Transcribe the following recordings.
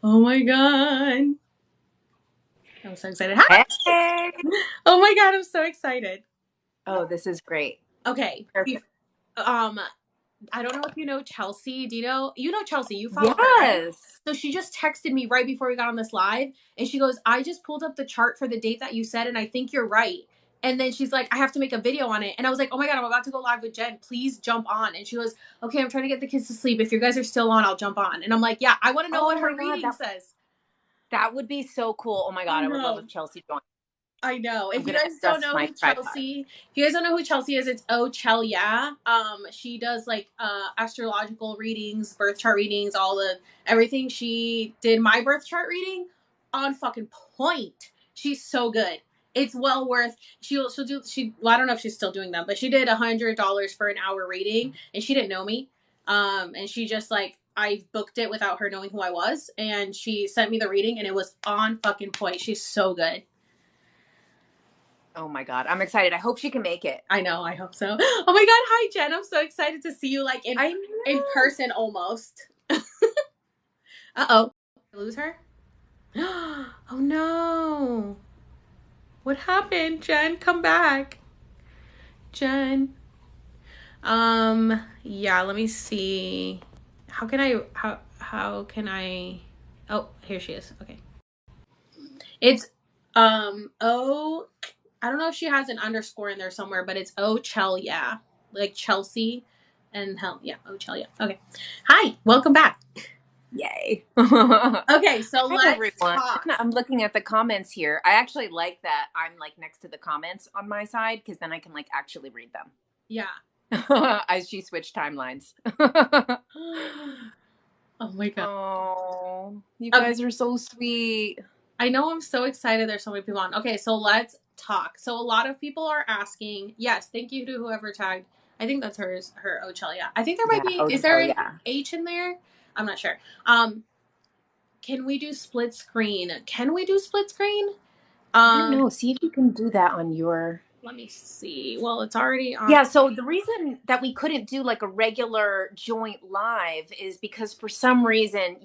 Oh my God. I'm so excited. Hi. Hey. Oh my God, I'm so excited. Oh, this is great. Okay. Perfect. Um, I don't know if you know Chelsea. Do you know Chelsea? You follow her, right? Yes. So she just texted me right before we got on this live and she goes, I just pulled up the chart for the date that you said and I think you're right. And then she's like, I have to make a video on it. And I was like, oh my God, I'm about to go live with Jen. Please jump on. And she goes, okay, I'm trying to get the kids to sleep. If you guys are still on, I'll jump on. And I'm like, yeah, I want to know what Oh her my God, reading says. that would be so cool. Oh my I God, I would love know. if Chelsea joined. I know. I'm If you gonna guys don't adjust know my who tripod. Chelsea, if you guys don't know who Chelsea is, it's OhChelyeah. She does like astrological readings, birth chart readings, all the everything. She did my birth chart reading on fucking point. She's so good. It's well worth. She'll do well, I don't know if she's still doing them, but she did $100 for an hour reading, and she didn't know me. And she just like I booked it without her knowing who I was, and she sent me the reading, and it was on fucking point. She's so good. Oh my God, I'm excited. I hope she can make it. I know. I hope so. Oh my God. Hi, Jen. I'm so excited to see you like I in know. person almost. Uh-oh. Did I lose her? Oh no. What happened, Jen? Come back. Jen. Yeah, let me see. How can I Oh, here she is. Okay. It's O I don't know if she has an underscore in there somewhere, but it's OhChelyeah. Like Chelsea and hell yeah, OhChelyeah. Okay. Hi, welcome back. Yay. Hi, Okay, so let's everyone. talk. I'm looking at the comments here. I actually like that I'm like next to the comments on my side because then I can like actually read them. Yeah. As she switched timelines. Oh my God. Oh, you Okay. guys are so sweet. I know I'm so excited there's so many people on. Okay, so let's talk. So a lot of people are asking, yes, thank you to whoever tagged. I think that's her OhChelyeah. I think there might Yeah. be Oh, is oh there an yeah. H in there? I'm not sure. Can we do split screen? Can we do split screen? I don't know. See if you can do that on your. Let me see. Well, it's already on. Yeah, so the reason that we couldn't do like a regular joint live is because for some reason,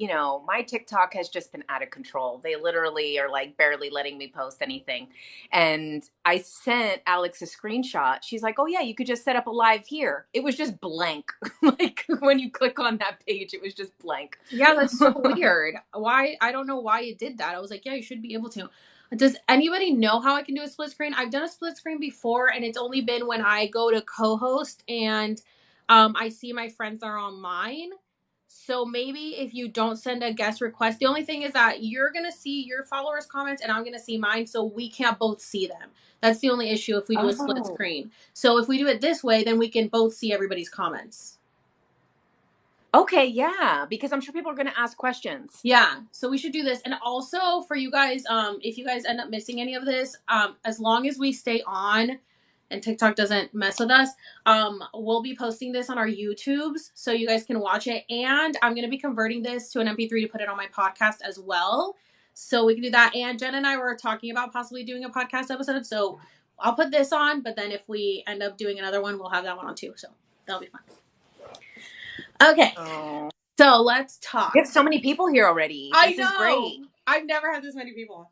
my TikTok has just been out of control. They literally are like barely letting me post anything. And I sent Alex a screenshot. She's like, "Oh yeah, you could just set up a live here." It was just blank. Like when you click on that page, it was just blank. Yeah, that's so weird. Why? I don't know why it did that. I was like, yeah, you should be able to. Does anybody know how I can do a split screen? I've done a split screen before, and it's only been when I go to co-host and I see my friends are online. So maybe if you don't send a guest request, the only thing is that you're gonna see your followers' comments and I'm gonna see mine, so we can't both see them. That's the only issue if we do a split Oh. screen. So if we do it this way, then we can both see everybody's comments. Okay, yeah, because I'm sure people are going to ask questions. Yeah, so we should do this. And also for you guys, if you guys end up missing any of this, as long as we stay on and TikTok doesn't mess with us, we'll be posting this on our YouTubes so you guys can watch it. And I'm gonna be converting this to an MP3 to put it on my podcast as well. So we can do that. And Jen and I were talking about possibly doing a podcast episode. So I'll put this on, but then if we end up doing another one, we'll have that one on too. So that'll be fun. Okay. Oh. So let's talk. We have so many people here already. I This is know. great. I've never had this many people.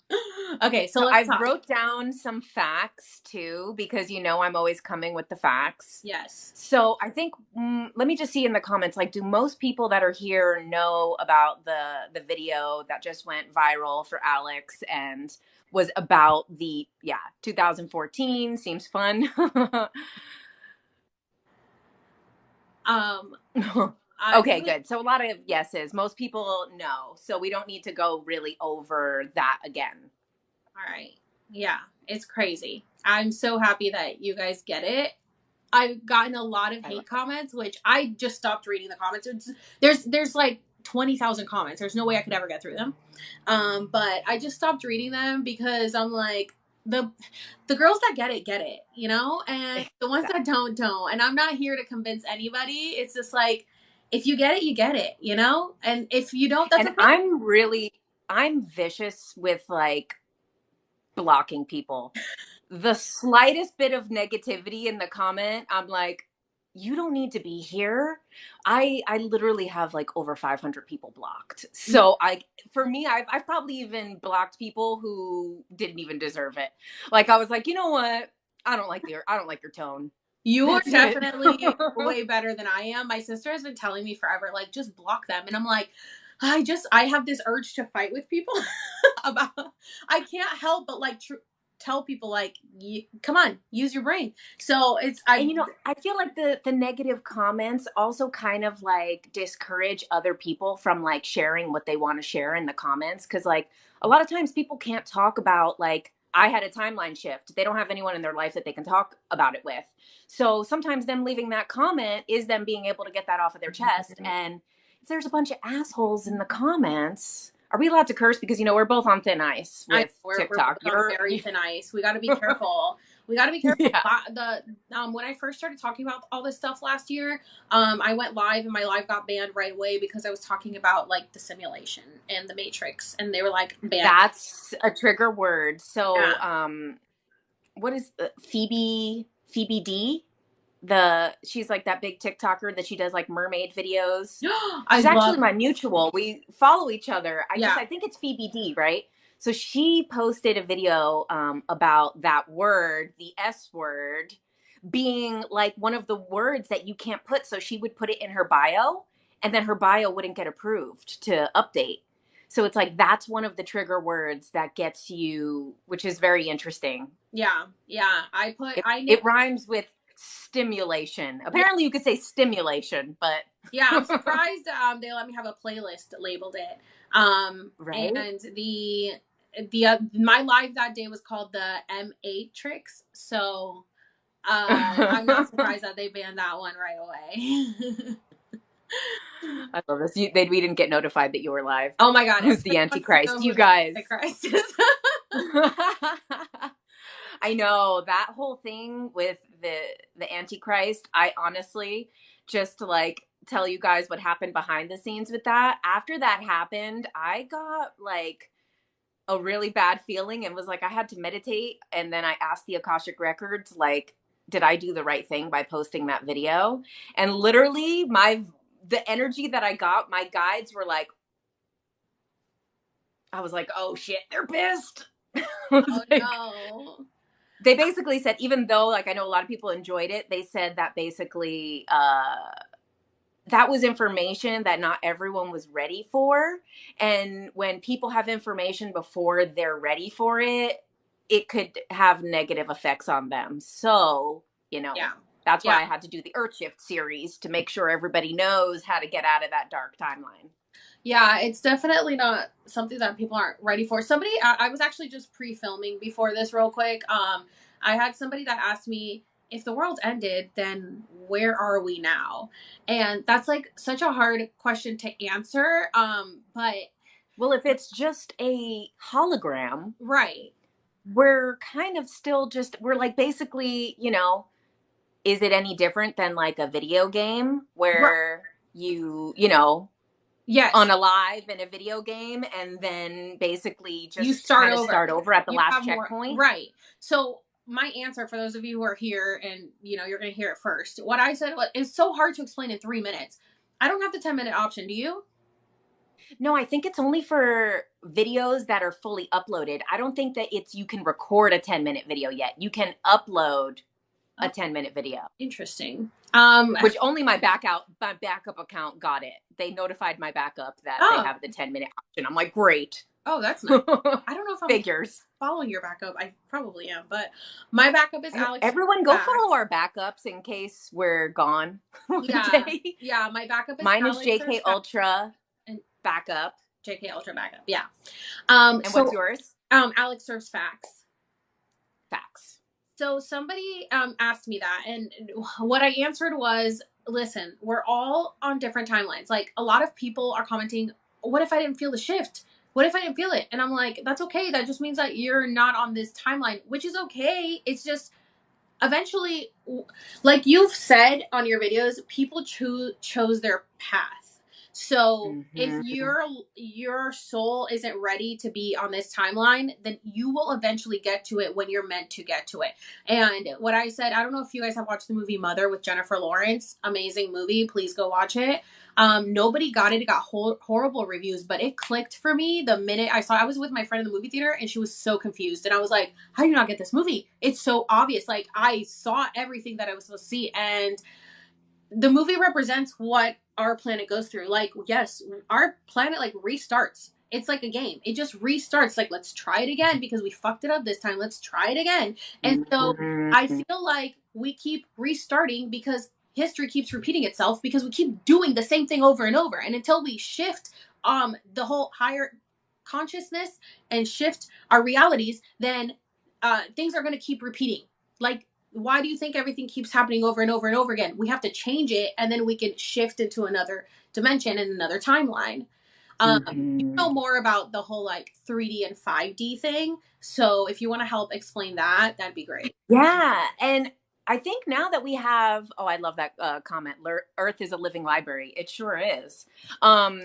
Okay, so So let's I talk. wrote down some facts too, because I'm always coming with the facts. Yes. So I think let me just see in the comments. Like, do most people that are here know about the video that just went viral for Alex and was about the 2014? Seems fun. Um, Okay, good. So a lot of yeses. Most people know. So we don't need to go really over that again. all right. Yeah, it's crazy. I'm so happy that you guys get it. I've gotten a lot of hate comments, which I just stopped reading the comments. There's like 20,000 comments. There's no way I could ever get through them. But I just stopped reading them because I'm like the girls that get it, and the ones that don't. And I'm not here to convince anybody. It's just like if you get it, you get it, and if you don't, that's And okay. I'm vicious with like blocking people. The slightest bit of negativity in the comment, I'm like, you don't need to be here. I literally have like over 500 people blocked. So for me, I've probably even blocked people who didn't even deserve it. Like I was like, you know what? I don't like your tone. You are That's it. definitely way better than I am. My sister has been telling me forever, like, just block them. And I'm like, I have this urge to fight with people about, I can't help but like tell people like, come on, use your brain. So And I feel like the negative comments also kind of like discourage other people from like sharing what they want to share in the comments, because like a lot of times people can't talk about like I had a timeline shift. They don't have anyone in their life that they can talk about it with. So sometimes them leaving that comment is them being able to get that off of their chest. And if there's a bunch of assholes in the comments, are we allowed to curse? Because we're both on thin ice I know, with we're TikTok. both on very thin ice. We got to be careful. We got to be careful. Yeah. When I first started talking about all this stuff last year, I went live and my live got banned right away because I was talking about like the simulation and the Matrix, and they were like banned. That's a trigger word. So, Yeah. what is Phoebe D? She's like that big TikToker that she does like mermaid videos. She's actually my mutual. We follow each other. I think it's Phoebe D, right? So she posted a video about that word, the S word, being like one of the words that you can't put. So she would put it in her bio, and then her bio wouldn't get approved to update. So it's like that's one of the trigger words that gets you, which is very interesting. Yeah. It rhymes with stimulation. Apparently, you could say stimulation, but yeah, I'm surprised they let me have a playlist labeled it. Right. And the my live that day was called the M8 So I'm not surprised that they banned that one right away. I love this. We didn't get notified that you were live. Oh my god! Who's the Antichrist? You guys. Antichrist. I know that whole thing with the Antichrist. I honestly just like tell you guys what happened behind the scenes with that. After that happened, I got like a really bad feeling and was like, I had to meditate. And then I asked the Akashic Records, like, did I do the right thing by posting that video? And literally the energy that I got, my guides were like, I was like, oh shit, they're pissed. Oh no. They basically said, even though like I know a lot of people enjoyed it, they said that basically that was information that not everyone was ready for. And when people have information before they're ready for it, it could have negative effects on them. So, that's why I had to do the Earth Shift series to make sure everybody knows how to get out of that dark timeline. Yeah, it's definitely not something that people aren't ready for. I was actually just pre-filming before this real quick. I had somebody that asked me, if the world ended, then where are we now? And that's like such a hard question to answer. But well, if it's just a hologram, right, we're kind of still we're like basically, is it any different than like a video game where yes, unalive in a video game and then basically just you start over at the last checkpoint? Right. So my answer for those of you who are here and you're going to hear it first. What I said is so hard to explain in 3 minutes. I don't have the 10-minute option. Do you? No, I think it's only for videos that are fully uploaded. I don't think that you can record a 10-minute video yet. You can upload a 10-minute video. Interesting. Which only my backup account got it. They notified my backup that they have the 10-minute option. I'm like, great. Oh, that's nice. I don't know if I'm figures following your backup. I probably am, but my backup is Alex. Everyone go follow our backups in case we're gone. Yeah, my backup is mine is JK Ultra and backup. JK Ultra backup. Yeah. And what's yours? Alex serves facts. Facts. So somebody asked me that, and what I answered was, listen, we're all on different timelines. Like, a lot of people are commenting, what if I didn't feel the shift? What if I didn't feel it? And I'm like, that's okay. That just means that you're not on this timeline, which is okay. It's just eventually, like you've said on your videos, people chose their path. So if Mm-hmm. your soul isn't ready to be on this timeline, then you will eventually get to it when you're meant to get to it. And what I said, I don't know if you guys have watched the movie Mother with Jennifer Lawrence. Amazing movie. Please go watch it. Nobody got it. It got horrible reviews, but it clicked for me the minute I saw it. I was with my friend in the movie theater and she was so confused. And I was like, how do you not get this movie? It's so obvious. Like, I saw everything that I was supposed to see. And the movie represents what our planet goes through. Like, yes, our planet like restarts. It's like a game. It just restarts. Like, let's try it again because we fucked it up this time. Let's try it again. And so I Mm-hmm. feel like we keep restarting because history keeps repeating itself because we keep doing the same thing over and over. And until we shift the whole higher consciousness and shift our realities, then things are going to keep repeating. Like, why do you think everything keeps happening over and over and over again? We have to change it and then we can shift into another dimension and another timeline. You Mm-hmm. know more about the whole like 3D and 5D thing. So if you want to help explain that, that'd be great. Yeah. And I think now that we have, oh, I love that comment. Earth is a living library. It sure is. Um,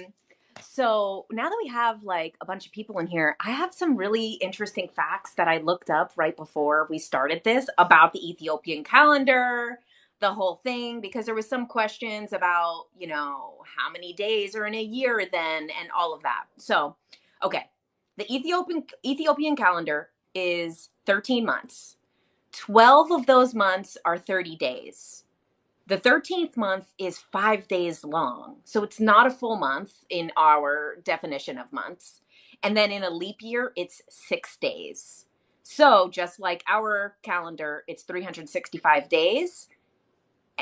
so now that we have like a bunch of people in here, I have some really interesting facts that I looked up right before we started this about the Ethiopian calendar, the whole thing, because there was some questions about, how many days are in a year then and all of that. So, okay. The Ethiopian calendar is 13 months. 12 of those months are 30 days. The 13th month is 5 days long. So it's not a full month in our definition of months. And then in a leap year, it's 6 days. So just like our calendar, it's 365 days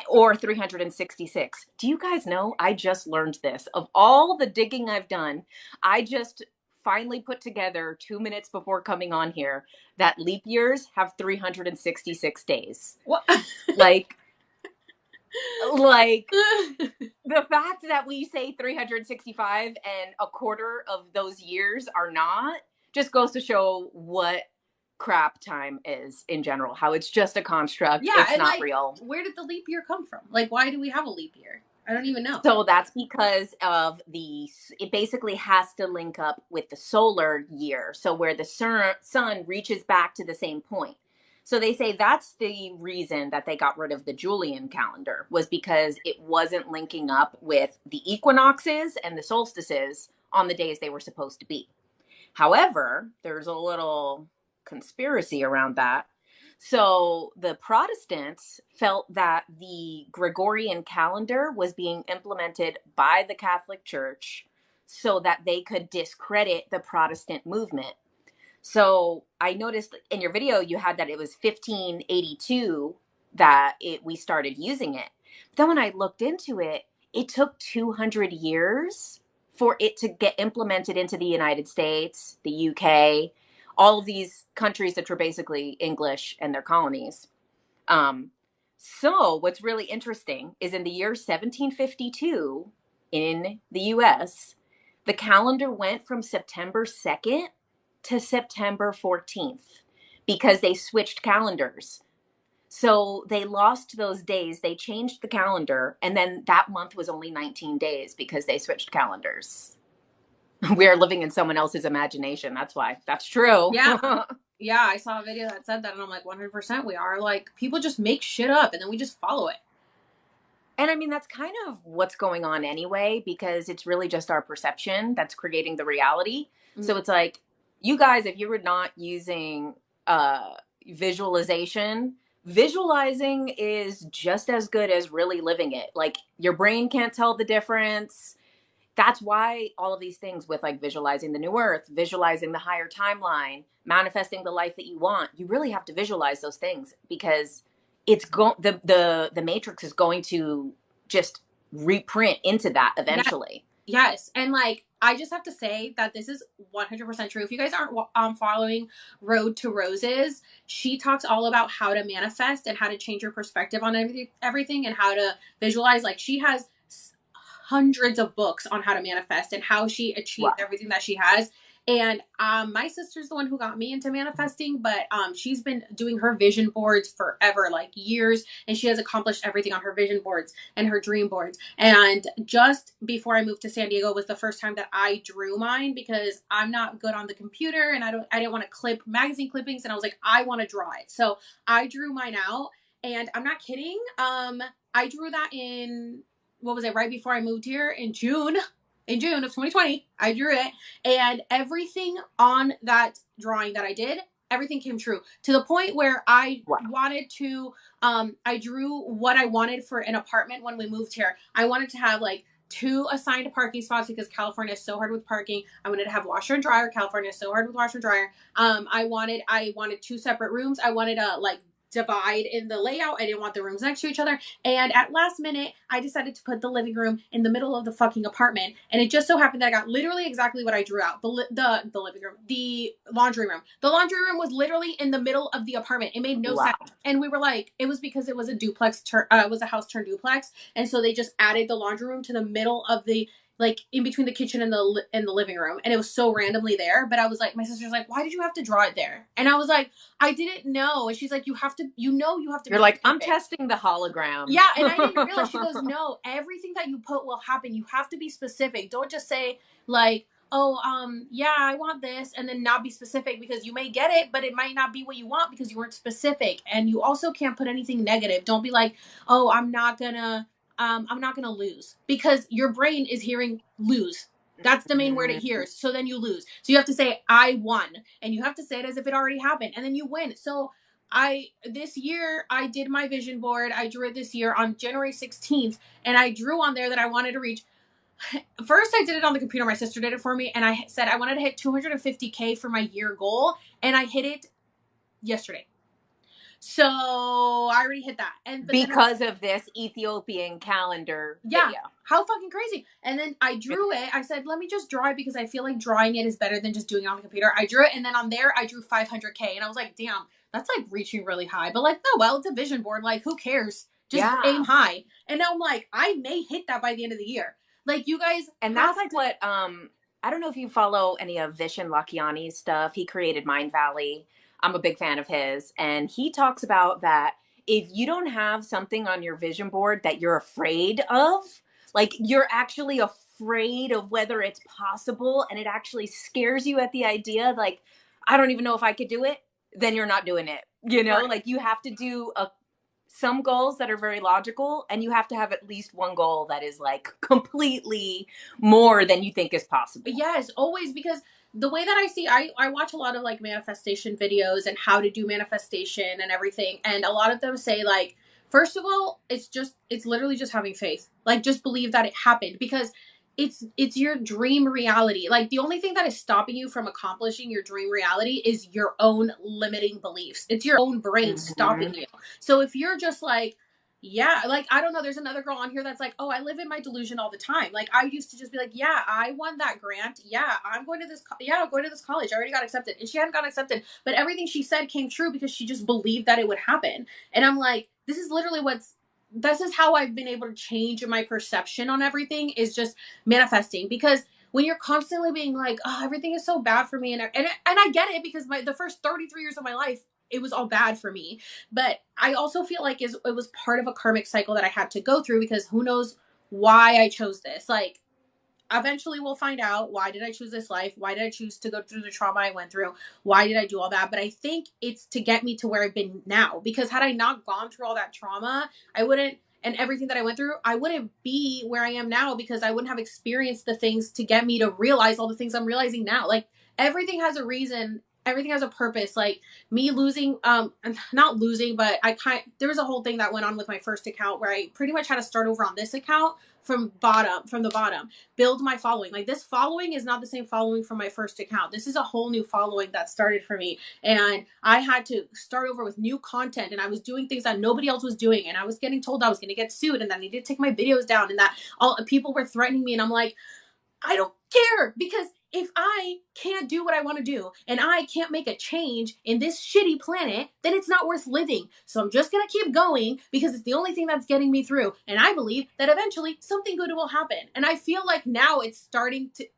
or 366. Do you guys know? I just learned this. Of all the digging I've done, I just finally put together 2 minutes before coming on here that leap years have 366 days. What? Like, like the fact that we say 365 and a quarter of those years are not just goes to show what crap time is in general, how it's just a construct, Yeah, it's and not like, real. where did the leap year come from? Like, why do we have a leap year? I don't even know. So that's because of it basically has to link up with the solar year. So where the sun reaches back to the same point. So they say that's the reason that they got rid of the Julian calendar, was because it wasn't linking up with the equinoxes and the solstices on the days they were supposed to be. However, there's a little conspiracy around that. So the Protestants felt that the Gregorian calendar was being implemented by the Catholic Church so that they could discredit the Protestant movement. So I noticed in your video you had that it was 1582 that we started using it. But then when I looked into it, it took 200 years for it to get implemented into the United States, the UK, all of these countries that were basically English and their colonies. Um, so what's really interesting is in the year 1752 in the US, the calendar went from September 2nd to September 14th because they switched calendars. So they lost those days. They changed the calendar, and then that month was only 19 days because they switched calendars. We are living in someone else's imagination. That's why. That's true. Yeah. Yeah, I saw a video that said that, and I'm like, 100% we are. Like, people just make shit up, and then we just follow it. And I mean, that's kind of what's going on anyway, because it's really just our perception that's creating the reality. So it's like, you guys, if you were not using visualization, visualizing is just as good as really living it. Like, your brain can't tell the difference. That's why all of these things with like visualizing the new earth, visualizing the higher timeline, manifesting the life that you want, you really have to visualize those things because it's the matrix is going to just reprint into that Yeah. eventually. Yes. And like, I just have to say that this is 100% true. If you guys aren't following Road to Roses, she talks all about how to manifest and how to change your perspective on everything and how to visualize. Like, she has hundreds of books on how to manifest and how she achieved Wow. everything that she has. And my sister's the one who got me into manifesting, but she's been doing her vision boards forever, like years, and she has accomplished everything on her vision boards and her dream boards. And just before I moved to San Diego was the first time that I drew mine, because I'm not good on the computer and I didn't want to clip magazine clippings, and I was like, I want to draw it. So I drew mine out, and I'm not kidding. I drew that in, what was it, right before I moved here in June. In June of 2020, I drew it, and everything on that drawing that I did, everything came true, to the point where I wanted to, I drew what I wanted for an apartment when we moved here. I wanted to have like 2 assigned parking spots, because California is so hard with parking. I wanted to have washer and dryer. California is so hard with washer and dryer. I wanted 2 separate rooms. I wanted a like divide in the layout. I didn't want the rooms next to each other. And at last minute, I decided to put the living room in the middle of the fucking apartment. And it just so happened that I got literally exactly what I drew out. The living room, the laundry room. The laundry room was literally in the middle of the apartment. It made no sense. And we were like, it was because it was a duplex, it was a house turned duplex. And so they just added the laundry room to the middle of the, like in between the kitchen and the living room, and it was so randomly there. But I was like, my sister's like, why did you have to draw it there? And I was like, I didn't know. And she's like, you have to. You're like, I'm testing the hologram. Yeah, and I didn't realize. She goes, no, everything that you put will happen. You have to be specific. Don't just say like, oh, yeah, I want this, and then not be specific, because you may get it, but it might not be what you want because you weren't specific. And you also can't put anything negative. Don't be like, oh, I'm not gonna lose, because your brain is hearing lose. That's the main word it hears. So then you lose. So you have to say, I won. And you have to say it as if it already happened. And then you win. So this year, I did my vision board. I drew it this year on January 16th. And I drew on there that I wanted to reach. First, I did it on the computer. My sister did it for me. And I said I wanted to hit 250K for my year goal. And I hit it yesterday. So I already hit that. And because of this Ethiopian calendar video. How fucking crazy. And then I drew it. I said, let me just draw it, because I feel like drawing it is better than just doing it on the computer. I drew it, and then on there I drew 500K. And I was like, damn, that's like reaching really high. But like, no, well, it's a vision board. Like, who cares? Just aim high. And now I'm like, I may hit that by the end of the year. Like, you guys. And that's like what, I don't know if you follow any of Vishen Lakhiani's stuff. He created Mind Valley. I'm a big fan of his. And he talks about that if you don't have something on your vision board that you're afraid of, like you're actually afraid of whether it's possible, and it actually scares you at the idea, like, I don't even know if I could do it, then you're not doing it. You know, like you have to do some goals that are very logical, and you have to have at least one goal that is like completely more than you think is possible. Yes, always, because the way that I see, I watch a lot of like manifestation videos and how to do manifestation and everything. And a lot of them say like, first of all, it's literally just having faith. Like, just believe that it happened, because it's your dream reality. Like, the only thing that is stopping you from accomplishing your dream reality is your own limiting beliefs. It's your own brain stopping you. So if you're just like, yeah, like, I don't know, there's another girl on here that's like, oh, I live in my delusion all the time. Like, I used to just be like, yeah, I won that grant. Yeah, I'm going to this college. I already got accepted. And she hadn't got accepted, but everything she said came true because she just believed that it would happen. And I'm like, this is literally this is how I've been able to change my perception on everything, is just manifesting. Because when you're constantly being like, oh, everything is so bad for me, and I get it, because the first 33 years of my life, it was all bad for me. But I also feel like it was part of a karmic cycle that I had to go through, because who knows why I chose this. Like, eventually we'll find out, why did I choose this life? Why did I choose to go through the trauma I went through? Why did I do all that? But I think it's to get me to where I've been now, because had I not gone through all that trauma, and everything that I went through, I wouldn't be where I am now, because I wouldn't have experienced the things to get me to realize all the things I'm realizing now. Like, everything has a reason. Everything has a purpose. Like, me losing, not losing, but there was a whole thing that went on with my first account where I pretty much had to start over on this account from the bottom, build my following. Like, this following is not the same following from my first account. This is a whole new following that started for me. And I had to start over with new content, and I was doing things that nobody else was doing. And I was getting told I was going to get sued, and that I needed to take my videos down, and that all people were threatening me. And I'm like, I don't care, because if I can't do what I want to do, and I can't make a change in this shitty planet, then it's not worth living. So I'm just going to keep going, because it's the only thing that's getting me through. And I believe that eventually something good will happen. And I feel like now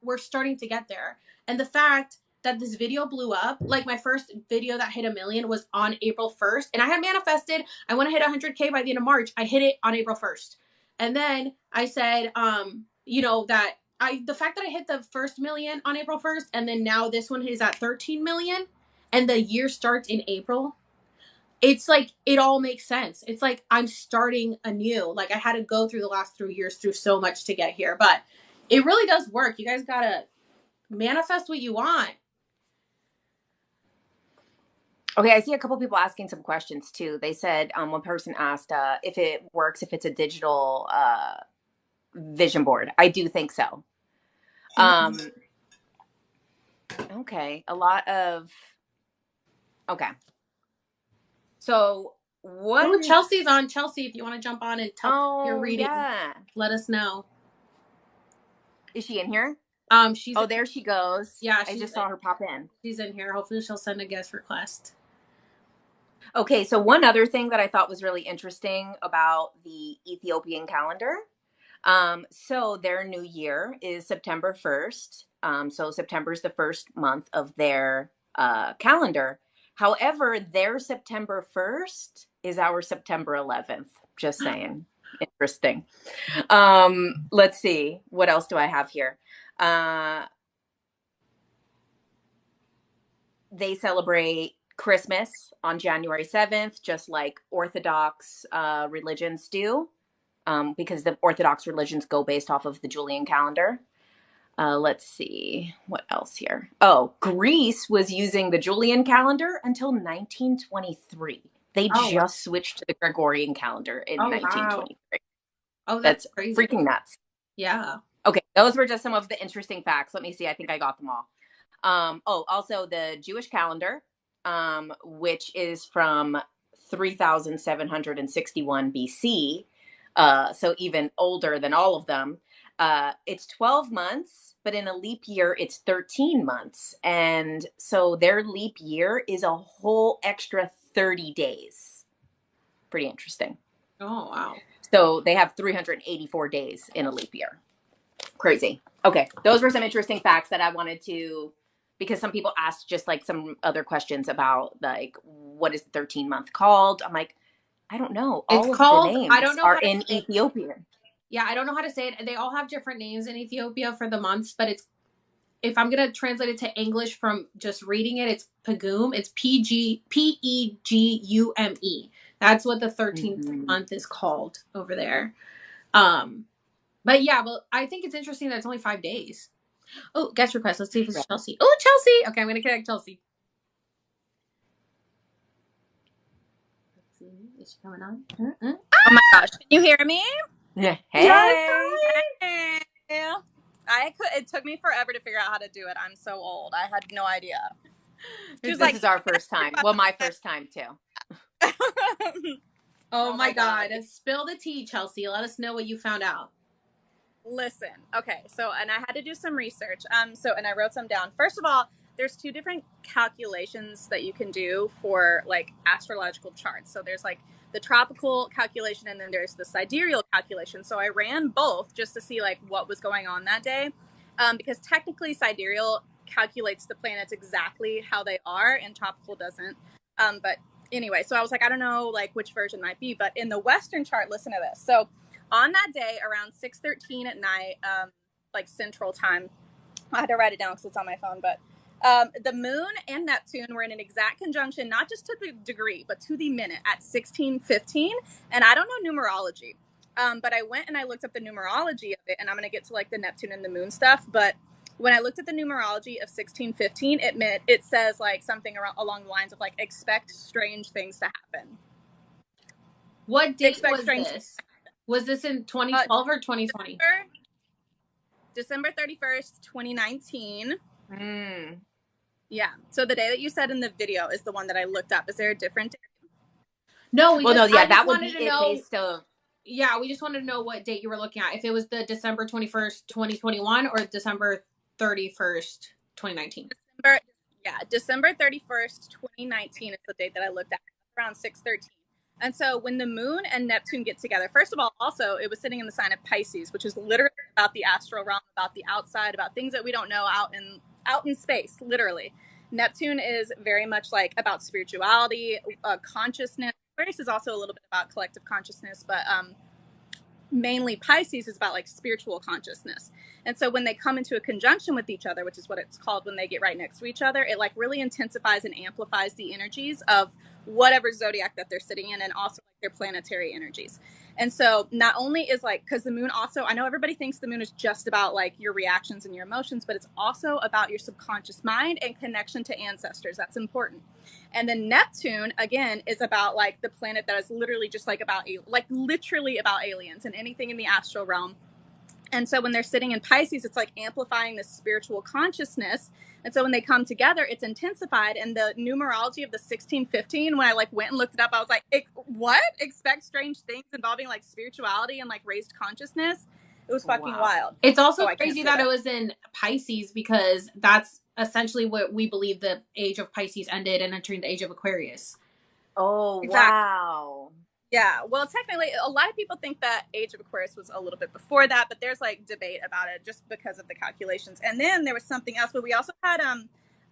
we're starting to get there. And the fact that this video blew up, like my first video that hit 1 million was on April 1st. And I had manifested, I want to hit 100K by the end of March. I hit it on April 1st. And then I said, that the fact that I hit the first million on April 1st, and then now this one is at 13 million, and the year starts in April. It's like, it all makes sense. It's like I'm starting anew. Like I had to go through the last 3 years through so much to get here, but it really does work. You guys gotta manifest what you want. Okay, I see a couple people asking some questions too. They said one person asked if it works if it's a digital vision board. I do think so. Okay, okay. So what? Oh, Chelsea's on. Chelsea, if you want to jump on and tell your reading, let us know. Is she in here? She's. Oh, there she goes. Yeah, I just saw her pop in. She's in here. Hopefully, she'll send a guest request. Okay, so one other thing that I thought was really interesting about the Ethiopian calendar. So their new year is September 1st. So September is the first month of their calendar. However, their September 1st is our September 11th. Just saying. Interesting. Let's see. What else do I have here? They celebrate Christmas on January 7th, just like Orthodox religions do, because the Orthodox religions go based off of the Julian calendar. Let's see. What else here? Oh, Greece was using the Julian calendar until 1923. They just switched to the Gregorian calendar in 1923. Wow. Oh, that's crazy. Freaking nuts. Yeah. Okay, those were just some of the interesting facts. Let me see. I think I got them all. Also the Jewish calendar, which is from 3761 BC. So even older than all of them. It's 12 months, but in a leap year, it's 13 months. And so their leap year is a whole extra 30 days. Pretty interesting. Oh, wow. So they have 384 days in a leap year. Crazy. Okay. Those were some interesting facts that I wanted to, because some people asked just like some other questions about like, what is the 13-month called? I'm like, I don't know. All of the names are in Ethiopian. Yeah, I don't know how to say it. They all have different names in Ethiopia for the months, but if I'm going to translate it to English from just reading it, it's Pegum. It's Pegume. That's what the 13th month is called over there. But yeah, I think it's interesting that it's only 5 days. Oh, guest request. Let's see if it's Chelsea. Oh, Chelsea. Okay, I'm going to connect Chelsea. Let's see. Is she coming on? Oh my gosh. Can you hear me? Yeah. Hey. Hey. It took me forever to figure out how to do it. I'm so old. I had no idea. This is our first time. Well, my first time too. Oh my God. Spill the tea, Chelsea. Let us know what you found out. Listen. Okay. And I had to do some research. And I wrote some down. First of all, there's 2 different calculations that you can do for like astrological charts. So there's like the tropical calculation, and then there's the sidereal calculation. So I ran both just to see like what was going on that day, because technically sidereal calculates the planets exactly how they are, and tropical doesn't. But anyway, so I was like, I don't know like which version might be, but in the Western chart, listen to this. So on that day, around 6:13 at night, like Central Time, I had to write it down because it's on my phone, but the moon and Neptune were in an exact conjunction, not just to the degree, but to the minute at 16:15. And I don't know numerology, but I went and I looked up the numerology of it, and I'm going to get to like the Neptune and the moon stuff. But when I looked at the numerology of 16:15, it says like something along the lines of like, expect strange things to happen. What date was this? Was this in 2012 or 2020? December 31st, 2019. Yeah. So the day that you said in the video is the one that I looked up. Is there a different day? No. That would be it based on. Yeah, we just wanted to know what date you were looking at. If it was the December 21st, 2021 or December 31st, 2019. December 31st, 2019 is the date that I looked at, around 6:13. And so when the moon and Neptune get together, first of all, also, it was sitting in the sign of Pisces, which is literally about the astral realm, about the outside, about things that we don't know out in out in space, literally. Neptune is very much like about spirituality, consciousness. Aquarius is also a little bit about collective consciousness, but mainly Pisces is about like spiritual consciousness. And so when they come into a conjunction with each other, which is what it's called when they get right next to each other, it like really intensifies and amplifies the energies of whatever zodiac that they're sitting in, and also like their planetary energies. And so not only is like, because the moon also, I know everybody thinks the moon is just about like your reactions and your emotions, but it's also about your subconscious mind and connection to ancestors. That's important. And then Neptune, again, is about like the planet that is literally just like about, like literally about aliens and anything in the astral realm. And so when they're sitting in Pisces, it's like amplifying this spiritual consciousness. And so when they come together, it's intensified. And the numerology of the 1615, when I like went and looked it up, I was like, what? Expect strange things involving like spirituality and like raised consciousness. It was fucking wild. It's also crazy that it was in Pisces, because that's essentially what we believe the age of Pisces ended and entering the age of Aquarius. Oh, exactly. Wow. Yeah, well, technically, a lot of people think that age of Aquarius was a little bit before that, but there's like debate about it just because of the calculations. And then there was something else, but we also had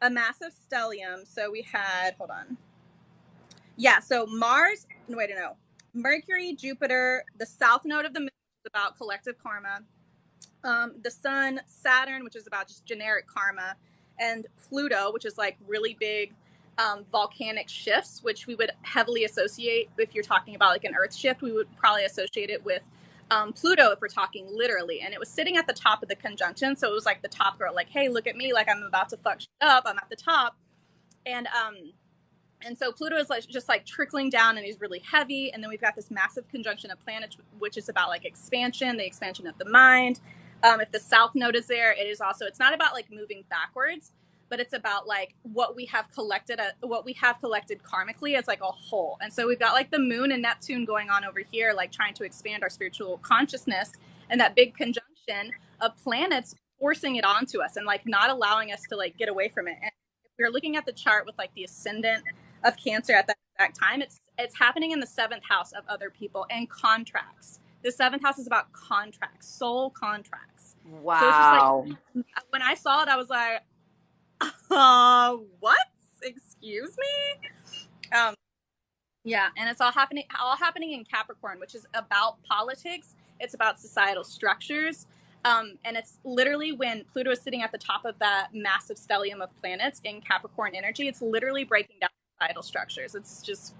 a massive stellium. So we had, hold on. Yeah, so Mars, no, Mercury, Jupiter, the south node of the moon is about collective karma, the sun, Saturn, which is about just generic karma, and Pluto, which is like really big volcanic shifts, which we would heavily associate, if you're talking about like an earth shift, we would probably associate it with Pluto if we're talking literally. And it was sitting at the top of the conjunction, so it was like the top girl, like, hey, look at me, like I'm about to fuck shit up, I'm at the top. And so Pluto is like just like trickling down, and he's really heavy. And then we've got this massive conjunction of planets, which is about like expansion, the expansion of the mind. If the south node is there, it is also, it's not about like moving backwards, but it's about like what we have collected karmically as like a whole. And so we've got like the moon and Neptune going on over here, like trying to expand our spiritual consciousness, and that big conjunction of planets forcing it onto us and like not allowing us to like get away from it. And if we're looking at the chart with like the ascendant of Cancer at that exact time, it's happening in the 7th house of other people and contracts. The 7th house is about contracts, soul contracts. Wow. So it's just like, when I saw it, I was like, what? Excuse me? Yeah, and it's all happening in Capricorn, which is about politics. It's about societal structures. And it's literally when Pluto is sitting at the top of that massive stellium of planets in Capricorn energy, it's literally breaking down societal structures. It's just,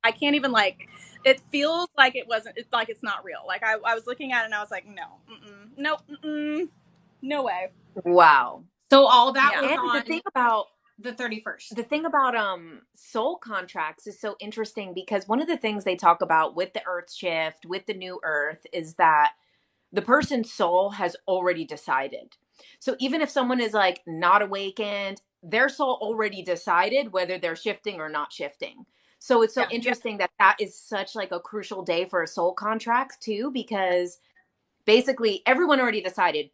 I can't even like, it feels like it's like it's not real. Like I was looking at it and I was like, no way. Wow. So all that was and on the thing about the 31st. The thing about soul contracts is so interesting, because one of the things they talk about with the earth shift, with the new earth, is that the person's soul has already decided. So even if someone is like not awakened, their soul already decided whether they're shifting or not shifting. So it's so interesting that is such like a crucial day for a soul contract too, because basically everyone already decided.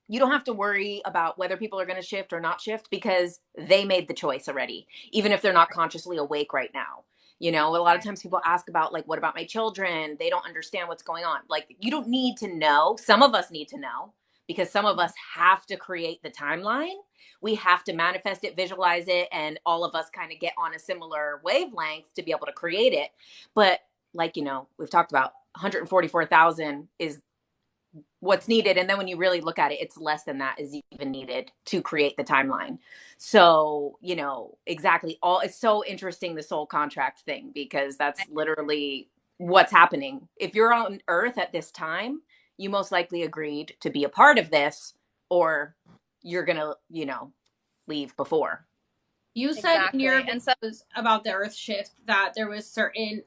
You don't have to worry about whether people are going to shift or not shift, because they made the choice already, even if they're not consciously awake right now. You know, a lot of times people ask about like, what about my children? They don't understand what's going on. Like, you don't need to know. Some of us need to know, because some of us have to create the timeline. We have to manifest it, visualize it, and all of us kind of get on a similar wavelength to be able to create it. But like, you know, we've talked about 144,000 is what's needed. And then when you really look at it, it's less than that is even needed to create the timeline. So, you know, exactly. It's so interesting, the soul contract thing, because that's literally what's happening. If you're on earth at this time, you most likely agreed to be a part of this, or you're going to, you know, leave before. You said in your videos about the earth shift that there was certain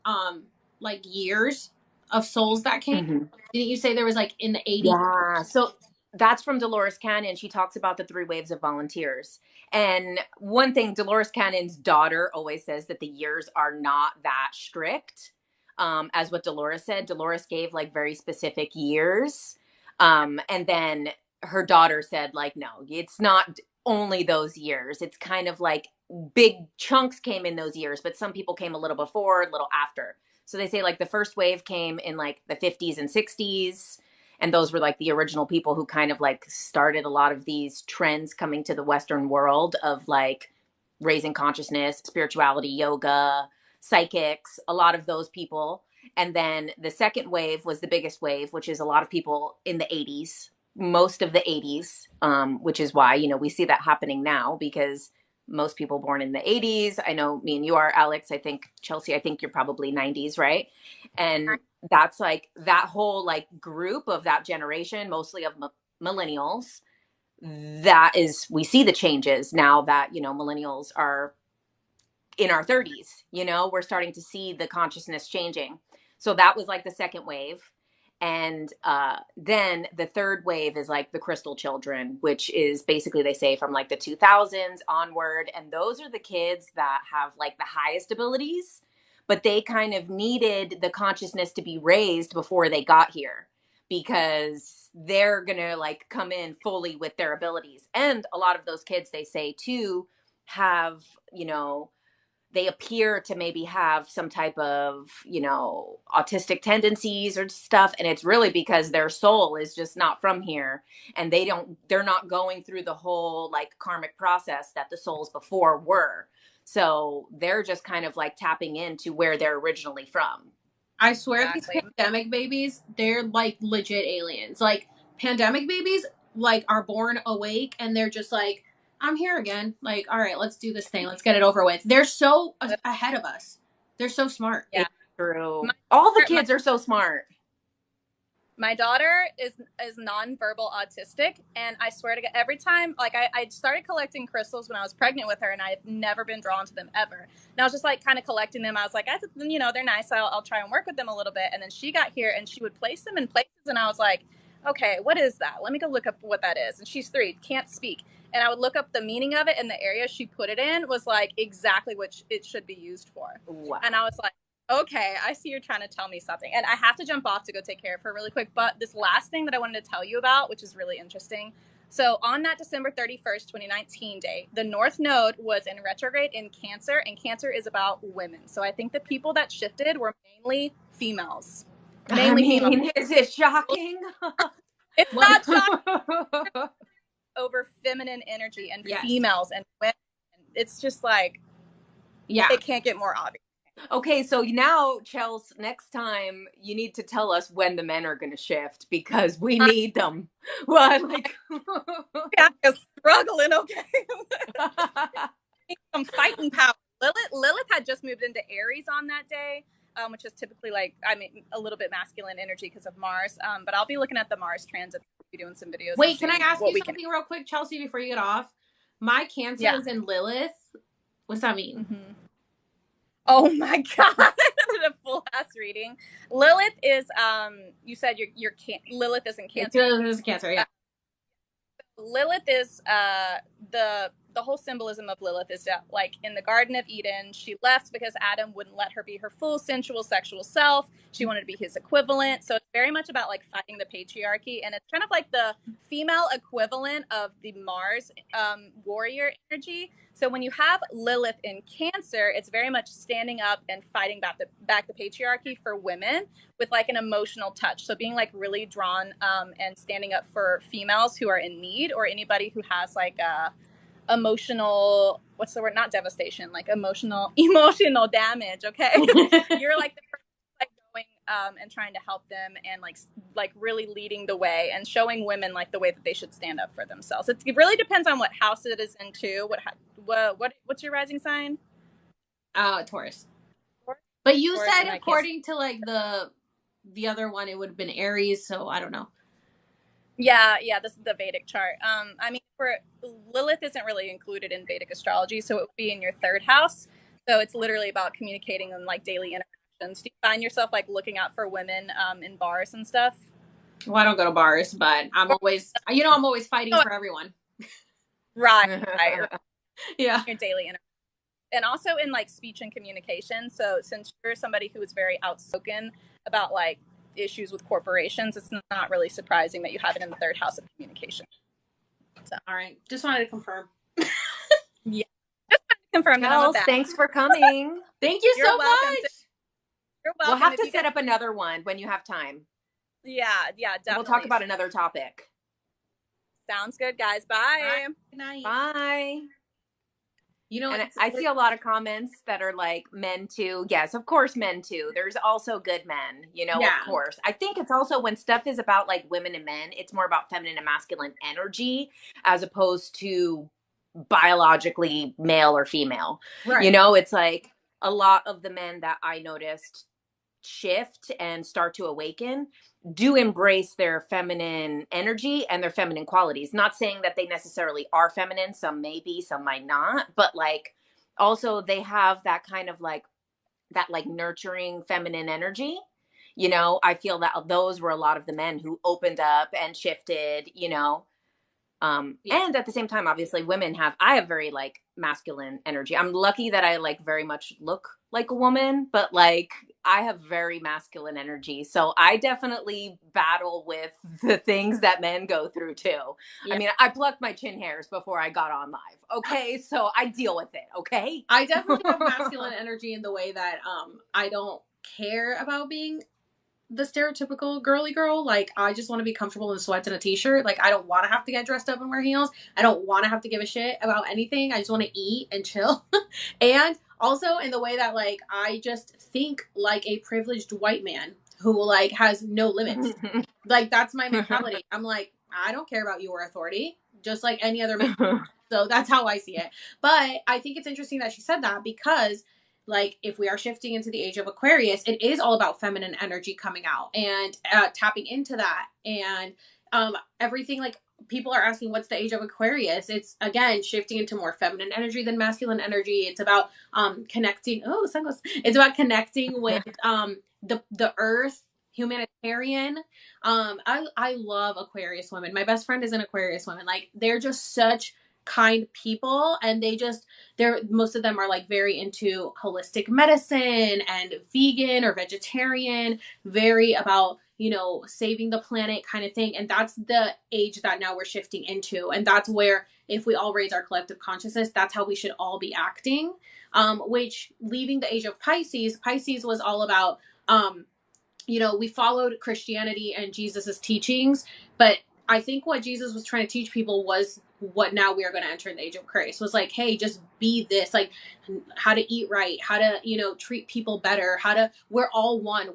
like years of souls that came. Mm-hmm. Didn't you say there was like in the 80s? Yeah. So that's from Dolores Cannon. She talks about the 3 waves of volunteers. And one thing, Dolores Cannon's daughter always says that the years are not that strict. As what Dolores said, Dolores gave like very specific years. And then her daughter said like, no, it's not only those years. It's kind of like big chunks came in those years, but some people came a little before, a little after. So they say like the first wave came in like the 50s and 60s. And those were like the original people who kind of like started a lot of these trends coming to the Western world of like raising consciousness, spirituality, yoga, psychics, a lot of those people. And then the second wave was the biggest wave, which is a lot of people in the 80s, most of the 80s, which is why, you know, we see that happening now because most people born in the 80s. I know me and you are, Alex. I think, Chelsea, I think you're probably 90s, right? And that's like that whole like group of that generation, mostly of millennials. That is, we see the changes now that, you know, millennials are in our 30s, you know, we're starting to see the consciousness changing. So that was like the second wave. And then the third wave is like the crystal children, which is basically, they say, from like the 2000s onward. And those are the kids that have like the highest abilities, but they kind of needed the consciousness to be raised before they got here because they're going to like come in fully with their abilities. And a lot of those kids, they say too, have, you know, they appear to maybe have some type of, you know, autistic tendencies or stuff. And it's really because their soul is just not from here. And they're not going through the whole like karmic process that the souls before were. So they're just kind of like tapping into where they're originally from. I swear Exactly. these pandemic babies, they're like legit aliens. Like pandemic babies like are born awake and they're just like, I'm here again. Like, all right, let's do this thing. Let's get it over with. They're so ahead of us. They're so smart. Yeah. It's true. My, All the kids are so smart. My daughter is nonverbal autistic, and I swear to God, every time, like I started collecting crystals when I was pregnant with her, and I've never been drawn to them ever. And I was just like kind of collecting them. I was like, you know, they're nice. I'll try and work with them a little bit. And then she got here, and she would place them in places, and I was like, okay, what is that? Let me go look up what that is. And she's 3, can't speak. And I would look up the meaning of it, and the area she put it in was like exactly what it should be used for. Wow. And I was like, okay, I see you're trying to tell me something. And I have to jump off to go take care of her really quick. But this last thing that I wanted to tell you about, which is really interesting. So on that December 31st, 2019 day, the North Node was in retrograde in Cancer, and Cancer is about women. So I think the people that shifted were mainly females. Females. Is it shocking? It's not shocking. Over feminine energy and females and women. It's just like, it can't get more obvious. Okay, so now, Chels, next time you need to tell us when the men are going to shift because we need them. Well, like, yeah, struggling. Okay, some fighting power. Lilith had just moved into Aries on that day, which is typically like, I mean, a little bit masculine energy because of Mars. But I'll be looking at the Mars transit. Be doing some videos. Wait, can I ask you something real quick, Chelsea, before you get off? My Cancer is in Lilith. What's that mean? Mm-hmm. Oh my God. A full ass reading. Lilith is you said Lilith is in Cancer. Lilith is Cancer, yeah. Lilith is the whole symbolism of Lilith is that, like, in the Garden of Eden, she left because Adam wouldn't let her be her full sensual sexual self. She wanted to be his equivalent. So it's very much about like fighting the patriarchy, and it's kind of like the female equivalent of the Mars warrior energy. So when you have Lilith in Cancer, it's very much standing up and fighting back the patriarchy for women with like an emotional touch. So being like really drawn and standing up for females who are in need, or anybody who has like emotional, what's the word? Not devastation, like emotional damage. Okay, you're like the person like going and trying to help them and like really leading the way and showing women like the way that they should stand up for themselves. It really depends on what house it is in too. What's your rising sign? Taurus. But you said according to like the other one, it would have been Aries. So I don't know. Yeah, this is the Vedic chart. I mean, Lilith isn't really included in Vedic astrology, so it would be in your 3rd house. So it's literally about communicating and like daily interactions. Do you find yourself like looking out for women in bars and stuff? Well, I don't go to bars, but I'm always fighting for everyone. Right. Yeah. Your daily interaction. And also in like speech and communication. So since you're somebody who is very outspoken about like issues with corporations, it's not really surprising that you have it in the 3rd house of communication. So, all right, just wanted to confirm. Yeah, just wanted to confirm. Girls, thanks for coming. Thank you so much. You're welcome. We'll have to set up another one when you have time. Yeah, yeah, definitely. We'll talk about another topic. Sounds good, guys. Bye. Good night. Bye. You know, And I see a lot of comments that are like, men too. Yes, of course, men too. There's also good men, yeah, of course. I think it's also when stuff is about like women and men, it's more about feminine and masculine energy as opposed to biologically male or female. right. It's like a lot of the men that I noticed shift and start to awaken do embrace their feminine energy and their feminine qualities. Not saying that they necessarily are feminine, some may be, some might not, but like also they have that kind of like that like nurturing feminine energy. I feel that those were a lot of the men who opened up and shifted. Yeah. And at the same time, obviously I have very like masculine energy. I'm lucky that I like very much look like a woman, but like I have very masculine energy. So I definitely battle with the things that men go through too. Yeah. I mean, I plucked my chin hairs before I got on live. Okay. So I deal with it. Okay. I definitely have masculine energy in the way that I don't care about being the stereotypical girly girl. Like, I just want to be comfortable in sweats and a t-shirt. Like, I don't want to have to get dressed up and wear heels. I don't want to have to give a shit about anything. I just want to eat and chill. And also in the way that, like, I just think like a privileged white man who, like, has no limits. Like, that's my mentality. I'm like, I don't care about your authority, just like any other man. So that's how I see it. But I think it's interesting that she said that because, like, if we are shifting into the age of Aquarius, it is all about feminine energy coming out and tapping into that. And everything, like, people are asking, what's the age of Aquarius? It's, again, shifting into more feminine energy than masculine energy. It's about connecting. Oh, sunglasses. It's about connecting with the earth, humanitarian. I love Aquarius women. My best friend is an Aquarius woman. Like, they're just such kind people, and they're most of them are like very into holistic medicine and vegan or vegetarian, very about saving the planet kind of thing. And that's the age that now we're shifting into, and that's where, if we all raise our collective consciousness, that's how we should all be acting. Which, leaving the age of Pisces was all about we followed Christianity and Jesus's teachings, but I think what Jesus was trying to teach people was what now we are going to enter in the age of Aquarius was like, hey, just be this, like, how to eat right, how to, treat people better, we're all one,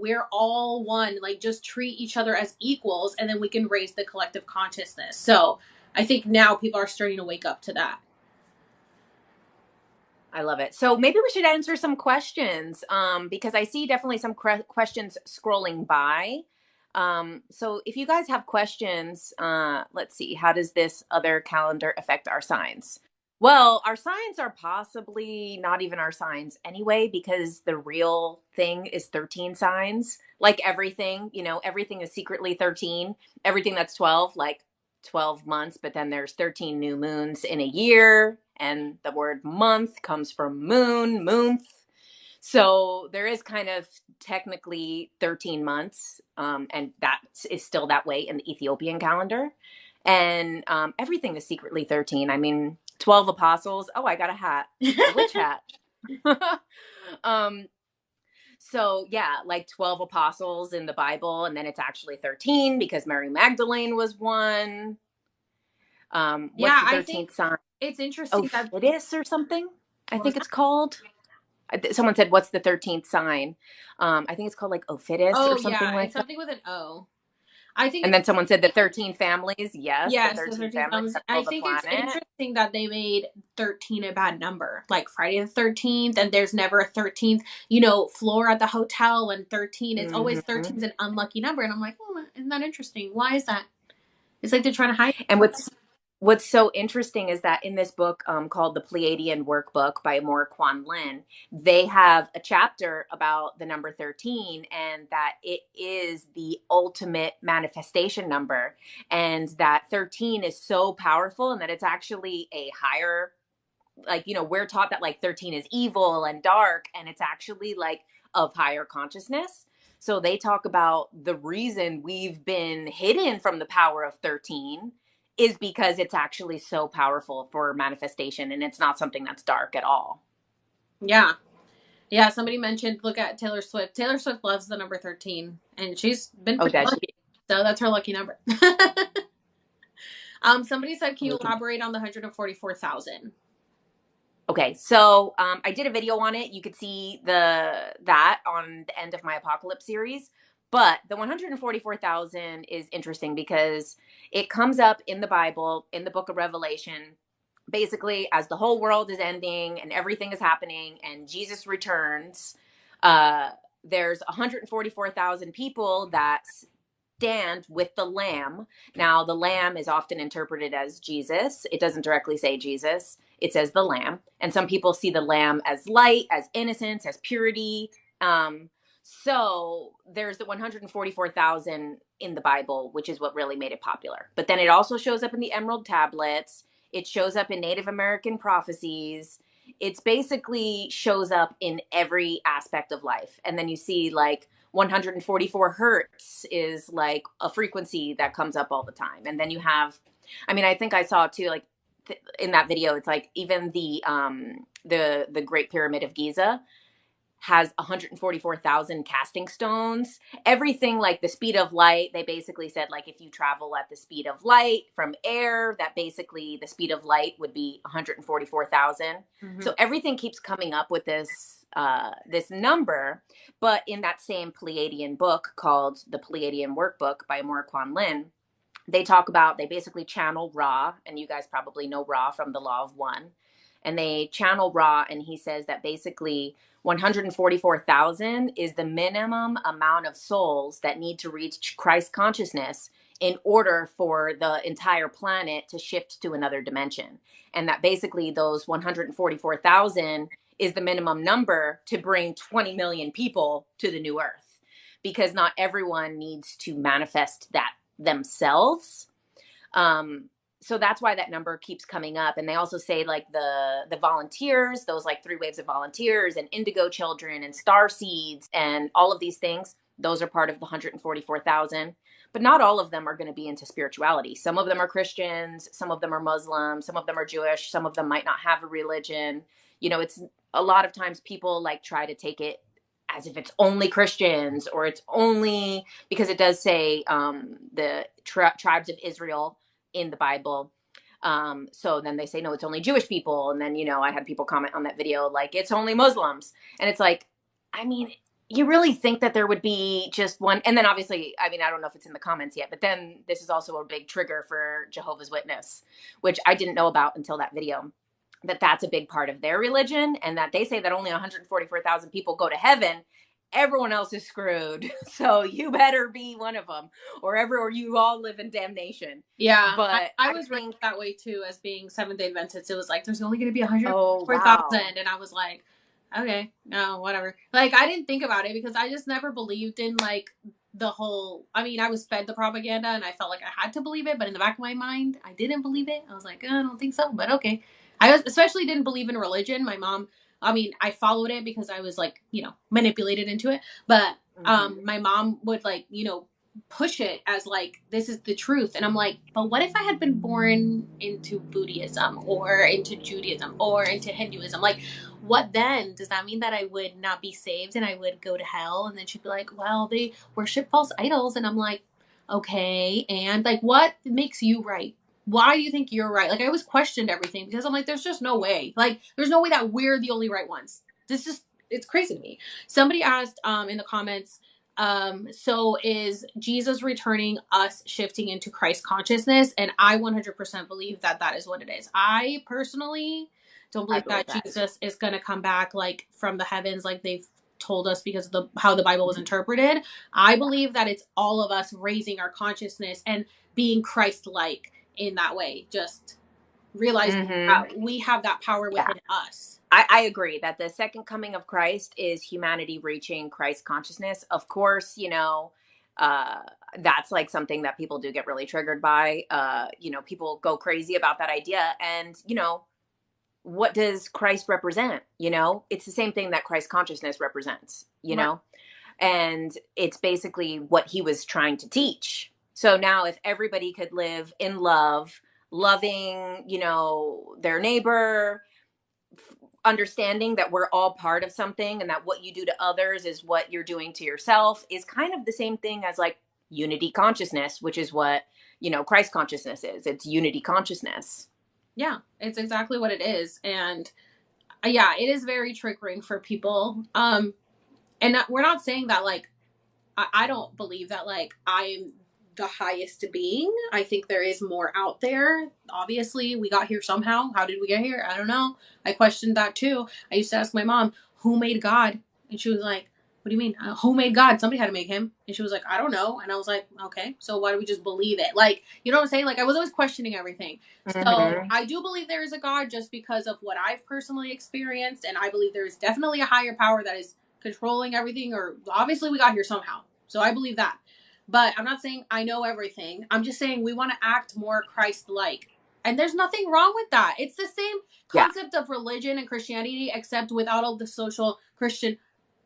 like, just treat each other as equals, and then we can raise the collective consciousness. So I think now people are starting to wake up to that. I love it. So maybe we should answer some questions because I see definitely some questions scrolling by. So if you guys have questions, let's see, how does this other calendar affect our signs? Well, our signs are possibly not even our signs anyway, because the real thing is 13 signs. Like everything, everything is secretly 13. Everything that's 12, like 12 months, but then there's 13 new moons in a year. And the word month comes from moonth. So there is kind of technically 13 months, and that is still that way in the Ethiopian calendar. And everything is secretly 13. I mean, 12 apostles. Oh, I got a hat. A witch hat. So yeah, like 12 apostles in the Bible, and then it's actually 13 because Mary Magdalene was one. What's the 13th sign? It's interesting that it is or something. I think it's called. Someone said, "What's the 13th sign?" I think it's called like Ophidus or something like it's that. something with an O. I think. And then someone said the 13 families. Yes, yes, the 13 families. I think it's interesting that they made 13 a bad number, like Friday the 13th, and there's never a 13th, floor at the hotel, and 13. It's always 13 is an unlucky number, and I'm like, isn't that interesting? Why is that? It's like they're trying to hide. And what's so interesting is that in this book called The Pleiadian Workbook by Moore Kwan Lin, they have a chapter about the number 13, and that it is the ultimate manifestation number, and that 13 is so powerful, and that it's actually a higher, like, we're taught that like 13 is evil and dark, and it's actually like of higher consciousness. So they talk about the reason we've been hidden from the power of 13 is because it's actually so powerful for manifestation, and it's not something that's dark at all. Yeah. Yeah, somebody mentioned, look at Taylor Swift. Taylor Swift loves the number 13, and she's been pretty lucky. So that's her lucky number. Somebody said, can you elaborate on the 144,000? Okay, so I did a video on it. You could see that on the end of my apocalypse series. But the 144,000 is interesting because it comes up in the Bible, in the book of Revelation, basically as the whole world is ending and everything is happening and Jesus returns. There's 144,000 people that stand with the Lamb. Now, the Lamb is often interpreted as Jesus. It doesn't directly say Jesus, it says the Lamb. And some people see the Lamb as light, as innocence, as purity. So there's the 144,000 in the Bible, which is what really made it popular. But then it also shows up in the Emerald Tablets. It shows up in Native American prophecies. It's basically shows up in every aspect of life. And then you see like 144 hertz is like a frequency that comes up all the time. And then you have, I mean, I think I saw too, like in that video, it's like even the Great Pyramid of Giza has 144,000 casting stones. Everything like the speed of light, they basically said like if you travel at the speed of light from air, that basically the speed of light would be 144,000. Mm-hmm. So everything keeps coming up with this number. But in that same Pleiadian book called the Pleiadian Workbook by Morquan Lin, they basically channel Ra, and you guys probably know Ra from the Law of One. And they channel Ra, and he says that basically 144,000 is the minimum amount of souls that need to reach Christ consciousness in order for the entire planet to shift to another dimension. And that basically those 144,000 is the minimum number to bring 20 million people to the new earth, because not everyone needs to manifest that themselves. So that's why that number keeps coming up. And they also say like the volunteers, those like 3 waves of volunteers and indigo children and star seeds and all of these things, those are part of the 144,000. But not all of them are going to be into spirituality. Some of them are Christians, some of them are Muslim, some of them are Jewish, some of them might not have a religion. You know, it's a lot of times people like try to take it as if it's only Christians, or it's only, because it does say the tribes of Israel in the Bible. So then they say, no, it's only Jewish people. And then, you know, I had people comment on that video, like, it's only Muslims. And it's like, I mean, you really think that there would be just one? And then obviously, I mean, I don't know if it's in the comments yet, but then this is also a big trigger for Jehovah's Witness, which I didn't know about until that video, that that's a big part of their religion. And that they say that only 144,000 people go to heaven. Everyone else is screwed. So you better be one of them, or you all live in damnation. Yeah. But I was raised that way too, as being Seventh-day Adventist. It was like, there's only going to be 144,000. And I was like, okay, no, whatever. Like, I didn't think about it because I just never believed in like the whole, I mean, I was fed the propaganda and I felt like I had to believe it. But in the back of my mind, I didn't believe it. I was like, I don't think so, but okay. I especially didn't believe in religion. My mom, I mean, I followed it because I was like, you know, manipulated into it. But my mom would like, you know, push it as like, this is the truth. And I'm like, but what if I had been born into Buddhism or into Judaism or into Hinduism? Like, what then? Does that mean that I would not be saved and I would go to hell? And then she'd be like, well, they worship false idols. And I'm like, okay. And like, what makes you right? Why do you think you're right? Like, I always questioned everything because I'm like, there's just no way. Like, there's no way that we're the only right ones. It's crazy to me. Somebody asked in the comments, so is Jesus returning us shifting into Christ consciousness? And I 100% believe that that is what it is. I personally don't believe that Jesus is going to come back like from the heavens like they've told us because of how the Bible was interpreted. I believe that it's all of us raising our consciousness and being Christ-like in that way. Just realizing that we have that power within us. I agree that the second coming of Christ is humanity reaching Christ consciousness. Of course, you know, that's like something that people do get really triggered by. You know, people go crazy about that idea. And, you know, what does Christ represent? You know, it's the same thing that Christ consciousness represents, you know, and it's basically what he was trying to teach. So now if everybody could live in love, loving, you know, their neighbor, understanding that we're all part of something and that what you do to others is what you're doing to yourself, is kind of the same thing as like unity consciousness, which is what, Christ consciousness is. It's unity consciousness. Yeah, it's exactly what it is. And yeah, it is very triggering for people. And we're not saying that like, I don't believe that like I'm the highest being. I think there is more out there. Obviously, we got here somehow. How did we get here? I don't know. I questioned that too. I used to ask my mom, who made God? And she was like, what do you mean? Who made God? Somebody had to make him. And she was like, I don't know. And I was like, okay, so why do we just believe it? Like, you know what I'm saying? Like, I was always questioning everything. So I do believe there is a God just because of what I've personally experienced. And I believe there is definitely a higher power that is controlling everything, or obviously we got here somehow. So I believe that. But I'm not saying I know everything. I'm just saying we want to act more Christ-like. And there's nothing wrong with that. It's the same concept of religion and Christianity, except without all the social Christian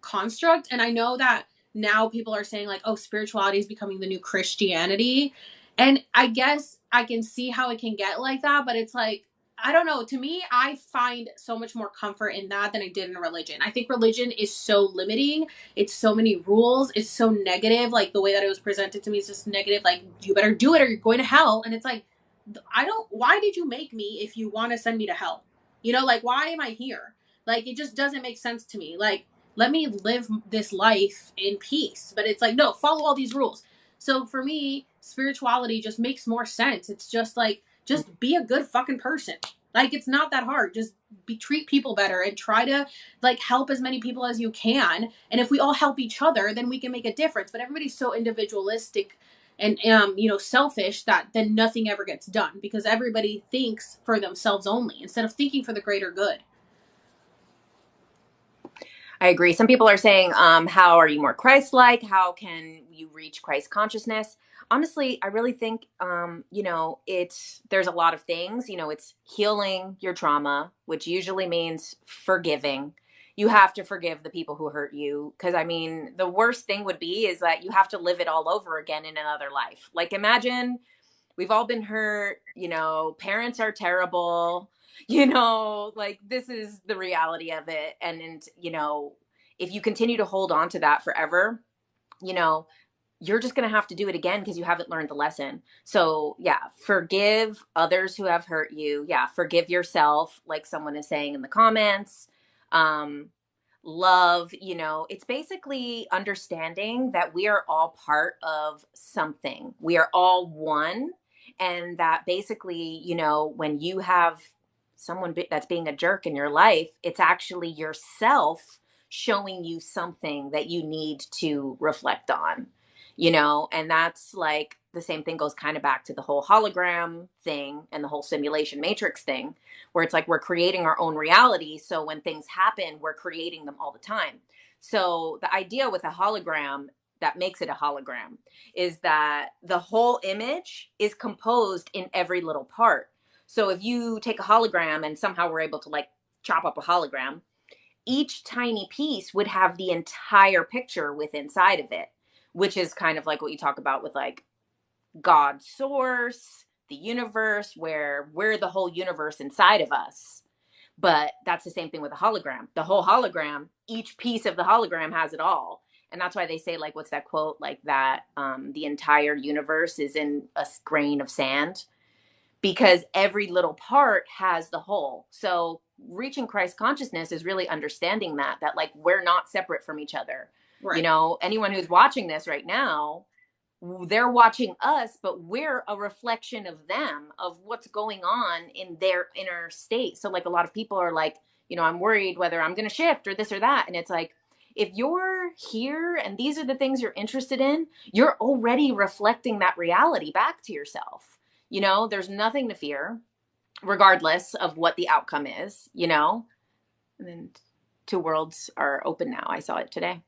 construct. And I know that now people are saying like, oh, spirituality is becoming the new Christianity. And I guess I can see how it can get like that, but it's like, I don't know. To me, I find so much more comfort in that than I did in religion. I think religion is so limiting. It's so many rules. It's so negative. Like the way that it was presented to me is just negative. Like, you better do it or you're going to hell. And it's like, why did you make me if you want to send me to hell? Like, why am I here? Like, it just doesn't make sense to me. Like, let me live this life in peace. But it's like, no, follow all these rules. So for me, spirituality just makes more sense. It's just like, just be a good fucking person. Like, it's not that hard. Just treat people better and try to like help as many people as you can. And if we all help each other, then we can make a difference. But everybody's so individualistic and selfish that then nothing ever gets done because everybody thinks for themselves only instead of thinking for the greater good. I agree. Some people are saying, how are you more Christ-like? How can you reach Christ consciousness? Honestly, I really think, there's a lot of things, it's healing your trauma, which usually means forgiving. You have to forgive the people who hurt you. Cause I mean, the worst thing would be is that you have to live it all over again in another life. Like imagine we've all been hurt, parents are terrible, like this is the reality of it. And if you continue to hold on to that forever, you're just going to have to do it again because you haven't learned the lesson. So yeah, forgive others who have hurt you. Yeah. Forgive yourself. Like someone is saying in the comments, love, it's basically understanding that we are all part of something. We are all one. And that basically, when you have someone that's being a jerk in your life, it's actually yourself showing you something that you need to reflect on, and that's like the same thing goes kind of back to the whole hologram thing and the whole simulation matrix thing, where it's like we're creating our own reality. So when things happen, we're creating them all the time. So the idea with a hologram that makes it a hologram is that the whole image is composed in every little part. So if you take a hologram and somehow we're able to like chop up a hologram, each tiny piece would have the entire picture with inside of it, which is kind of like what you talk about with like God's source, the universe, where we're the whole universe inside of us. But that's the same thing with a hologram. The whole hologram, each piece of the hologram has it all. And that's why they say, like, what's that quote? Like that the entire universe is in a grain of sand, because every little part has the whole. So reaching Christ consciousness is really understanding that like we're not separate from each other. Right. Anyone who's watching this right now, they're watching us, but we're a reflection of them, of what's going on in their inner state. So like a lot of people are like, I'm worried whether I'm going to shift or this or that. And it's like, if you're here and these are the things you're interested in, you're already reflecting that reality back to yourself. There's nothing to fear, regardless of what the outcome is, and then 2 worlds are open now. I saw it today.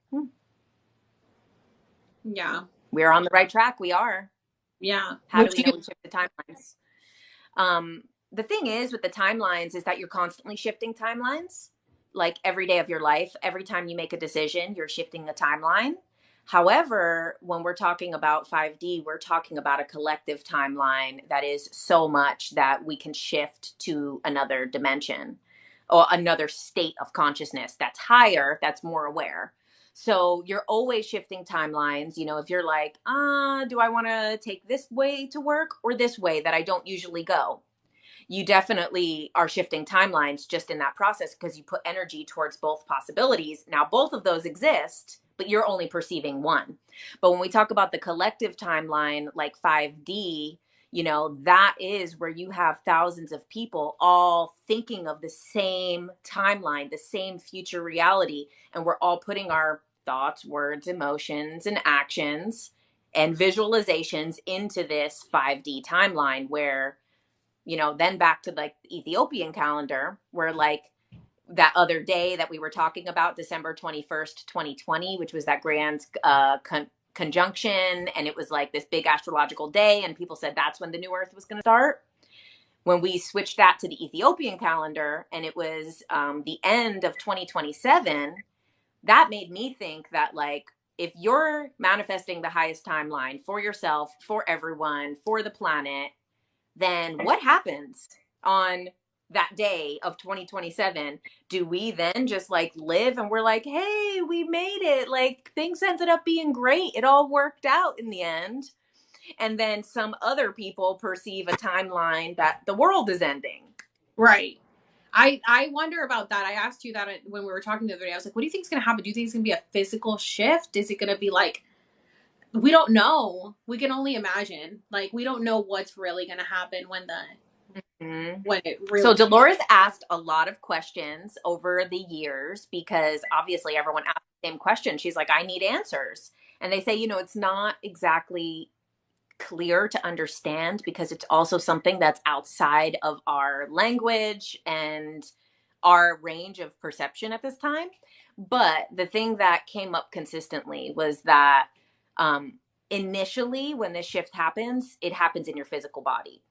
Yeah. We're on the right track. We are. Yeah. How do we know we shift the timelines? The thing is with the timelines is that you're constantly shifting timelines, like every day of your life. Every time you make a decision, you're shifting the timeline. However, when we're talking about 5D, we're talking about a collective timeline that is so much that we can shift to another dimension or another state of consciousness that's higher, that's more aware. So you're always shifting timelines. You know, if you're like, do I want to take this way to work or this way that I don't usually go? You definitely are shifting timelines just in that process because you put energy towards both possibilities. Now, both of those exist, but you're only perceiving one. But when we talk about the collective timeline, like 5D, you know, that is where you have thousands of people all thinking of the same timeline, the same future reality. And we're all putting our thoughts, words, emotions, and actions and visualizations into this 5D timeline where, you know, then back to like the Ethiopian calendar, where like that other day that we were talking about, December 21st, 2020, which was that grand conjunction. And it was like this big astrological day. And people said that's when the new earth was going to start. When we switched that to the Ethiopian calendar and it was the end of 2027, that made me think that like, if you're manifesting the highest timeline for yourself, for everyone, for the planet, then what happens on that day of 2027? Do we then just like live and we're like, hey, we made it, like things ended up being great, it all worked out in the end, and then some other people perceive a timeline that the world is ending? Right. I wonder about that. I asked you that when we were talking the other day. I was like, what do you think is going to happen? Do you think it's going to be a physical shift? Is it going to be like, we don't know. We can only imagine. Like, we don't know what's really going to happen when it really. So Dolores asked a lot of questions over the years because obviously everyone asked the same question. She's like, I need answers. And they say, you know, it's not exactly clear to understand because it's also something that's outside of our language and our range of perception at this time. But the thing that came up consistently was that initially when this shift happens, it happens in your physical body.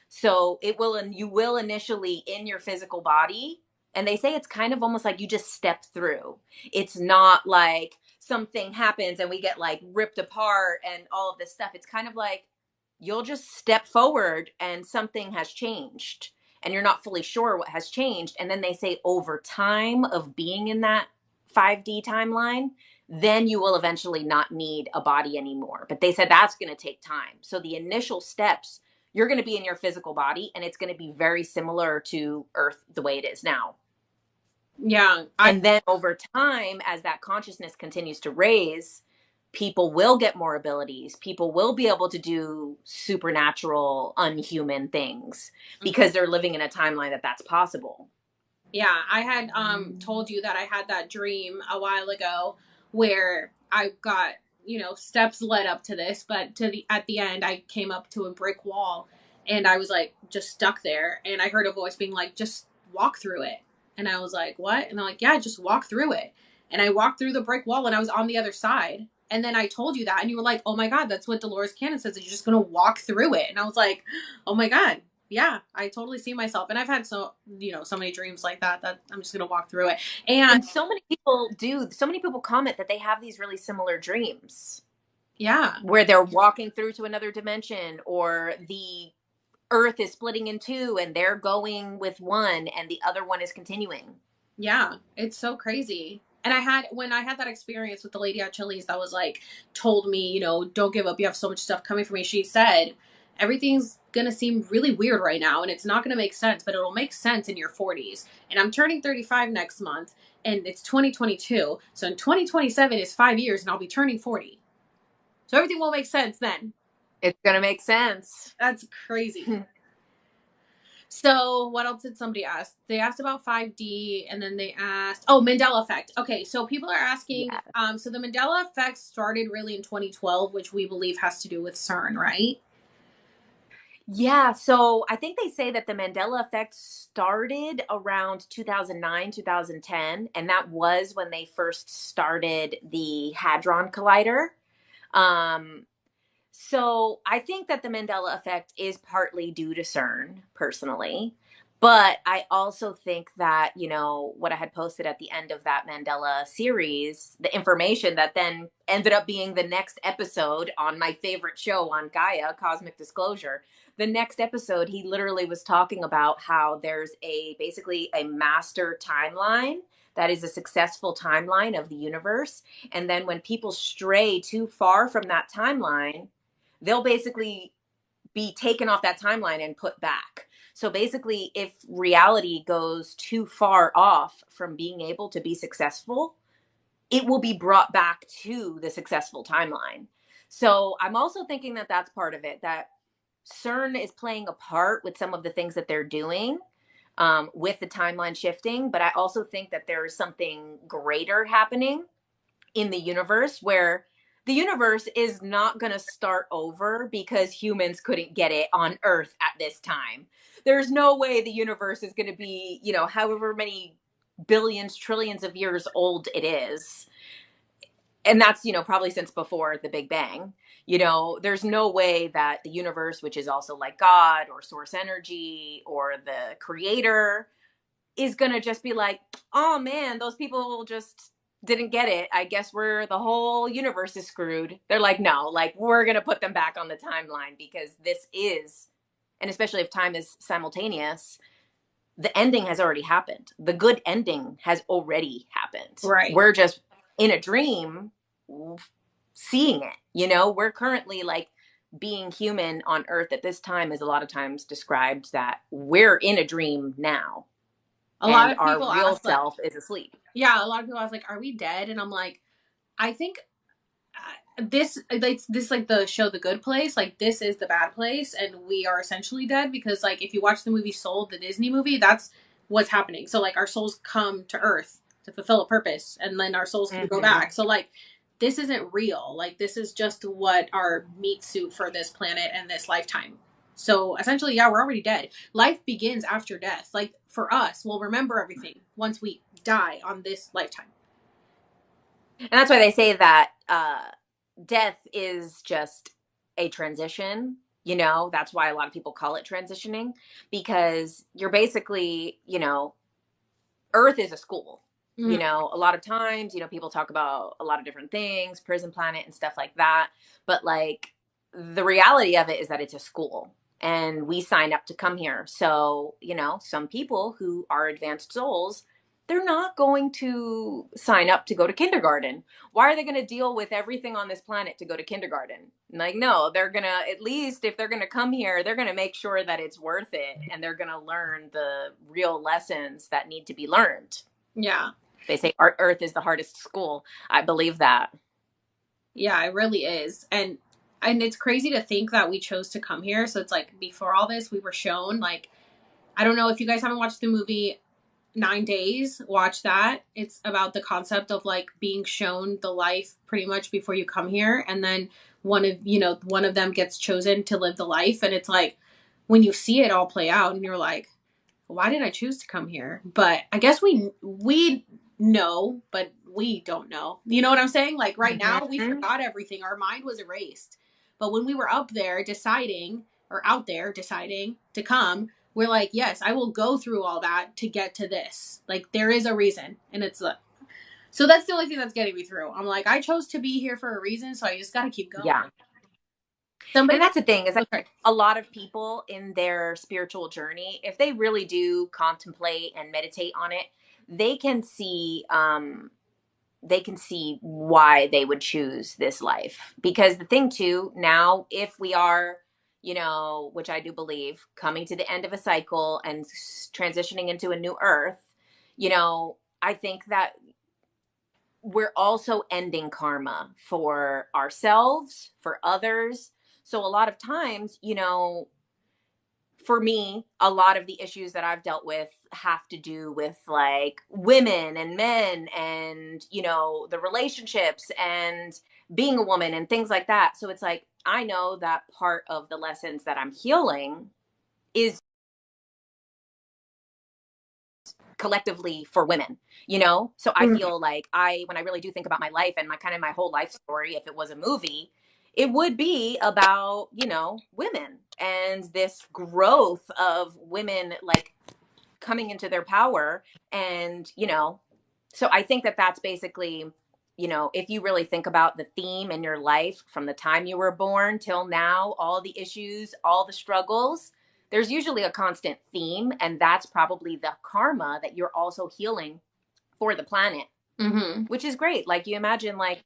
So it will, and you will initially in your physical body. And they say it's kind of almost like you just step through. It's not like something happens and we get like ripped apart and all of this stuff. It's kind of like you'll just step forward and something has changed and you're not fully sure what has changed. And then they say over time of being in that 5D timeline, then you will eventually not need a body anymore. But they said that's going to take time. So the initial steps, you're going to be in your physical body and it's going to be very similar to Earth the way it is now. Yeah. And then over time, as that consciousness continues to raise, people will get more abilities. People will be able to do supernatural, unhuman things because they're living in a timeline that that's possible. Yeah, I had told you that I had that dream a while ago where I got, you know, steps led up to this, but at the end I came up to a brick wall and I was like just stuck there, and I heard a voice being like, just walk through it. And I was like, what? And they're like, yeah, just walk through it. And I walked through the brick wall and I was on the other side. And then I told you that and you were like, oh my God, that's what Dolores Cannon says, that you're just going to walk through it. And I was like, oh my God. Yeah, I totally see myself. And I've had so many dreams like that I'm just going to walk through it. And so many people comment that they have these really similar dreams. Yeah. Where they're walking through to another dimension, or the Earth is splitting in two and they're going with one and the other one is continuing. Yeah, it's so crazy. And when I had that experience with the lady at Chili's that was like, told me, you know, don't give up, you have so much stuff coming for me. She said, everything's going to seem really weird right now and it's not going to make sense, but it'll make sense in your 40s. And I'm turning 35 next month and it's 2022. So in 2027 is 5 years and I'll be turning 40. So everything will make sense then. It's going to make sense. That's crazy. So what else did somebody ask? They asked about 5D and then they asked, Mandela effect. Okay. So people are asking, so the Mandela effect started really in 2012, which we believe has to do with CERN, right? Yeah. So I think they say that the Mandela effect started around 2009, 2010. And that was when they first started the Hadron Collider. So I think that the Mandela effect is partly due to CERN, personally. But I also think that, you know, what I had posted at the end of that Mandela series, the information that then ended up being the next episode on my favorite show on Gaia, Cosmic Disclosure. The next episode, he literally was talking about how there's basically a master timeline that is a successful timeline of the universe. And then when people stray too far from that timeline, they'll basically be taken off that timeline and put back. So basically, if reality goes too far off from being able to be successful, it will be brought back to the successful timeline. So I'm also thinking that that's part of it, that CERN is playing a part with some of the things that they're doing with the timeline shifting. But I also think that there is something greater happening in the universe, where the universe is not going to start over because humans couldn't get it on Earth at this time. There's no way the universe is going to be, you know, however many billions, trillions of years old it is. And that's, you know, probably since before the Big Bang. You know, there's no way that the universe, which is also like God or source energy or the creator, is going to just be like, oh man, those people just didn't get it. I guess the whole universe is screwed. They're like, no, like we're going to put them back on the timeline because this is, and especially if time is simultaneous, the ending has already happened. The good ending has already happened. Right. We're just in a dream seeing it. You know, we're currently like being human on Earth at this time is a lot of times described that we're in a dream now. A lot of people our real ask, like, self is asleep. Yeah, a lot of people ask, like, are we dead? And I'm like, I think this like the show The Good Place, like this is the bad place, and we are essentially dead because, like, if you watch the movie Soul, the Disney movie, that's what's happening. So like our souls come to Earth to fulfill a purpose, and then our souls can go back. So like this isn't real. Like this is just what our meat suit for this planet and this lifetime. So essentially, yeah, we're already dead. Life begins after death. Like for us, we'll remember everything once we die on this lifetime. And that's why they say that death is just a transition. You know, that's why a lot of people call it transitioning, because you're basically, you know, Earth is a school. You know, a lot of times, you know, people talk about a lot of different things, prison planet and stuff like that. But like the reality of it is that it's a school and we sign up to come here. So, you know, some people who are advanced souls, they're not going to sign up to go to kindergarten. Why are they going to deal with everything on this planet to go to kindergarten? Like, no, they're going to, at least if they're going to come here, they're going to make sure that it's worth it. And they're going to learn the real lessons that need to be learned. Yeah. They say Earth is the hardest school. I believe that. Yeah, it really is. And it's crazy to think that we chose to come here. So it's like before all this, we were shown, like, I don't know if you guys haven't watched the movie 9 Days, watch that. It's about the concept of like being shown the life pretty much before you come here. And then one of them gets chosen to live the life. And it's like when you see it all play out and you're like, why did I choose to come here? But I guess we know, but we don't know. You know what I'm saying? Like right now we forgot everything. Our mind was erased. But when we were up there deciding, or out there deciding to come, we're like, yes, I will go through all that to get to this. Like there is a reason. And it's so that's the only thing that's getting me through. I'm like, I chose to be here for a reason, so I just got to keep going. Yeah. And that's the thing, is that a lot of people in their spiritual journey, if they really do contemplate and meditate on it, they can see why they would choose this life. Because the thing too, now, if we are, you know, which I do believe, coming to the end of a cycle and transitioning into a new Earth, you know, I think that we're also ending karma for ourselves, for others. So a lot of times, you know, for me, a lot of the issues that I've dealt with have to do with like women and men and, you know, the relationships and being a woman and things like that. So it's like, I know that part of the lessons that I'm healing is collectively for women, you know? So I feel like when I really do think about my life and my whole life story, if it was a movie, it would be about, you know, women and this growth of women like coming into their power. And, you know, so I think that that's basically, you know, if you really think about the theme in your life from the time you were born till now, all the issues, all the struggles, there's usually a constant theme. And that's probably the karma that you're also healing for the planet, which is great. Like, you imagine, like,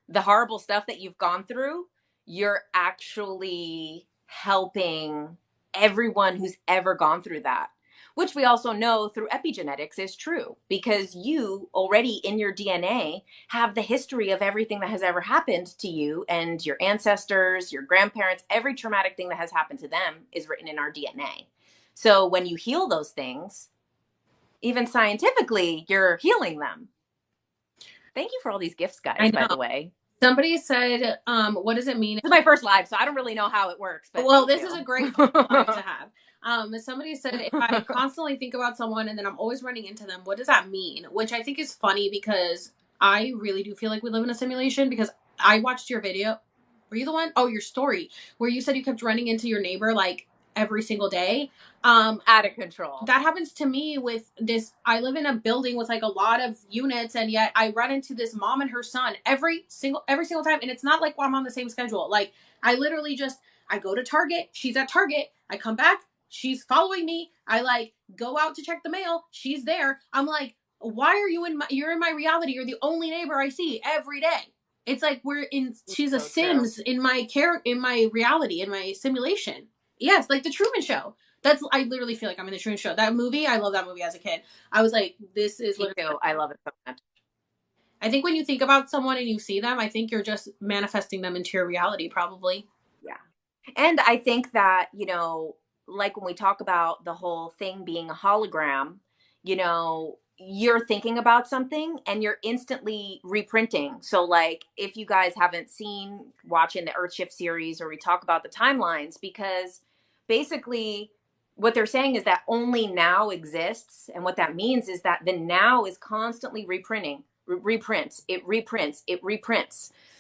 the horrible stuff that you've gone through, you're actually helping everyone who's ever gone through that, which we also know through epigenetics is true, because you already in your DNA have the history of everything that has ever happened to you and your ancestors, your grandparents. Every traumatic thing that has happened to them is written in our DNA. So when you heal those things, even scientifically, you're healing them. Thank you for all these gifts, guys, by the way. Somebody said, what does it mean? This is my first live, so I don't really know how it works. But well, this is a great live to have. Somebody said, if I constantly think about someone and then I'm always running into them, what does that mean? Which I think is funny, because I really do feel like we live in a simulation, because I watched your video. Were you the one? Oh, your story where you said you kept running into your neighbor like every single day. Out of control. That happens to me with this. I live in a building with like a lot of units, and yet I run into this mom and her son every single time. And it's not like I'm on the same schedule. Like, I literally just, I go to Target, she's at Target, I come back, she's following me, I like go out to check the mail, she's there. I'm like, why are you you're in my reality, you're the only neighbor I see every day. It's like she's a Sims in my reality, in my simulation. Yes, like the Truman Show. I literally feel like I'm in the Truman Show. That movie, I love that movie as a kid. I was like, this is literally. I love it so much. I think when you think about someone and you see them, I think you're just manifesting them into your reality, probably. Yeah. And I think that, you know, like when we talk about the whole thing being a hologram, you know, you're thinking about something and you're instantly reprinting. So like, if you guys haven't watching the Earthshift series, or we talk about the timelines, because basically what they're saying is that only now exists. And what that means is that the now is constantly reprinting, reprints.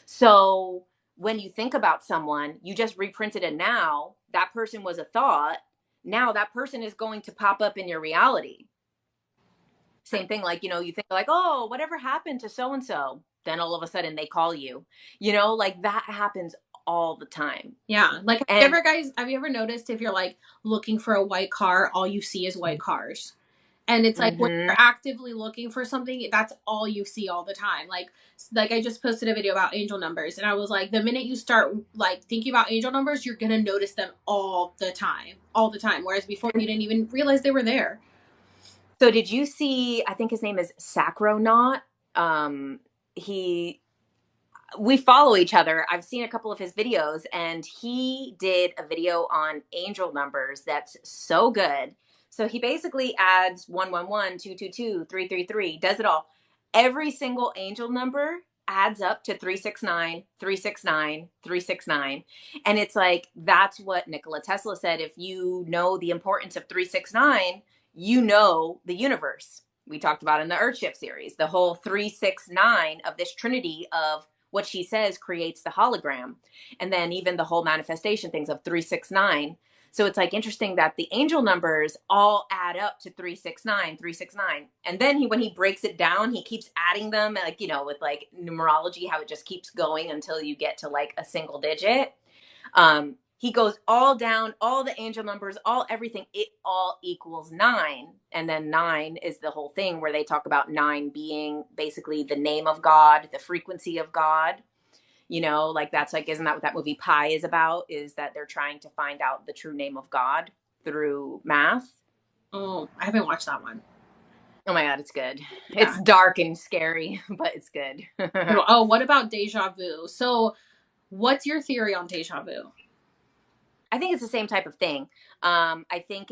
So when you think about someone, you just reprinted a now. That person was a thought. Now that person is going to pop up in your reality. Same thing, like, you know, you think like, oh, whatever happened to so-and-so? Then all of a sudden they call you, you know, like that happens all the time. Yeah. Like, have you ever noticed, if you're like looking for a white car, all you see is white cars? And it's like, when you're actively looking for something, that's all you see all the time. Like I just posted a video about angel numbers, and I was like, the minute you start like thinking about angel numbers, you're going to notice them all the time. Whereas before you didn't even realize they were there. So did you see, I think his name is Sacronaut. We follow each other. I've seen a couple of his videos, and he did a video on angel numbers that's so good. So he basically adds 111, 222, 333, does it all. Every single angel number adds up to 369, 369, 369. And it's like, that's what Nikola Tesla said. If you know the importance of 369, you know the universe. We talked about in the Earthshift series, the whole 369 of this trinity of what she says creates the hologram. And then even the whole manifestation things of 369. So it's like interesting that the angel numbers all add up to 369, 369. And then when he breaks it down, he keeps adding them, like, you know, with like numerology, how it just keeps going until you get to like a single digit. He goes all down, all the angel numbers, all everything, it all equals 9. And then 9 is the whole thing where they talk about 9 being basically the name of God, the frequency of God. You know, like that's like, isn't that what that movie Pi is about? Is that they're trying to find out the true name of God through math. Oh, I haven't watched that one. Oh my God, it's good. Yeah. It's dark and scary, but it's good. Oh, what about deja vu? So what's your theory on deja vu? I think it's the same type of thing. I think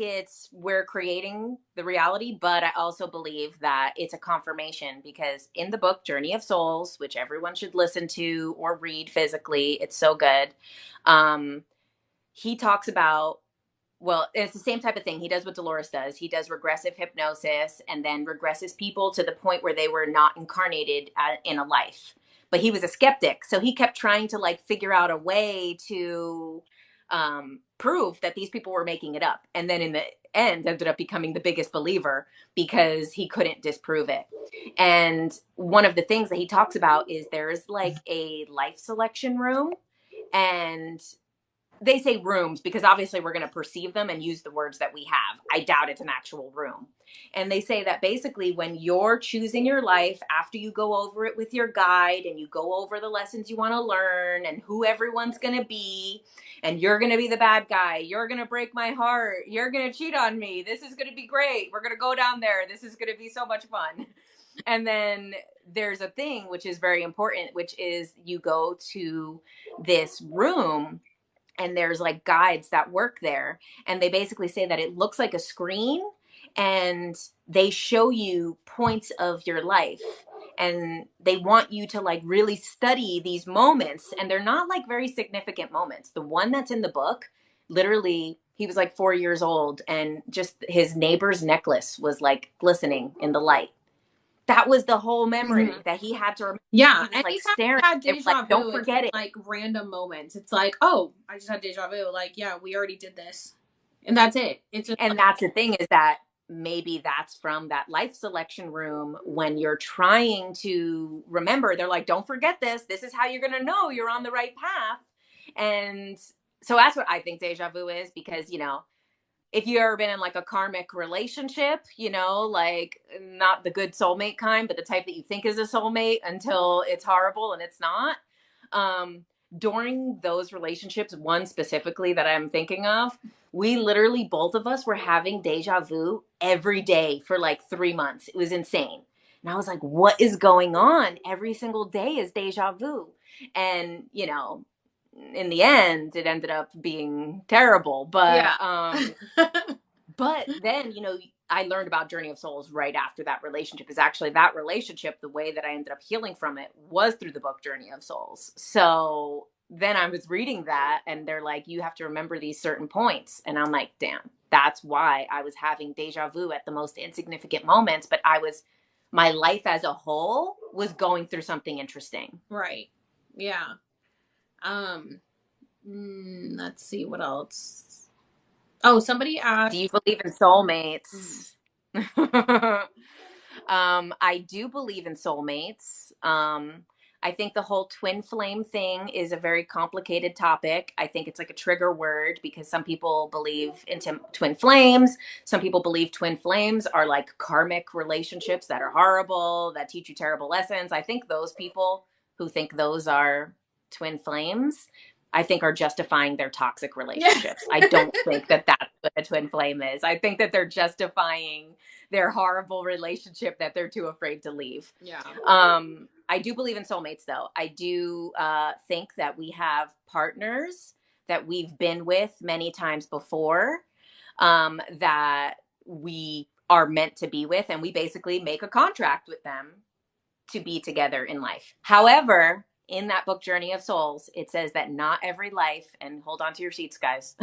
we're creating the reality, but I also believe that it's a confirmation, because in the book Journey of Souls, which everyone should listen to or read physically, it's so good. He talks about, well, it's the same type of thing he does what Dolores does. He does regressive hypnosis and then regresses people to the point where they were not incarnated in a life. But he was a skeptic. So he kept trying to like figure out a way to prove that these people were making it up. And then in the end ended up becoming the biggest believer because he couldn't disprove it. And one of the things that he talks about is there's like a life selection room, and they say rooms because obviously we're going to perceive them and use the words that we have. I doubt it's an actual room. And they say that basically when you're choosing your life, after you go over it with your guide and you go over the lessons you want to learn and who everyone's going to be, and you're going to be the bad guy, you're going to break my heart, you're going to cheat on me, this is going to be great, we're going to go down there, this is going to be so much fun. And then there's a thing which is very important, which is you go to this room and there's like guides that work there, and they basically say that it looks like a screen and they show you points of your life, and they want you to like really study these moments, and they're not like very significant moments. The one that's in the book, literally he was like 4 years old and just his neighbor's necklace was like glistening in the light. That was the whole memory that he had to remember. Yeah, He was like anytime staring I had at it, deja like, vu, don't it's forget it. like random moments. It's like, oh, I just had deja vu. Like, yeah, we already did this, and that's it. It's just And like, that's the thing, is that maybe that's from that life selection room when you're trying to remember. They're like, don't forget this. This is how you're going to know you're on the right path. And so that's what I think deja vu is, because, you know, if you've ever been in like a karmic relationship, you know, like not the good soulmate kind, but the type that you think is a soulmate until it's horrible and it's not. During those relationships, one specifically that I'm thinking of, we literally, both of us were having deja vu every day for like 3 months. It was insane. And I was like, what is going on? Every single day is deja vu. And, you know, in the end, it ended up being terrible. But yeah. but then, you know, I learned about Journey of Souls right after that relationship. Is actually that relationship, the way that I ended up healing from it was through the book Journey of Souls. So then I was reading that and they're like, you have to remember these certain points. And I'm like, damn, that's why I was having deja vu at the most insignificant moments. But my life as a whole was going through something interesting. Right. Yeah. Let's see what else. Oh, somebody asked, Do you believe in soulmates? I do believe in soulmates. I think the whole twin flame thing is a very complicated topic. I think it's like a trigger word because some people believe in twin flames. Some people believe twin flames are like karmic relationships that are horrible, that teach you terrible lessons. I think those people who think those are twin flames, I think are justifying their toxic relationships. I don't think that that's what a twin flame is. I think that they're justifying their horrible relationship that they're too afraid to leave. yeah. I do believe in soulmates, though. I do think that we have partners that we've been with many times before, that we are meant to be with, and we basically make a contract with them to be together in life. However, in that book, Journey of Souls, it says that not every life, and hold on to your seats, guys,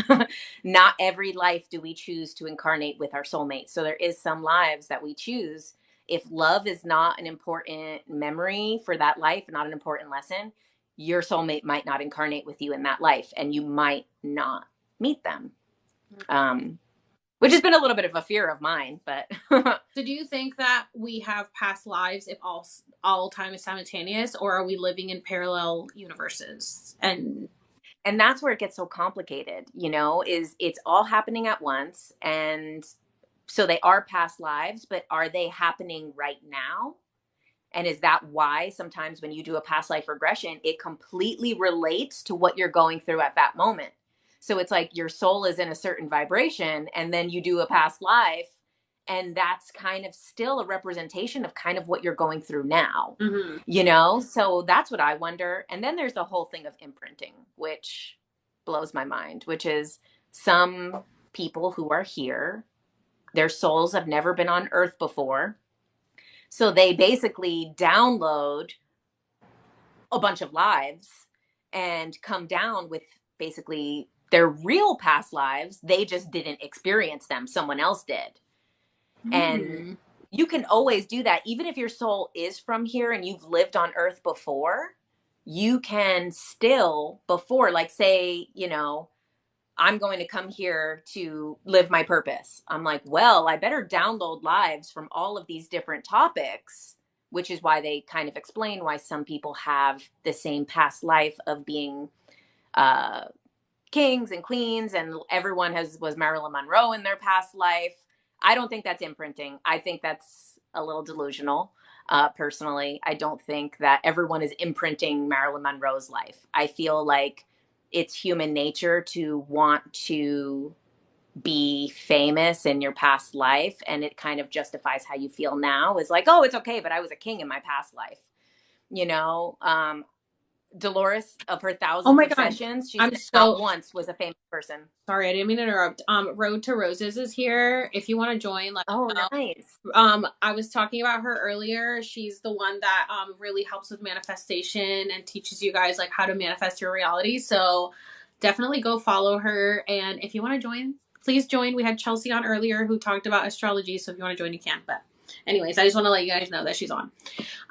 not every life do we choose to incarnate with our soulmate. So there is some lives that we choose. If love is not an important memory for that life, not an important lesson, your soulmate might not incarnate with you in that life, and you might not meet them. Which has been a little bit of a fear of mine, but. So do you think that we have past lives if all time is simultaneous, or are we living in parallel universes? And that's where it gets so complicated, you know, is it's all happening at once. And so they are past lives, but are they happening right now? And is that why sometimes when you do a past life regression, it completely relates to what you're going through at that moment? So it's like your soul is in a certain vibration, and then you do a past life, and that's kind of still a representation of kind of what you're going through now, you know? So that's what I wonder. And then there's the whole thing of imprinting, which blows my mind, which is some people who are here, their souls have never been on Earth before. So they basically download a bunch of lives and come down with basically their real past lives. They just didn't experience them. Someone else did. And you can always do that. Even if your soul is from here and you've lived on Earth before, you can still, before, like say, you know, I'm going to come here to live my purpose. I'm like, well, I better download lives from all of these different topics, which is why they kind of explain why some people have the same past life of being kings and queens and everyone was Marilyn Monroe in their past life. I don't think that's imprinting. I think that's a little delusional. Personally, I don't think that everyone is imprinting Marilyn Monroe's life. I feel like it's human nature to want to be famous in your past life, and it kind of justifies how you feel now. Is like, oh, it's okay, but I was a king in my past life. You know, Dolores, of her Oh thousands my of God. sessions, she I'm said not so once was a famous person. sorry. I didn't mean to interrupt. Road to Roses is here. If you want to join, let me Oh, know. nice. I was talking about her earlier. She's the one that really helps with manifestation and teaches you guys like how to manifest your reality. So definitely go follow her. And if you want to join, please join. We had Chelsea on earlier who talked about astrology. So if you want to join, you can. But anyways, I just want to let you guys know that she's on.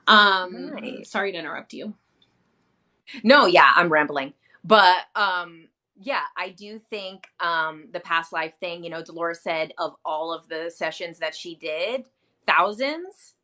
Nice. Sorry to interrupt you. No, yeah, I'm rambling. But yeah, I do think the past life thing, you know, Dolores said of all of the sessions that she did, thousands,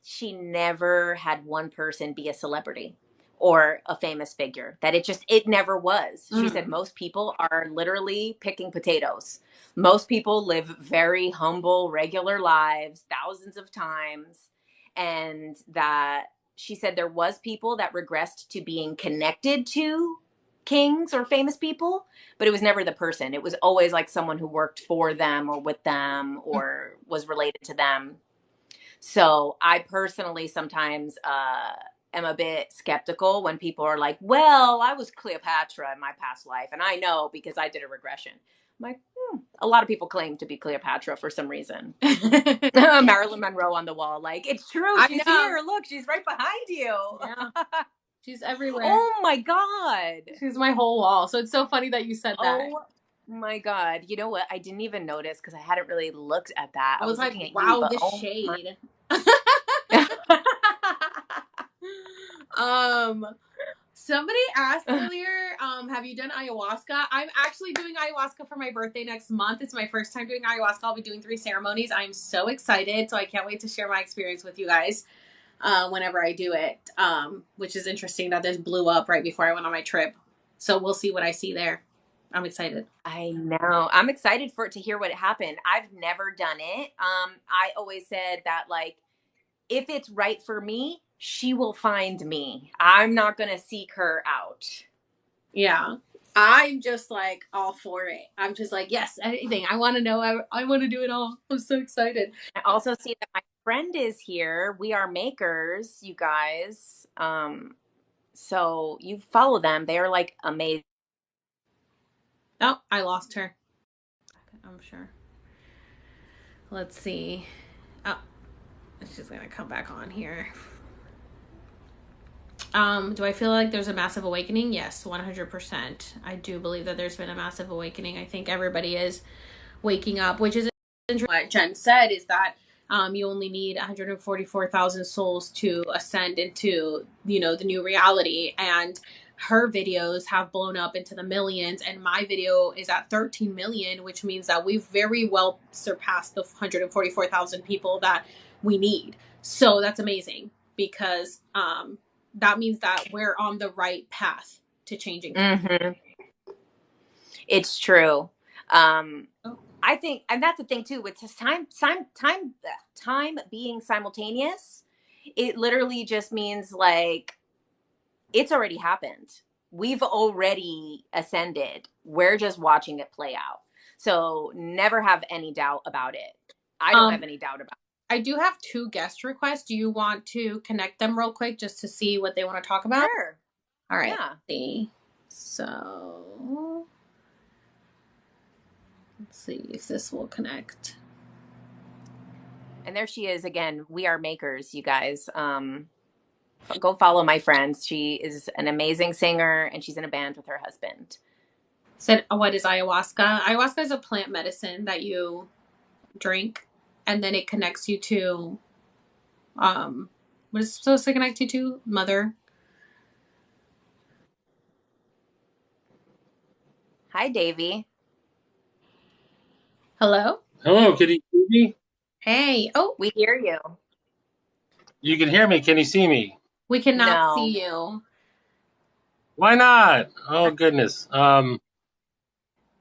she never had one person be a celebrity or a famous figure. That it never was. She said most people are literally picking potatoes. Most people live very humble, regular lives thousands of times. And that she said there was people that regressed to being connected to kings or famous people, but it was never the person. It was always like someone who worked for them or with them or was related to them. So I personally sometimes am a bit skeptical when people are like, well, I was Cleopatra in my past life. And I know because I did a regression. I'm like, a lot of people claim to be Cleopatra for some reason. Marilyn Monroe on the wall. Like, it's true. She's here. Look, she's right behind you. Yeah. She's everywhere. Oh my God. She's my whole wall. So it's so funny that you said that. Oh my God. You know what? I didn't even notice because I hadn't really looked at that. I was like, looking at wow, you, this but shade. My... Somebody asked earlier, have you done ayahuasca? I'm actually doing ayahuasca for my birthday next month. It's my first time doing ayahuasca. I'll be doing 3 ceremonies. I'm so excited. So I can't wait to share my experience with you guys whenever I do it, which is interesting that this blew up right before I went on my trip. So we'll see what I see there. I'm excited. I know. I'm excited for it to hear what happened. I've never done it. I always said that, like, if it's right for me, she will find me. I'm not going to seek her out. Yeah. I'm just like all for it. I'm just like, yes, anything. I want to know. I want to do it all. I'm so excited. I also see that my friend is here. We are makers, you guys. So you follow them. They are like amazing. Oh, I lost her. I'm sure. Let's see. Oh, she's going to come back on here. Do I feel like there's a massive awakening? Yes, 100%. I do believe that there's been a massive awakening. I think everybody is waking up, which is interesting. What Jen said is that you only need 144,000 souls to ascend into, you know, the new reality. And her videos have blown up into the millions, and my video is at 13 million, which means that we've very well surpassed the 144,000 people that we need. So that's amazing because that means that we're on the right path to changing. Mm-hmm. It's true. I think, and that's the thing too, with time being simultaneous, it literally just means like it's already happened. We've already ascended. We're just watching it play out. So never have any doubt about it. I don't have any doubt about it. I do have 2 guest requests. Do you want to connect them real quick just to see what they want to talk about? Sure. All right. Yeah. See. So let's see if this will connect. And there she is again. We are makers, you guys. Go follow my friend. She is an amazing singer and she's in a band with her husband. Said, what is ayahuasca? Ayahuasca is a plant medicine that you drink, and then it connects you to, what is it supposed to connect you to? Mother. Hi, Davey. Hello? Hello, can you hear me? Hey. Oh, We hear you. You can hear me. Can you see me? we cannot No. see you. Why not? Oh goodness.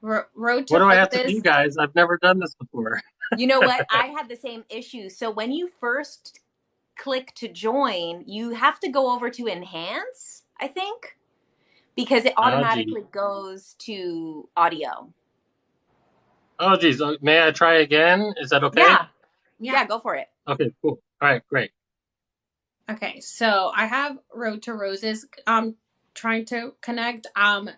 Road What to do I have to do, Roses. guys? I've never done this before. You know what? I had the same issue. So when you first click to join, you have to go over to enhance, I think, because it Oh, geez. automatically goes to audio. Oh, geez. May I try again? Is that okay? Yeah. Yeah, go for it. Okay, cool. All right, great. Okay, so I have Road to Roses trying to connect. Nice.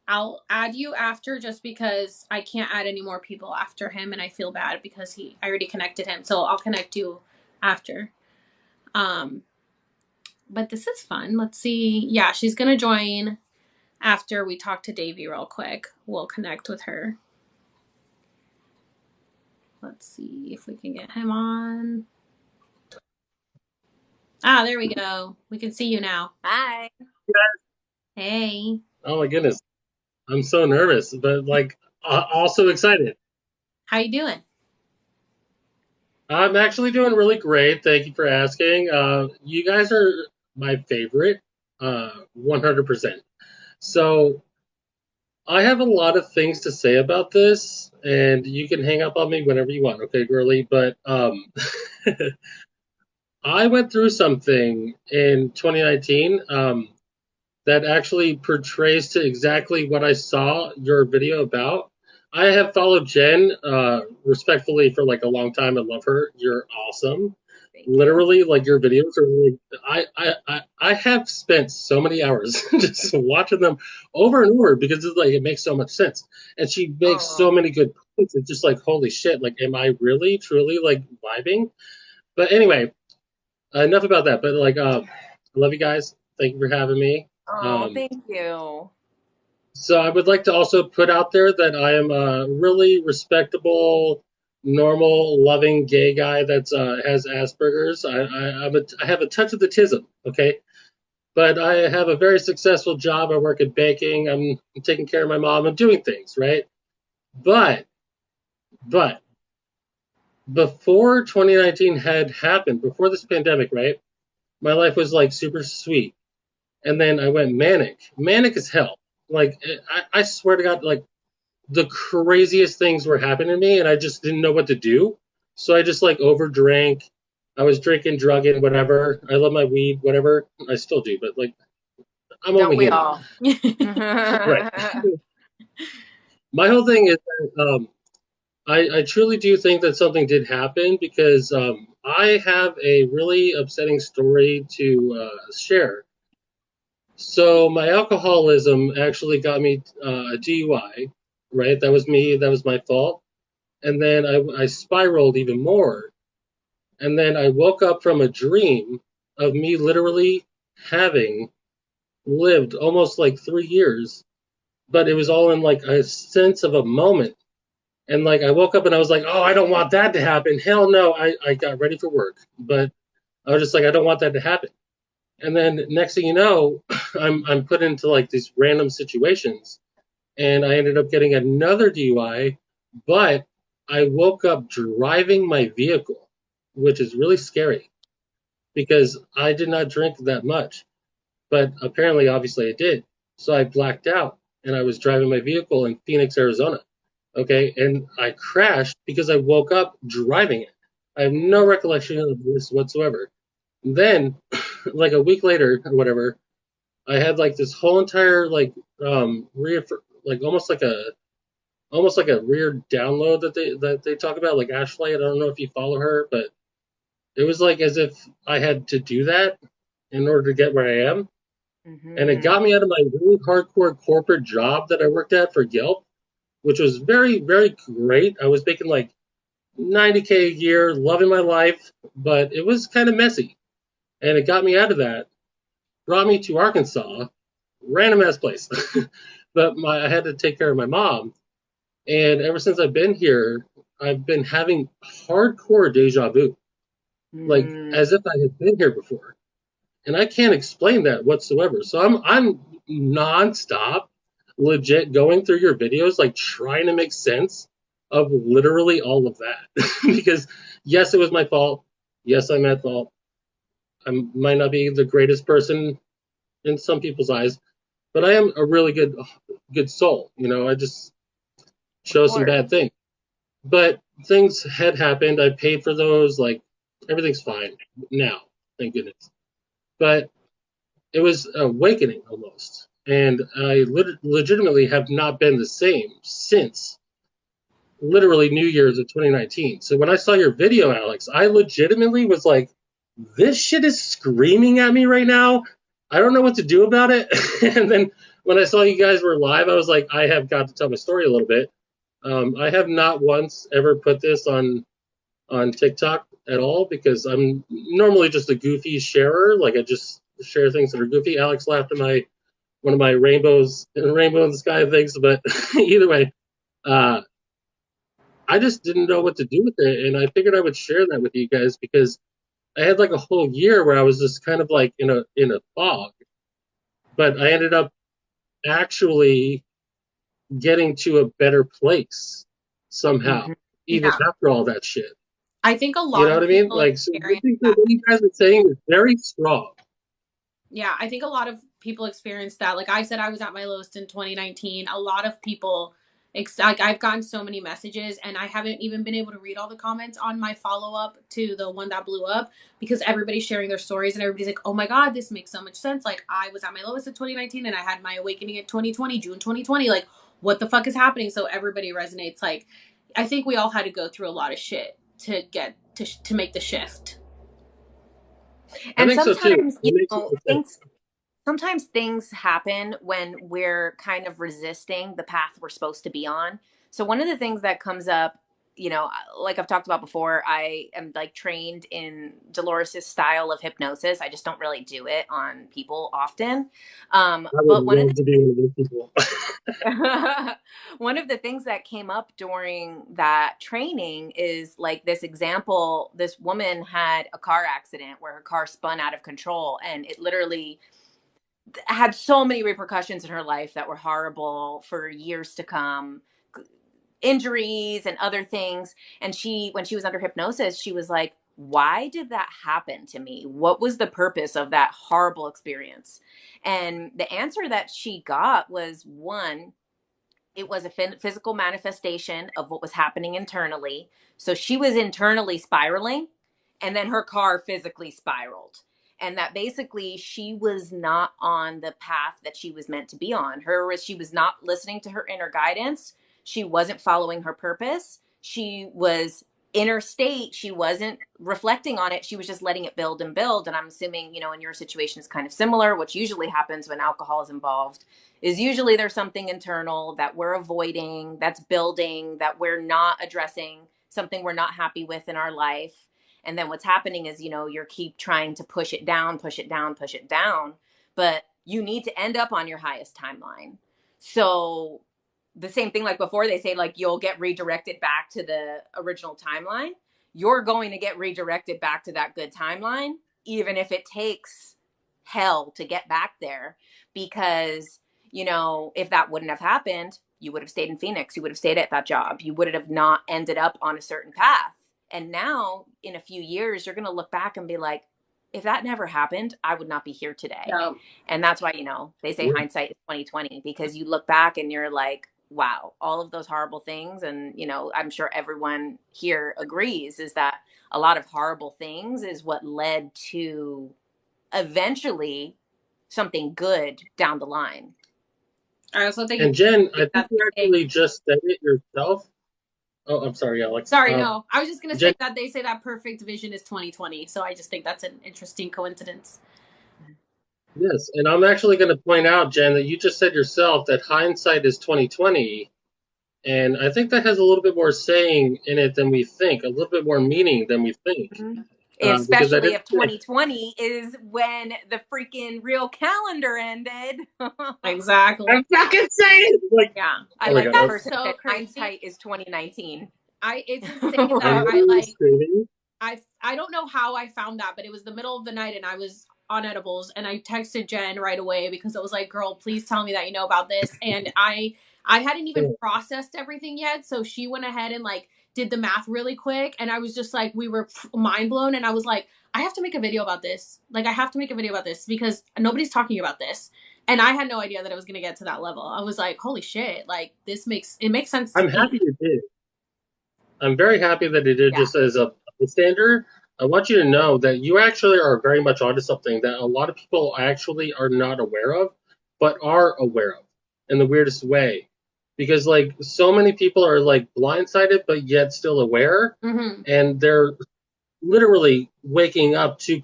I'll add you after just because I can't add any more people after him and I feel bad because I already connected him. So I'll connect you after. But this is fun. Let's see. Yeah, she's gonna join after we talk to Davy real quick. We'll connect with her. Let's see if we can get him on. Ah, there we go. We can see you now. Hi. Hey. Oh my goodness. I'm so nervous, but like also excited. How you doing? I'm actually doing really great. Thank you for asking. You guys are my favorite, 100%. So I have a lot of things to say about this, and you can hang up on me whenever you want, okay, girly? But I went through something in 2019 that actually portrays to exactly what I saw your video about. I have followed Jen respectfully for like a long time. I love her. You're awesome. Thank you. Literally, like your videos are really. I have spent so many hours just watching them over and over because it's like it makes so much sense, and she makes so Oh, many good points. It's just like holy shit! Like, am I really truly like vibing? But anyway, enough about that. But like, I love you guys. Thank you for having me. oh, Um, thank you. so I would like to also put out there that I am a really respectable, normal, loving gay guy that has Asperger's. I have a touch of the tism, okay? But I have a very successful job. I work at baking. I'm taking care of my mom. I'm doing things, right? But, but before 2019 had happened, before this pandemic, right? My life was like super sweet. And then I went manic. Manic as hell. Like, I swear to God, like, the craziest things were happening to me and I just didn't know what to do. So I just like overdrank. I was drinking, drugging, whatever. I love my weed, whatever. I still do, but like I'm Don't only we human. all? Right. My whole thing is that I truly do think that something did happen because I have a really upsetting story to share. So my alcoholism actually got me a DUI, right? That was me. That was my fault. And then I spiraled even more. And then I woke up from a dream of me literally having lived almost like 3 years, but it was all in like a sense of a moment. And like I woke up and I was like, oh, I don't want that to happen. Hell no. I got ready for work, but I was just like, I don't want that to happen. And then next thing you know, I'm put into like these random situations and I ended up getting another DUI, but I woke up driving my vehicle, which is really scary because I did not drink that much, but apparently, obviously, I did. So I blacked out and I was driving my vehicle in Phoenix, Arizona. Okay, and I crashed because I woke up driving it. I have no recollection of this whatsoever. And then, like a week later or whatever, I had like this whole entire rear, like almost like a rear download that they talk about, like Ashley. I don't know if you follow her, but it was like as if I had to do that in order to get where I am. And it got me out of my really hardcore corporate job that I worked at for Yelp, which was very, very great. I was making like 90K a year, loving my life, but it was kind of messy. And it got me out of that, brought me to Arkansas, random ass place. But I had to take care of my mom. And ever since I've been here, I've been having hardcore deja vu, like as if I had been here before. And I can't explain that whatsoever. So I'm nonstop, legit going through your videos, like trying to make sense of literally all of that. Because yes, it was my fault. Yes, I'm at fault. I might not be the greatest person in some people's eyes, but I am a really good soul. You know, show some bad things. But things had happened. I paid for those. Like, everything's fine now, thank goodness. But it was awakening almost. And I legitimately have not been the same since literally New Year's of 2019. So when I saw your video, Alex, I legitimately was like, this shit is screaming at me right now. I don't know what to do about it. And then when I saw you guys were live, I was like, I have got to tell my story a little bit. I have not once ever put this on TikTok at all because I'm normally just a goofy sharer. Like, I just share things that are goofy. Alex laughed at one of my rainbow in the sky things, but either way, I just didn't know what to do with it, and I figured I would share that with you guys because I had like a whole year where I was just kind of like in a fog, but I ended up actually getting to a better place somehow, even after all that shit. I think a lot You know of what I mean? people Like, so I experience think that. what you guys are saying is very strong. Yeah, I think a lot of people experience that. Like I said, I was at my lowest in 2019. A lot of people, like I've gotten so many messages, and I haven't even been able to read all the comments on my follow up to the one that blew up because everybody's sharing their stories, and everybody's like, "Oh my god, this makes so much sense." Like, I was at my lowest in 2019, and I had my awakening in 2020, June 2020. Like, what the fuck is happening? So everybody resonates. Like, I think we all had to go through a lot of shit to get to make the shift. And I think so too. sometimes, sometimes things happen when we're kind of resisting the path we're supposed to be on. So one of the things that comes up, like I've talked about before, I am like trained in Dolores' style of hypnosis. I just don't really do it on people often. I But would love to be one of those people. one of the things that came up during that training is like this example. This woman had a car accident where her car spun out of control, and it literally had so many repercussions in her life that were horrible for years to come, injuries and other things. And when she was under hypnosis, she was like, why did that happen to me? What was the purpose of that horrible experience? And the answer that she got was, one, it was a physical manifestation of what was happening internally. So she was internally spiraling, and then her car physically spiraled. And that basically she was not on the path that she was meant to be on. She was not listening to her inner guidance. She wasn't following her purpose. She was inner state. She wasn't reflecting on it. She was just letting it build and build. And I'm assuming, in your situation is kind of similar. What usually happens when alcohol is involved is usually there's something internal that we're avoiding, that's building, that we're not addressing, something we're not happy with in our life. And then what's happening is, you keep trying to push it down, push it down, push it down. But you need to end up on your highest timeline. So the same thing like before, they say like you'll get redirected back to the original timeline. You're going to get redirected back to that good timeline, even if it takes hell to get back there. Because, if that wouldn't have happened, you would have stayed in Phoenix. You would have stayed at that job. You would have not ended up on a certain path. And now in a few years, you're going to look back and be like, if that never happened, I would not be here today. Yeah. And that's why, they say hindsight is 2020, because you look back and you're like, wow, all of those horrible things. And, I'm sure everyone here agrees is that a lot of horrible things is what led to eventually something good down the line. I also think. And Jen, I think you actually just said it yourself. Oh, I'm sorry, Alex. Sorry, no. I was just going to say that they say that perfect vision is 2020. So I just think that's an interesting coincidence. Yes, and I'm actually going to point out, Jen, that you just said yourself that hindsight is 2020, and I think that has a little bit more saying in it than we think, a little bit more meaning than we think. Mm-hmm. Especially if 2020 is when the freaking real calendar ended. Exactly. I'm fucking saying. Like, yeah, I like that person so that hindsight is 2019. It's insane that I don't know how I found that, but it was the middle of the night and I was on edibles and I texted Jen right away because it was like, girl, please tell me that you know about this. And I hadn't even processed everything yet. So she went ahead and like did the math really quick. And I was just like, we were mind blown. And I was like, I have to make a video about this. Like, I have to make a video about this because nobody's talking about this. And I had no idea that it was going to get to that level. I was like, holy shit, like this makes sense to I'm me. happy it did. I'm very happy that it did. Yeah. Just as a bystander, I want you to know that you actually are very much onto something that a lot of people actually are not aware of, but are aware of in the weirdest way. Because like so many people are like blindsided, but yet still aware, Mm-hmm. and they're literally waking up to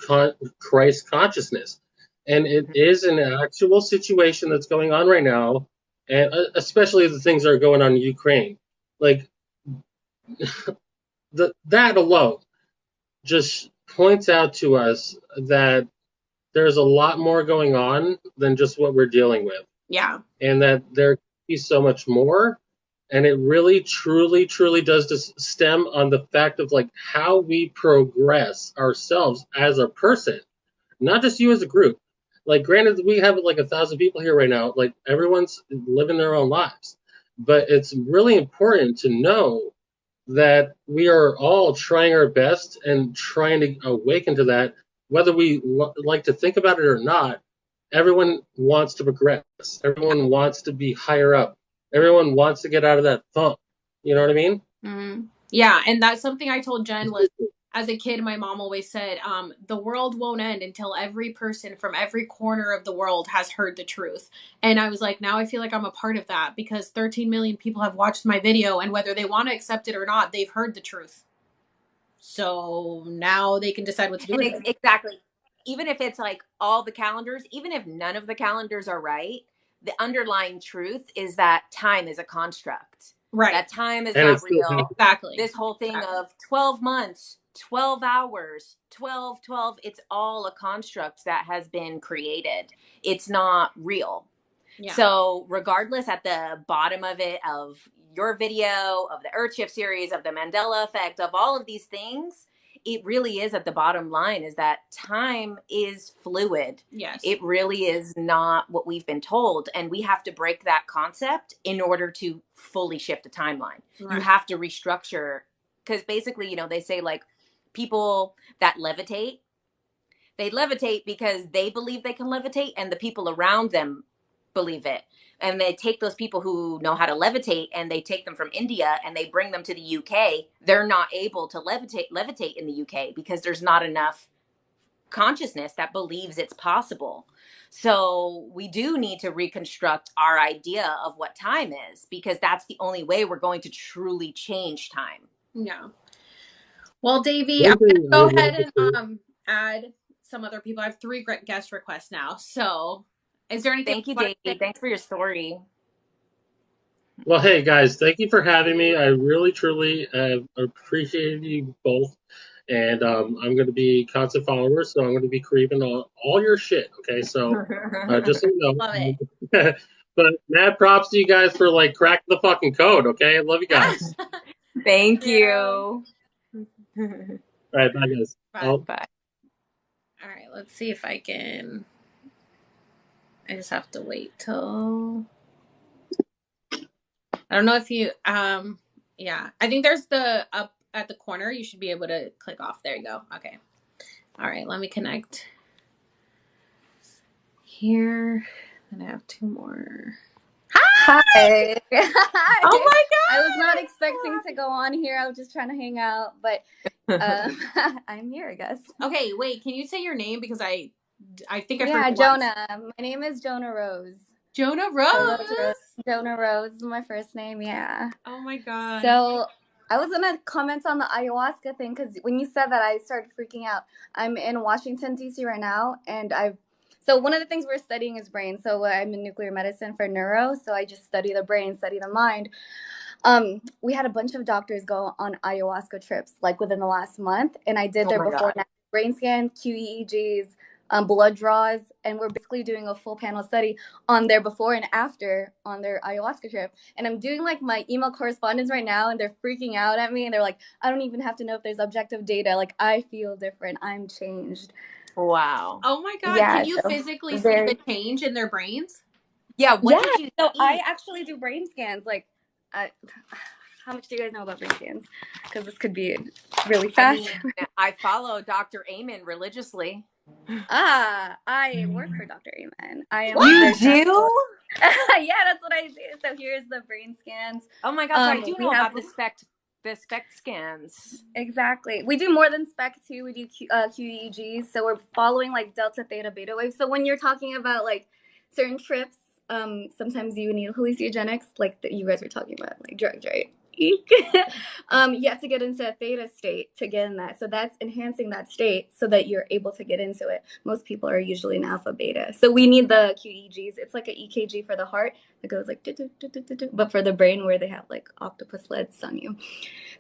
Christ consciousness. And it is an actual situation that's going on right now, and especially the things that are going on in Ukraine. Like that alone just points out to us that there's a lot more going on than just what we're dealing with. Yeah. And that there could be so much more. And it really, truly, truly does just stem on the fact of like how we progress ourselves as a person, not just you as a group. Like, granted, we have like 1,000 people here right now. Like, everyone's living their own lives, but it's really important to know that we are all trying our best and trying to awaken to that, whether we like to think about it or not. Everyone wants to progress. Everyone wants to be higher up. Everyone wants to get out of that funk. You know what I mean? Mm-hmm. Yeah, and that's something I told Jen was, as a kid, my mom always said, the world won't end until every person from every corner of the world has heard the truth. And I was like, now I feel like I'm a part of that because 13 million people have watched my video, and whether they want to accept it or not, they've heard the truth. So now they can decide what to do with it. Exactly. Even if it's like all the calendars, even if none of the calendars are right, the underlying truth is that time is a construct. Right. That time is And not it's still real. happening. Exactly. This whole thing of 12 months, 12 hours, 12, 12, it's all a construct that has been created. It's not real. Yeah. So regardless, at the bottom of it, of your video, of the Earth Shift series, of the Mandela effect, of all of these things, it really is at the bottom line is that time is fluid. Yes. It really is not what we've been told. And we have to break that concept in order to fully shift a timeline. Right. You have to restructure, because basically, you know, they say like people that levitate, they levitate because they believe they can levitate and the people around them believe it. And they take those people who know how to levitate and they take them from India and they bring them to the UK. They're not able to levitate in the UK because there's not enough consciousness that believes it's possible. So we do need to reconstruct our idea of what time is, because that's the only way we're going to truly change time. Yeah. Well, Davey, I'm going to go ahead and add some other people. I have 3 guest requests now. So is there anything? Thank you, Davey. Thanks for your story. Well, hey, guys, thank you for having me. I really, truly appreciate you both. And I'm going to be constant followers, so I'm going to be creeping all your shit, okay? So just so you know. Love it. But mad props to you guys for, like, cracking the fucking code, okay? I love you guys. Thank you. All right, bye, guys. Bye. Bye. All right, let's see if I can. I just have to wait till. I don't know if you. Yeah, I think there's the up at the corner. You should be able to click off. There you go. Okay. All right, let me connect here. And I have 2 more. Hi. Hi. Oh my God. I was not expecting to go on here. I was just trying to hang out, but I'm here, I guess. Okay, wait. Can you say your name because I think I Yeah, forgot. Jonah. My name is Jonah Rose. Jonah Rose. Jonah Rose is my first name. Yeah. Oh my God. So I was gonna comment on the ayahuasca thing because when you said that, I started freaking out. I'm in Washington D.C. right now, and So one of the things we're studying is brain. So I'm in nuclear medicine for neuro. So I just study the brain, study the mind. We had a bunch of doctors go on ayahuasca trips like within the last month. And I did their before and after brain scan, QEEGs, blood draws. And we're basically doing a full panel study on their before and after on their ayahuasca trip. And I'm doing like my email correspondence right now. And they're freaking out at me. And they're like, I don't even have to know if there's objective data. Like, I feel different. I'm changed. Wow. Oh my God. Yeah, Can you physically see the change in their brains? Yeah. What did you so eat? I actually do brain scans. Like, how much do you guys know about brain scans? Because this could be really fast. I follow Dr. Amen religiously. I work for Dr. Amen. I am You their staff. do? Yeah, that's what I do. So here's the brain scans. Oh my gosh, I do We know have about the SPECT scans. exactly. We do more than SPEC too. We do QEEGs. So we're following like delta, theta, beta waves. So when you're talking about like certain trips, sometimes you need hallucinogenics, like that you guys were talking about, like drugs, right? Eek. You have to get into a theta state to get in that. So that's enhancing that state so that you're able to get into it. Most people are usually in alpha beta. So we need the QEEGs. It's like an EKG for the heart that goes like, but for the brain where they have like octopus leads on you.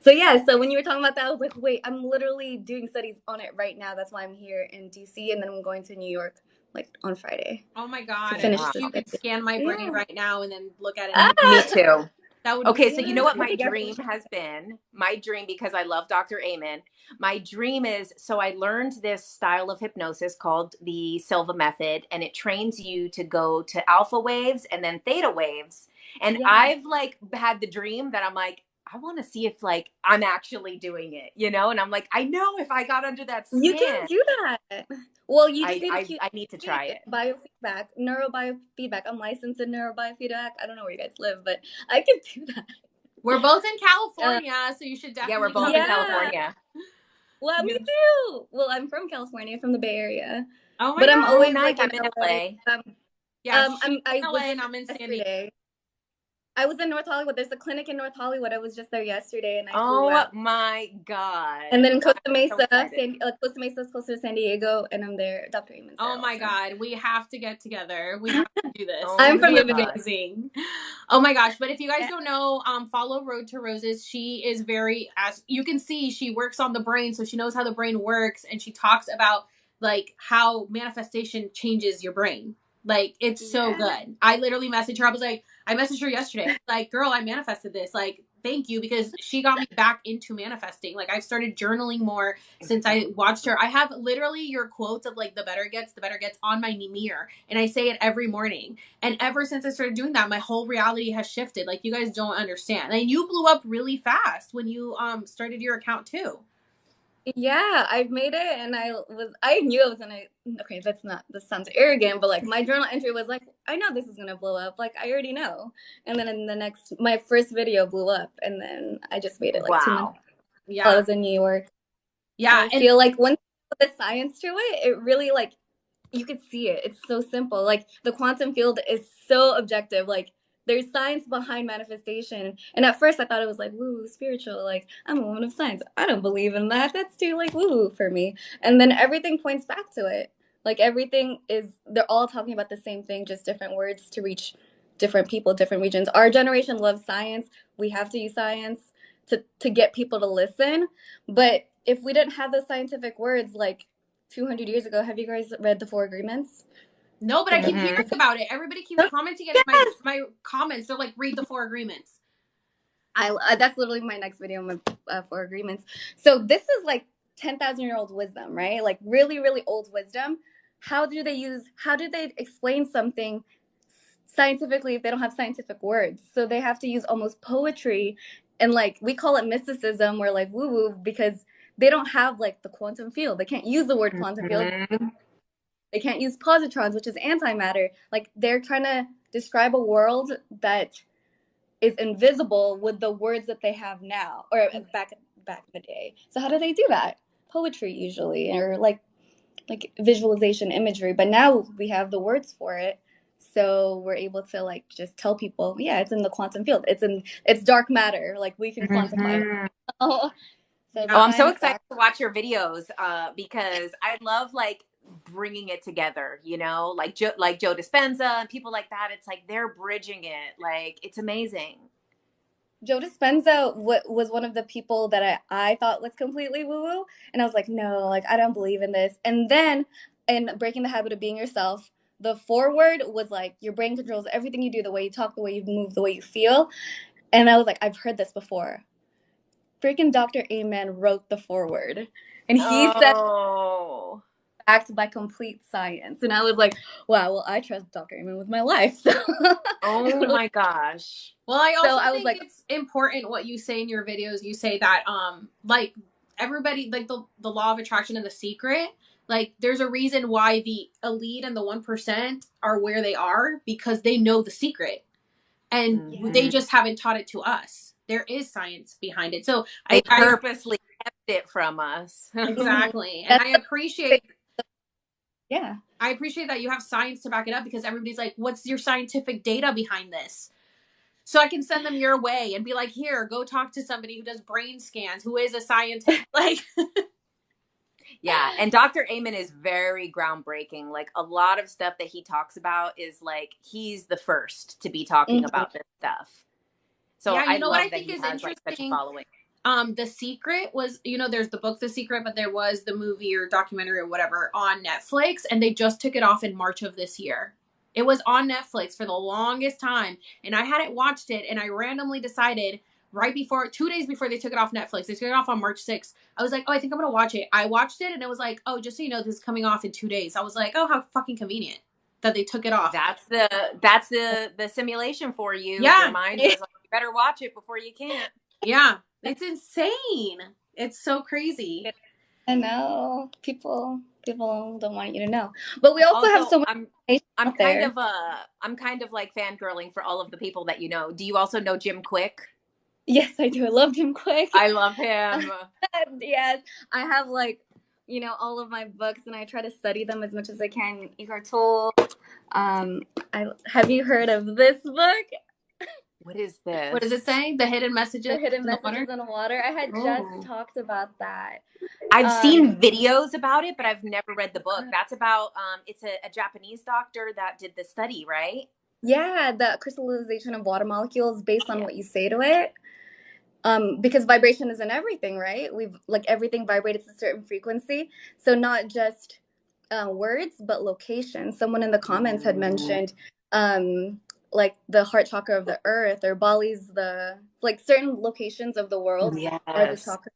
So yeah, so when you were talking about that, I was like, wait, I'm literally doing studies on it right now. That's why I'm here in DC, and then I'm going to New York like on Friday. Oh my God. To finish I wish this you could scan my brain right now and then look at it. Me too. That would Okay, be so you know what my dream has been? My dream, because I love Dr. Amen, my dream is, so I learned this style of hypnosis called the Silva method, and it trains you to go to alpha waves and then theta waves. And I've like had the dream that I'm like, I want to see if like I'm actually doing it, you know? And I'm like, I know if I got under that skin. You can do that. Well, you just I need to try it. Biofeedback, neurobiofeedback. I'm licensed in neurobiofeedback. I don't know where you guys live, but I can do that. We're both in California, so you should definitely. Yeah, we're both in California. Well, me too. Well, I'm from California, from the Bay Area. Oh my but God. I'm always nice. like in LA. I'm in LA and I'm in San Diego. I was in North Hollywood. There's a clinic in North Hollywood. I was just there yesterday, and I flew out. My God! And then in Costa Mesa, Costa Mesa is closer to San Diego, and I'm there. Dr. Amon's Oh my God, we have to get together. We have to do this. I'm from the amazing. Oh my gosh! But if you guys don't know, follow Road to Roses. She is very, as you can see, she works on the brain, so she knows how the brain works, and she talks about like how manifestation changes your brain. Like it's so good. I literally messaged her. I messaged her yesterday. Like, girl, I manifested this. Like, thank you, because she got me back into manifesting. Like, I've started journaling more since I watched her. I have literally your quotes of like the better gets on my mirror, and I say it every morning. And ever since I started doing that, my whole reality has shifted. Like, you guys don't understand. And you blew up really fast when you started your account too. Yeah, I've made it, and I knew I was gonna. Okay, this sounds arrogant, but like my journal entry was like, I know this is gonna blow up. Like I already know. And then in my first video blew up, and then I just made it like 2 months. Yeah, I was in New York. Yeah, I feel like once you put the science to it, it really like you could see it. It's so simple. Like the quantum field is so objective. Like there's science behind manifestation. And at first I thought it was like woo spiritual. Like I'm a woman of science. I don't believe in that. That's too like woo for me. And then everything points back to it. Like they're all talking about the same thing, just different words to reach different people, different regions. Our generation loves science. We have to use science to get people to listen. But if we didn't have the scientific words like 200 years ago, have you guys read the Four Agreements? No, but I keep hearing about it. Everybody keeps commenting in my comments. They're like, read the Four Agreements. That's literally my next video, my Four Agreements. So this is like 10,000-year-old wisdom, right? Like really, really old wisdom. How do they explain something scientifically if they don't have scientific words? So they have to use almost poetry, and like we call it mysticism or like woo-woo because they don't have like the quantum field. They can't use the word quantum field. They can't use positrons, which is antimatter. Like they're trying to describe a world that is invisible with the words that they have now, or back in the day. So how do they do that? Poetry usually, or like visualization, imagery. But now we have the words for it, so we're able to like just tell people, yeah, it's in the quantum field. It's dark matter. Like we can quantify it. I'm so excited to watch your videos because I love like bringing it together, you know, like Joe Dispenza and people like that. It's like they're bridging it. Like it's amazing. Joe Dispenza was one of the people that I thought was completely woo-woo, and I was like, no, like I don't believe in this. And then in Breaking the Habit of Being Yourself, the foreword was like your brain controls everything you do, the way you talk, the way you move, the way you feel. And I was like, I've heard this before. Freaking Dr. Amen wrote the foreword, and he said backed by complete science. And I was like, wow, well, I trust Dr. Amen with my life. So. Oh my gosh. Well, I also think it's important what you say in your videos. You say that like everybody, like the law of attraction and The Secret, Like, there's a reason why the elite and the 1% are where they are, because they know the secret. And they just haven't taught it to us. There is science behind it. So they purposely kept it from us. Exactly. And I appreciate Yeah. I appreciate that you have science to back it up, because everybody's like, what's your scientific data behind this? So I can send them your way and be like, here, go talk to somebody who does brain scans, who is a scientist. Like, yeah. And Dr. Amen is very groundbreaking. Like, a lot of stuff that he talks about is like, he's the first to be talking about this stuff. So yeah, you know what I that think he is has interesting? like such a following. The Secret was, there's the book The Secret, but there was the movie or documentary or whatever on Netflix, and they just took it off in March of this year. It was on Netflix for the longest time, and I hadn't watched it, and I randomly decided right before, 2 days before they took it off Netflix, they took it off on March 6th. I was like, oh, I think I'm gonna watch it. I watched it, and it was like, oh, just so you know, this is coming off in 2 days. I was like, oh, how fucking convenient that they took it off. That's the simulation for you. Yeah. Your mind was like, you better watch it before you can't. Yeah. It's insane. It's so crazy. I know. People don't want you to know. But we also have so much I'm kind of like fangirling for all of the people that you know. Do you also know Jim Quick? Yes, I do. I love Jim Quick. I love him. Yes. I have all of my books, and I try to study them as much as I can. Eckhart Tolle. Have you heard of this book? What is this? What does it say? The Hidden Messages. The Hidden Messages in the Water. I had just talked about that. I've seen videos about it, but I've never read the book. That's about it's a Japanese doctor that did the study, right? Yeah, the crystallization of water molecules based on what you say to it. Because vibration is in everything, right? Everything vibrates at a certain frequency. So not just words, but location. Someone in the comments had mentioned like the heart chakra of the earth, or Bali's certain locations of the world are the chakras.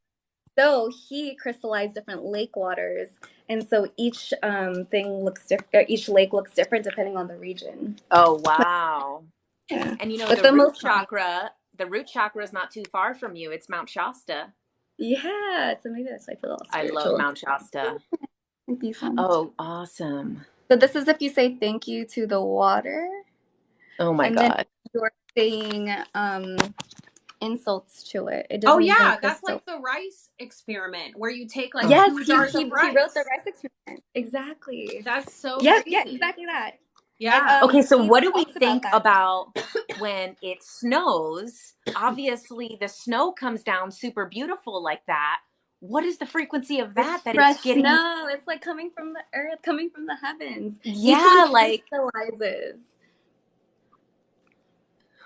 So he crystallized different lake waters, and so each thing looks different. Each lake looks different depending on the region. Oh wow! Yeah. And the root chakra is not too far from you. It's Mount Shasta. Yeah, so maybe that's why I feel all spiritual. I love Mount Shasta. Thank you so much. Oh, awesome! So this is if you say thank you to the water. Oh my God! You're saying insults to it. Oh yeah, that's like the rice experiment where you take like 2 jars of rice. He wrote the rice experiment. Exactly. That's so crazy. Yeah, exactly that. Yeah. Okay, so what do we think about when it snows? Obviously, the snow comes down super beautiful like that. What is the frequency of that? That fresh snow. It's like coming from the earth, coming from the heavens. Yeah, like crystallizes.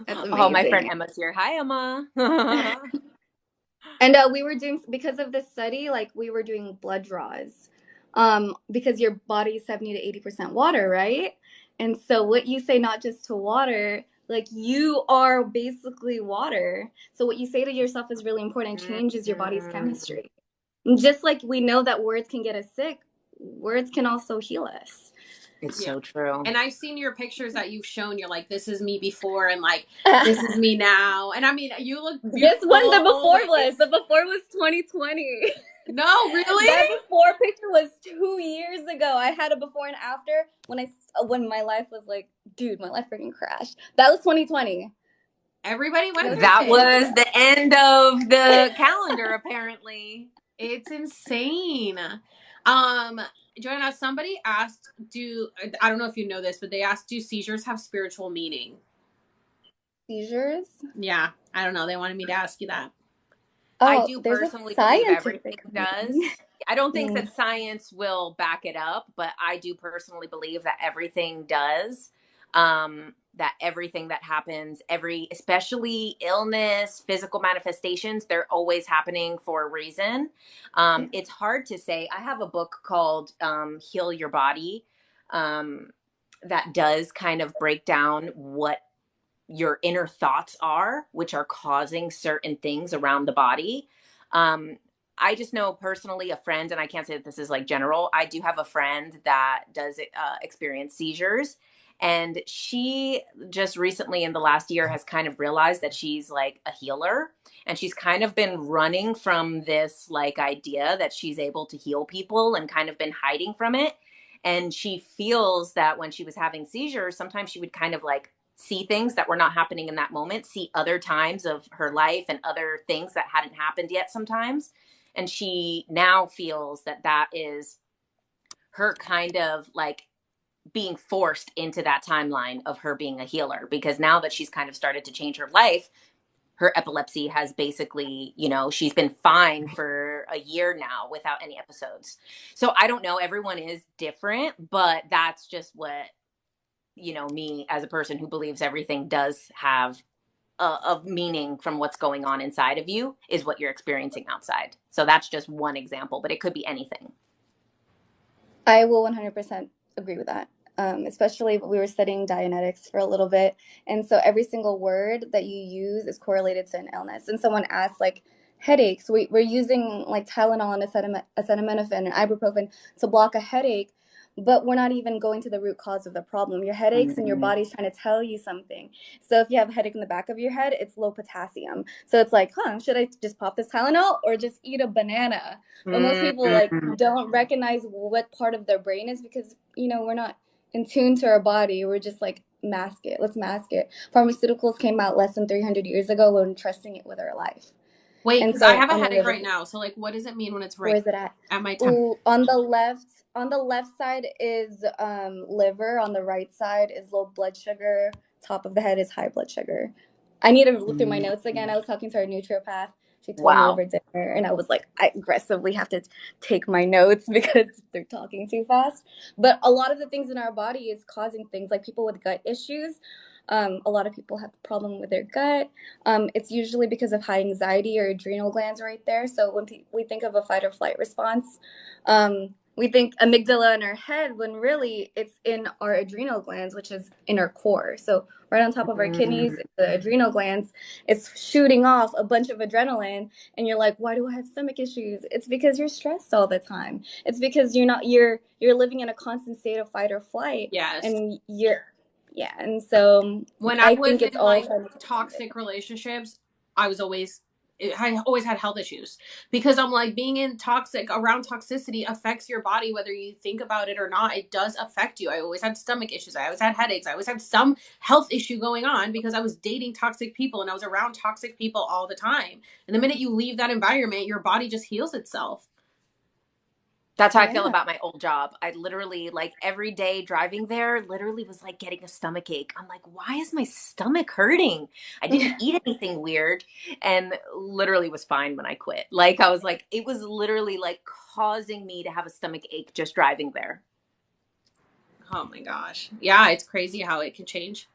That's amazing. Oh, my friend Emma's here. Hi, Emma. And we were doing, because of this study, we were doing blood draws, because your body is 70 to 80% water, right? And so what you say, not just to water, you are basically water. So what you say to yourself is really important. It changes your body's chemistry. And just like we know that words can get us sick, words can also heal us. It's so true. And I've seen your pictures that you've shown. You're like, this is me before, and this is me now. And I mean, you look beautiful. This one, the before was 2020. No, really? That before picture was 2 years ago. I had a before and after when my life was dude, my life freaking crashed. That was 2020. Everybody went. That was the end of the calendar, apparently. It's insane. Joanna, somebody asked, I don't know if you know this, but they asked, do seizures have spiritual meaning? Seizures? Yeah, I don't know. They wanted me to ask you that. I do personally believe everything does. I don't think that science will back it up, but I do personally believe that everything does. That everything that happens, especially illness, physical manifestations, they're always happening for a reason. It's hard to say. I have a book called Heal Your Body that does kind of break down what your inner thoughts are, which are causing certain things around the body. I just know personally a friend, and I can't say that this is general. I do have a friend that does experience seizures. And she just recently in the last year has kind of realized that she's like a healer, and she's kind of been running from this like idea that she's able to heal people and kind of been hiding from it. And she feels that when she was having seizures, sometimes she would kind of like see things that were not happening in that moment, see other times of her life and other things that hadn't happened yet sometimes. And she now feels that that is her kind of like being forced into that timeline of her being a healer, because now that she's kind of started to change her life, her epilepsy has basically, you know, she's been fine for a year now without any episodes. So I don't know, everyone is different, but that's just what, you know, me as a person who believes everything does have of meaning from what's going on inside of you is what you're experiencing outside. So that's just one example, but it could be anything. I will 100% agree with that. Especially we were studying Dianetics for a little bit. And so every single word that you use is correlated to an illness. And someone asked, like, headaches, we're using like Tylenol and acetaminophen and ibuprofen to block a headache, but we're not even going to the root cause of the problem. Your headaches and your body's trying to tell you something. So if you have a headache in the back of your head, it's low potassium. So it's like, should I just pop this Tylenol or just eat a banana? But most people like don't recognize what part of their brain is because, you know, we're not in tune to our body. We're just like, mask it. Let's mask it. Pharmaceuticals came out less than 300 years ago. We're entrusting it with our life. Wait, because I have a headache right now. So like, what does it mean when it's right? Where is it at? At my temple. Ooh, on the left side is liver. On the right side is low blood sugar. Top of the head is high blood sugar. I need to look through my notes again. I was talking to our naturopath. She told me over dinner, and I was like, I aggressively have to take my notes because they're talking too fast. But a lot of the things in our body is causing things like people with gut issues. A lot of people have a problem with their gut. It's usually because of high anxiety or adrenal glands right there. So when we think of a fight or flight response, we think amygdala in our head when really it's in our adrenal glands, which is in our core. So right on top of our kidneys, the adrenal glands, it's shooting off a bunch of adrenaline. And you're like, why do I have stomach issues? It's because you're stressed all the time. It's because you're living in a constant state of fight or flight. Yes. And and so when I was think it's in all like toxic relationships, I always had health issues because I'm like, being in around toxicity affects your body, whether you think about it or not. It does affect you. I always had stomach issues. I always had headaches. I always had some health issue going on because I was dating toxic people and I was around toxic people all the time. And the minute you leave that environment, your body just heals itself. That's how I feel about my old job. I literally, like, every day driving there literally was like getting a stomach ache. I'm like, why is my stomach hurting? I didn't eat anything weird, and literally was fine when I quit. Like, I was like, it was literally like causing me to have a stomach ache just driving there. Oh my gosh. Yeah, it's crazy how it can change.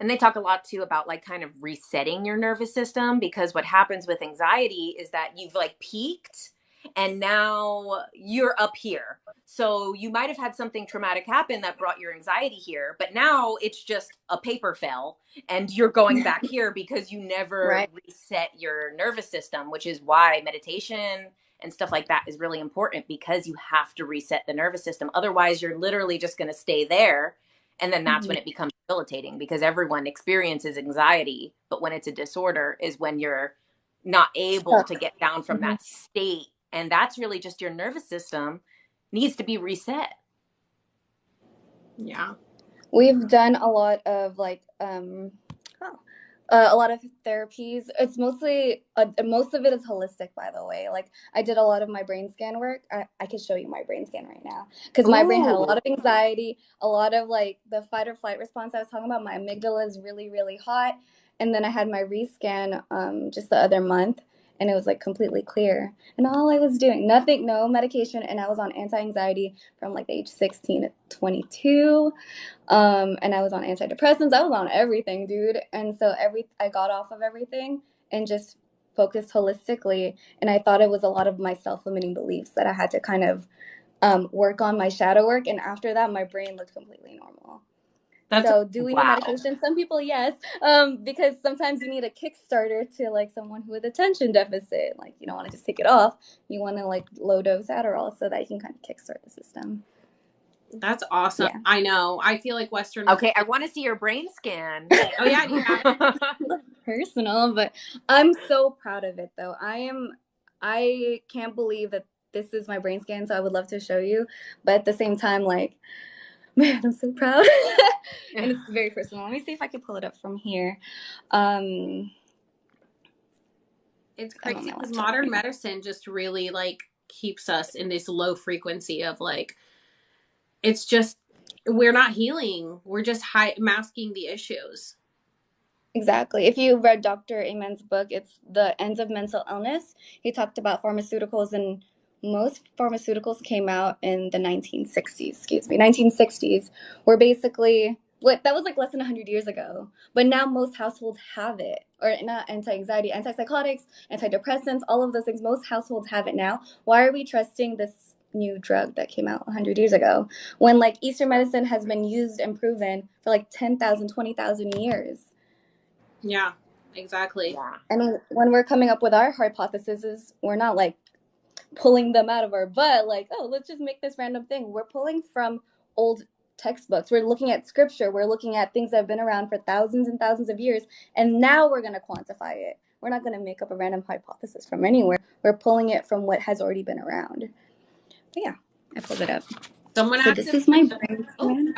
And they talk a lot too about like kind of resetting your nervous system, because what happens with anxiety is that you've like peaked and now you're up here. So you might have had something traumatic happen that brought your anxiety here, but now it's just a paper fell and you're going back here because you never reset your nervous system, which is why meditation and stuff like that is really important, because you have to reset the nervous system. Otherwise, you're literally just going to stay there. And then that's when it becomes debilitating, because everyone experiences anxiety. But when it's a disorder is when you're not able to get down from that state. And that's really just your nervous system needs to be reset. Yeah. We've done a lot of like, a lot of therapies. It's mostly, most of it is holistic, by the way. Like, I did a lot of my brain scan work. I could show you my brain scan right now. Because my brain had a lot of anxiety, a lot of like the fight or flight response I was talking about. My amygdala is really, really hot. And then I had my rescan just the other month. And it was like completely clear. And all I was doing, nothing, no medication. And I was on anti-anxiety from like age 16 to 22. And I was on antidepressants. I was on everything, dude. And so I got off of everything and just focused holistically. And I thought it was a lot of my self-limiting beliefs that I had to kind of work on, my shadow work. And after that, my brain looked completely normal. So do we need medication? Some people, yes, because sometimes you need a Kickstarter to like someone with attention deficit. Like, you don't want to just take it off. You want to like low dose Adderall so that you can kind of kickstart the system. That's awesome. Yeah. I know. I feel like Western. Okay, I want to see your brain scan. Oh yeah, do you have it? Personal, but I'm so proud of it though. I can't believe that this is my brain scan, so I would love to show you. But at the same time, like, man, I'm so proud. And it's very personal. Let me see if I can pull it up from here. It's crazy because modern medicine just really like keeps us in this low frequency of like, it's just, we're not healing. We're just masking the issues. Exactly. If you read Dr. Amen's book, it's The Ends of Mental Illness. He talked about pharmaceuticals, and most pharmaceuticals came out in the 1960s, where basically, that was like less than 100 years ago. But now most households have it, or not anti-anxiety, antipsychotics, antidepressants, all of those things. Most households have it now. Why are we trusting this new drug that came out 100 years ago when like Eastern medicine has been used and proven for like 10,000, 20,000 years? Yeah, exactly. Yeah. And when we're coming up with our hypotheses, we're not like pulling them out of our butt, like, oh, let's just make this random thing. We're pulling from old textbooks. We're looking at scripture. We're looking at things that have been around for thousands and thousands of years. And now we're going to quantify it. We're not going to make up a random hypothesis from anywhere. We're pulling it from what has already been around. But yeah, I pulled it up. So this is my brain scan.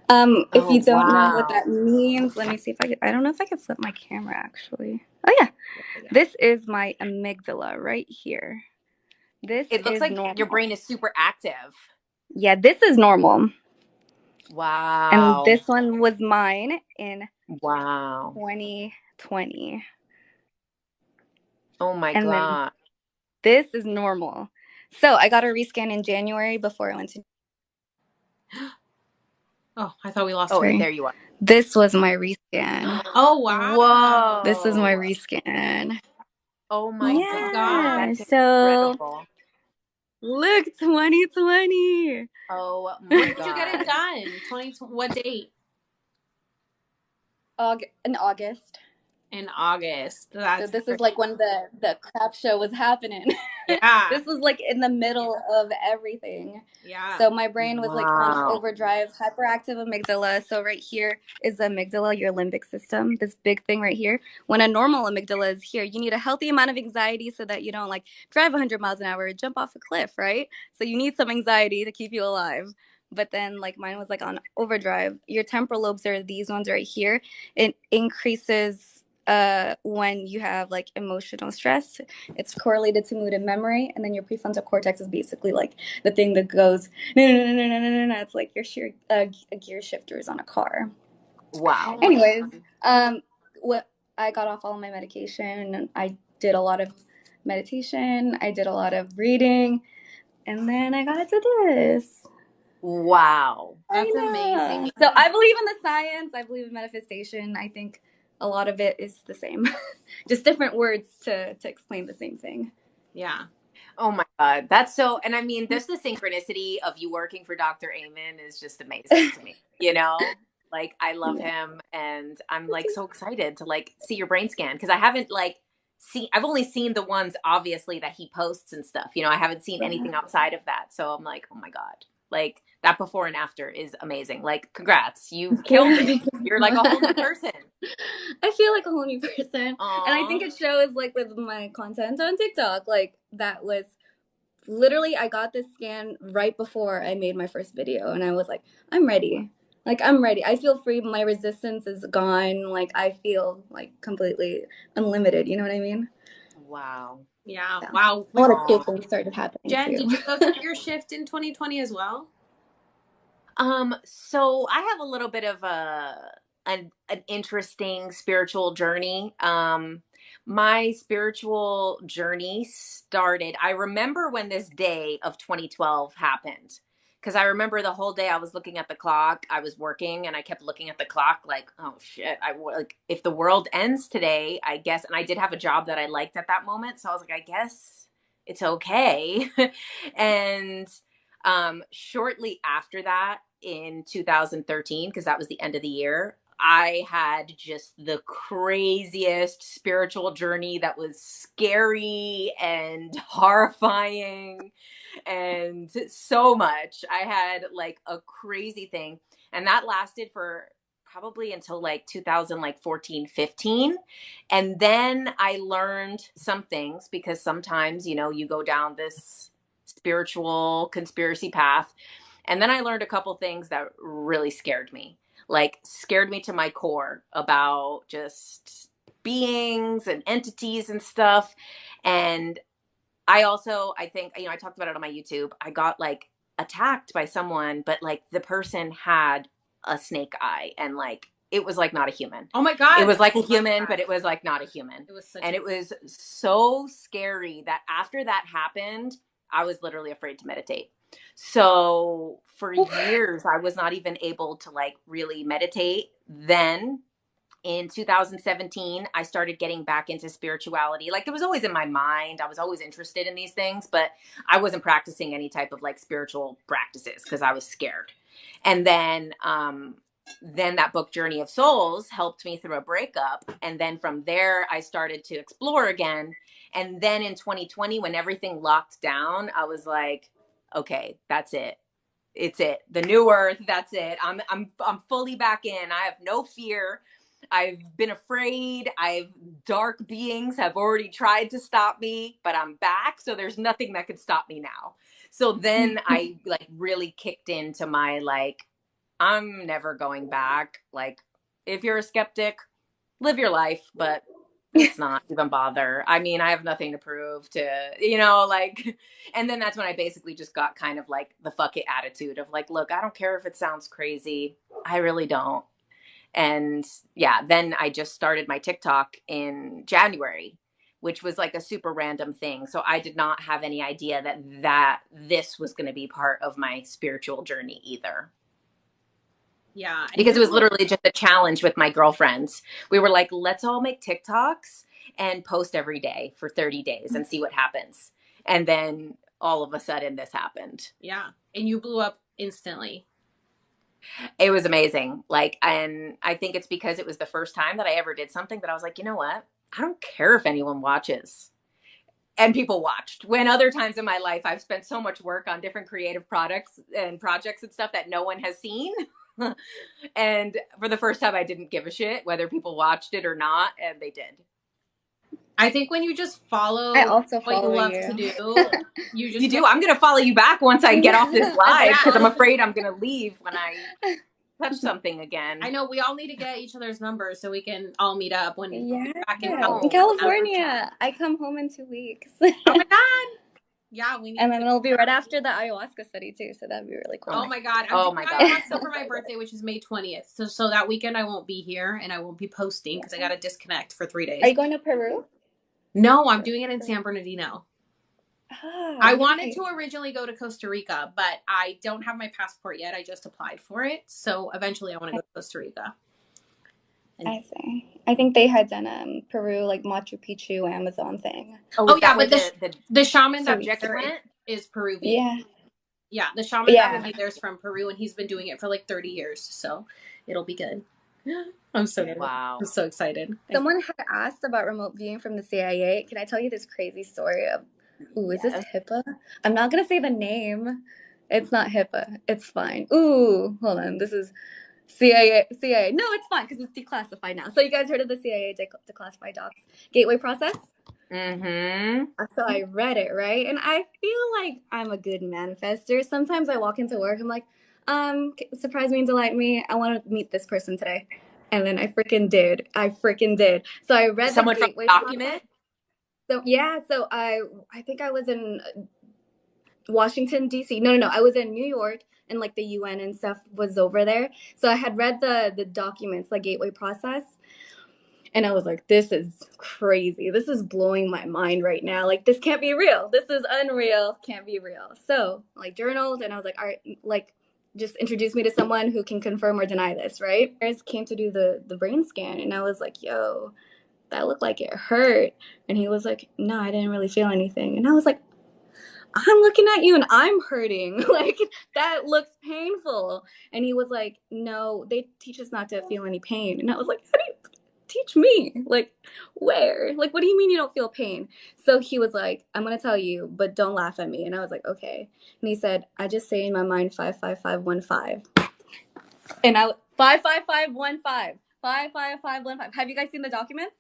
If you don't know what that means, let me see if I don't know if I can flip my camera actually. Oh yeah. This is my amygdala right here. It looks like normal. your brain is super active. Yeah, this is normal. Wow. And this one was mine in 2020. Oh my God. This is normal. So I got a rescan in January before I went to. Oh, I thought we lost. Oh, there you are. This was my rescan. Oh wow. Whoa. This is my rescan. Oh my God. That's incredible. Look, 2020. Oh my God. When did God. you get it done? What date? In August. In August. So this is like when the crap show was happening. Yeah. This was like in the middle of everything. Yeah. So my brain was like on overdrive, hyperactive amygdala. So right here is the amygdala, your limbic system, this big thing right here. When a normal amygdala is here, you need a healthy amount of anxiety so that you don't like drive 100 miles an hour or jump off a cliff, right? So you need some anxiety to keep you alive. But then like mine was like on overdrive. Your temporal lobes are these ones right here. It increases when you have like emotional stress. It's correlated to mood and memory, and then your prefrontal cortex is basically like the thing that goes no. It's like your gear shifters on a car. Wow. Anyways, what I got off all my medication, and I did a lot of meditation. I did a lot of reading, and then I got into this. Wow, that's amazing. So I believe in the science. I believe in manifestation. I think a lot of it is the same, just different words to explain the same thing. Yeah. Oh my God. That's so, and I mean, just the synchronicity of you working for Dr. Amen is just amazing to me, you know? Like, I love him, and I'm like so excited to like see your brain scan, because I haven't like I've only seen the ones obviously that he posts and stuff, you know, I haven't seen anything outside of that. So I'm like, oh my God, like that before and after is amazing. Like, congrats, you killed it. You're like a whole new person. I feel like a whole new person. Aww. And I think it shows like with my content on TikTok, like that was literally, I got this scan right before I made my first video, and I was like, I'm ready. Like, I'm ready. I feel free. My resistance is gone. Like, I feel like completely unlimited. You know what I mean? Wow. Yeah. Wow. A lot of cool things started happening. Jen, too. Did you go through your shift in 2020 as well? So I have a little bit of an interesting spiritual journey. My spiritual journey started, I remember when this day of 2012 happened, because I remember the whole day I was looking at the clock. I was working and I kept looking at the clock like, oh shit, like if the world ends today, I guess. And I did have a job that I liked at that moment. So I was like, I guess it's okay. And shortly after that, in 2013, because that was the end of the year, I had just the craziest spiritual journey that was scary and horrifying and so much. I had like a crazy thing, and that lasted for probably until like 2014, 15. And then I learned some things, because sometimes, you know, you go down this spiritual conspiracy path. And then I learned a couple things that really scared me, like scared me to my core, about just beings and entities and stuff. And I think, you know, I talked about it on my YouTube. I got like attacked by someone, but like the person had a snake eye, and like it was like not a human. Oh my God. It was like a human, but it was like not a human. It was And it was so scary that after that happened, I was literally afraid to meditate. So for years, I was not even able to like really meditate. Then in 2017, I started getting back into spirituality. Like, it was always in my mind. I was always interested in these things, but I wasn't practicing any type of like spiritual practices because I was scared. And then that book, Journey of Souls, helped me through a breakup. And then from there, I started to explore again. And then in 2020, when everything locked down, I was like, okay, that's it. It's it. The new earth. That's it. I'm fully back in. I have no fear. I've been afraid. Dark beings have already tried to stop me, but I'm back. So there's nothing that could stop me now. So then I like really kicked into my, like, I'm never going back. Like, if you're a skeptic, live your life, but let's not even bother. I mean, I have nothing to prove to, you know, like, and then that's when I basically just got kind of like the fuck it attitude of like, look, I don't care if it sounds crazy. I really don't. And yeah, then I just started my TikTok in January, which was like a super random thing. So I did not have any idea that this was going to be part of my spiritual journey either. Yeah. Because it was literally just a challenge with my girlfriends. We were like, let's all make TikToks and post every day for 30 days and see what happens. And then all of a sudden this happened. Yeah. And you blew up instantly. It was amazing. Like, and I think it's because it was the first time that I ever did something that I was like, you know what? I don't care if anyone watches. And people watched. When other times in my life, I've spent so much work on different creative products and projects and stuff that no one has seen. And for the first time, I didn't give a shit whether people watched it or not, and they did. I think when you just follow what you love to do, you do. I'm going to follow you back once I get off this live, because I'm afraid I'm going to leave when I touch something again. I know we all need to get each other's numbers so we can all meet up when we're back in California. I come home in 2 weeks. Oh my God. Yeah, we need. And then it'll be right after the ayahuasca study too, so that'd be really cool. Oh my God! I'm doing ayahuasca for my birthday, which is May 20th. So that weekend I won't be here and I won't be posting because I got to disconnect for 3 days. Are you going to Peru? No, I'm doing it in San Bernardino. I wanted to originally go to Costa Rica, but I don't have my passport yet. I just applied for it, so eventually I want to go to Costa Rica. I see. I think they had done Peru, like Machu Picchu, Amazon thing. Oh yeah, but the shaman that went is Peruvian. Yeah, the shaman that went there's from Peru, and he's been doing it for like 30 years, so it'll be good. I'm so good. Wow. I'm so excited. Someone had asked about remote viewing from the CIA. Can I tell you this crazy story of, is this HIPAA? I'm not going to say the name. It's not HIPAA. It's fine. Ooh, hold on. This is CIA. No, it's fine because it's declassified now. So you guys heard of the CIA declassified docs gateway process? Mm-hmm. So I read it, right? And I feel like I'm a good manifester. Sometimes I walk into work, I'm like, surprise me and delight me. I want to meet this person today. And then I freaking did. So I read someone the gateway from the document. So yeah, so I think I was in Washington, D.C. No, I was in New York, and like the UN and stuff was over there. So I had read the documents, the gateway process. And I was like, this is crazy. This is blowing my mind right now. Like, this can't be real. This is unreal. Can't be real. So, like, journaled, and I was like, all right, like, just introduce me to someone who can confirm or deny this, right? I just came to do the brain scan, and I was like, yo, that looked like it hurt. And he was like, no, I didn't really feel anything. And I was like, I'm looking at you and I'm hurting. Like, that looks painful. And he was like, no, they teach us not to feel any pain. And I was like, how do you teach me? Like, where? Like, what do you mean you don't feel pain? So he was like, I'm going to tell you, but don't laugh at me. And I was like, okay. And he said, I just say in my mind 55515. And I 55515. 55515. Have you guys seen the documents?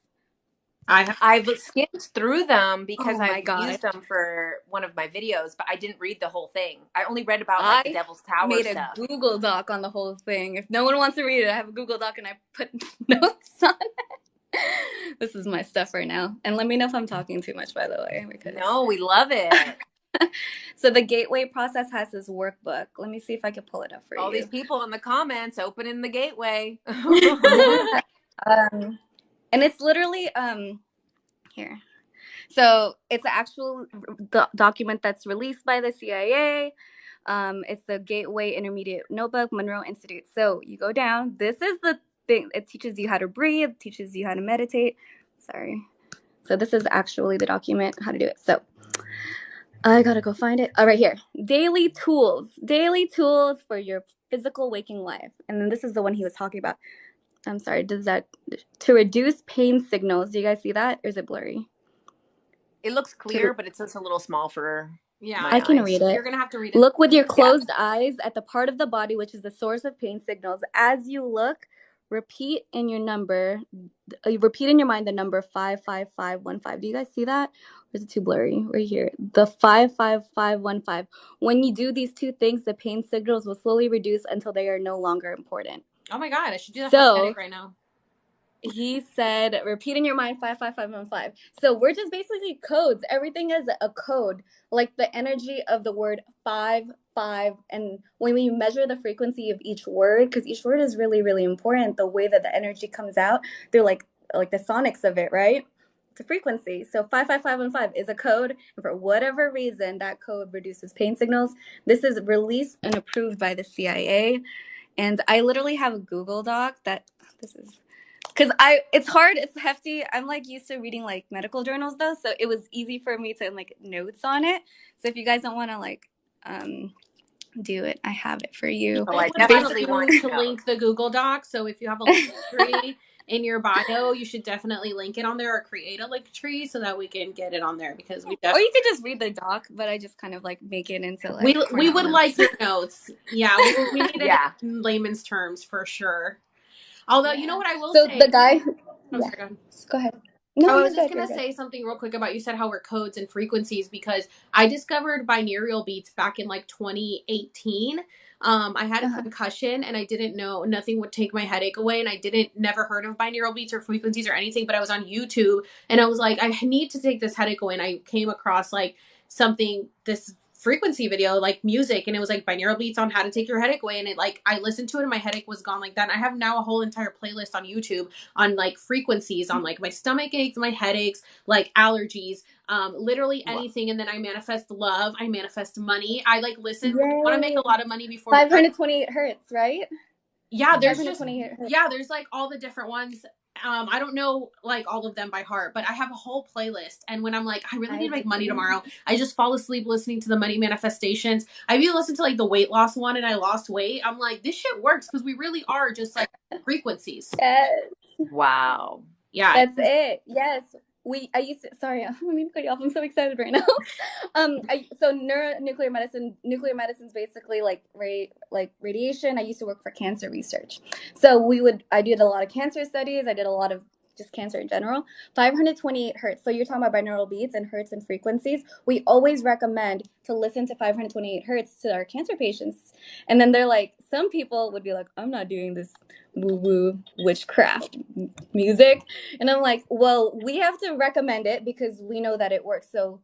I've skimmed through them because Oh my I've God. used them for one of my videos, but I didn't read the whole thing. I only read about like the Devil's Tower made a stuff. Google Doc on the whole thing. If no one wants to read it, I have a Google Doc and I put notes on it. This is my stuff right now. And let me know if I'm talking too much, by the way. Because... No, we love it. So the gateway process has this workbook. Let me see if I can pull it up for All you. these people in the comments opening the gateway. And it's literally here. So it's an actual document that's released by the CIA. It's the Gateway Intermediate Notebook, Monroe Institute. So you go down. This is the thing. It teaches you how to breathe, teaches you how to meditate. Sorry. So this is actually the document, how to do it. So I gotta go find it. Oh, right here. Daily tools for your physical waking life. And then this is the one he was talking about. I'm sorry, does that, to reduce pain signals. Do you guys see that? Or is it blurry? It looks clear, but it's just a little small for my I can eyes. read it. You're gonna have to read it. Look with your closed eyes at the part of the body which is the source of pain signals. As you look, repeat in your mind the number 55515. Do you guys see that? Or is it too blurry? Right here. The 55515. When you do these two things, the pain signals will slowly reduce until they are no longer important. Oh my God, I should do that for headache right now. He said, repeat in your mind 55515. So we're just basically codes. Everything is a code, like the energy of the word 5, 5. And when we measure the frequency of each word, because each word is really, really important, the way that the energy comes out, they're like the sonics of it, right? It's a frequency. So 55515 is a code. And for whatever reason, that code reduces pain signals. This is released and approved by the CIA. And I literally have a Google Doc that this is... Because it's hard, it's hefty. I'm like used to reading like medical journals though, so it was easy for me to make notes on it. So if you guys don't want to like do it, I have it for you. Oh, I definitely want to link the Google Doc. So if you have a link tree in your bio, you should definitely link it on there or create a link tree so that we can get it on there because we definitely... Or you could just read the doc, but I just kind of like make it into like we would like your notes. Yeah, we need it in layman's terms for sure. Although, you know what I will say? So the guy... sorry, go ahead. No, I was just going to say something real quick about, you said how we're codes and frequencies, because I discovered binaural beats back in like 2018. I had a concussion and I didn't know, nothing would take my headache away. And I never heard of binaural beats or frequencies or anything, but I was on YouTube and I was like, I need to take this headache away. And I came across like this frequency video, like music, and it was like binaural beats on how to take your headache away, and it like I listened to it and my headache was gone like that. And I have now a whole entire playlist on YouTube on like frequencies on like my stomach aches, my headaches, like allergies, literally anything. And then I manifest love, I manifest money, I like listen. I want to make a lot of money before 528 hertz, right? Yeah, there's there's like all the different ones. I don't know like all of them by heart, but I have a whole playlist. And when I'm like, I really need to make money tomorrow, I just fall asleep listening to the money manifestations. I've even listened to like the weight loss one and I lost weight. I'm like, this shit works because we really are just like frequencies. Yes. Wow. Yeah. That's it. Yes. I used to, sorry, I'm going to cut you off. I'm so excited right now. So nuclear medicine's basically like radiation. I used to work for cancer research. So I did a lot of cancer studies. I did a lot of just cancer in general. 528 hertz. So you're talking about binaural beats and hertz and frequencies. We always recommend to listen to 528 hertz to our cancer patients. And then they're like, some people would be like, I'm not doing this woo-woo witchcraft music. And I'm like, well, we have to recommend it because we know that it works. So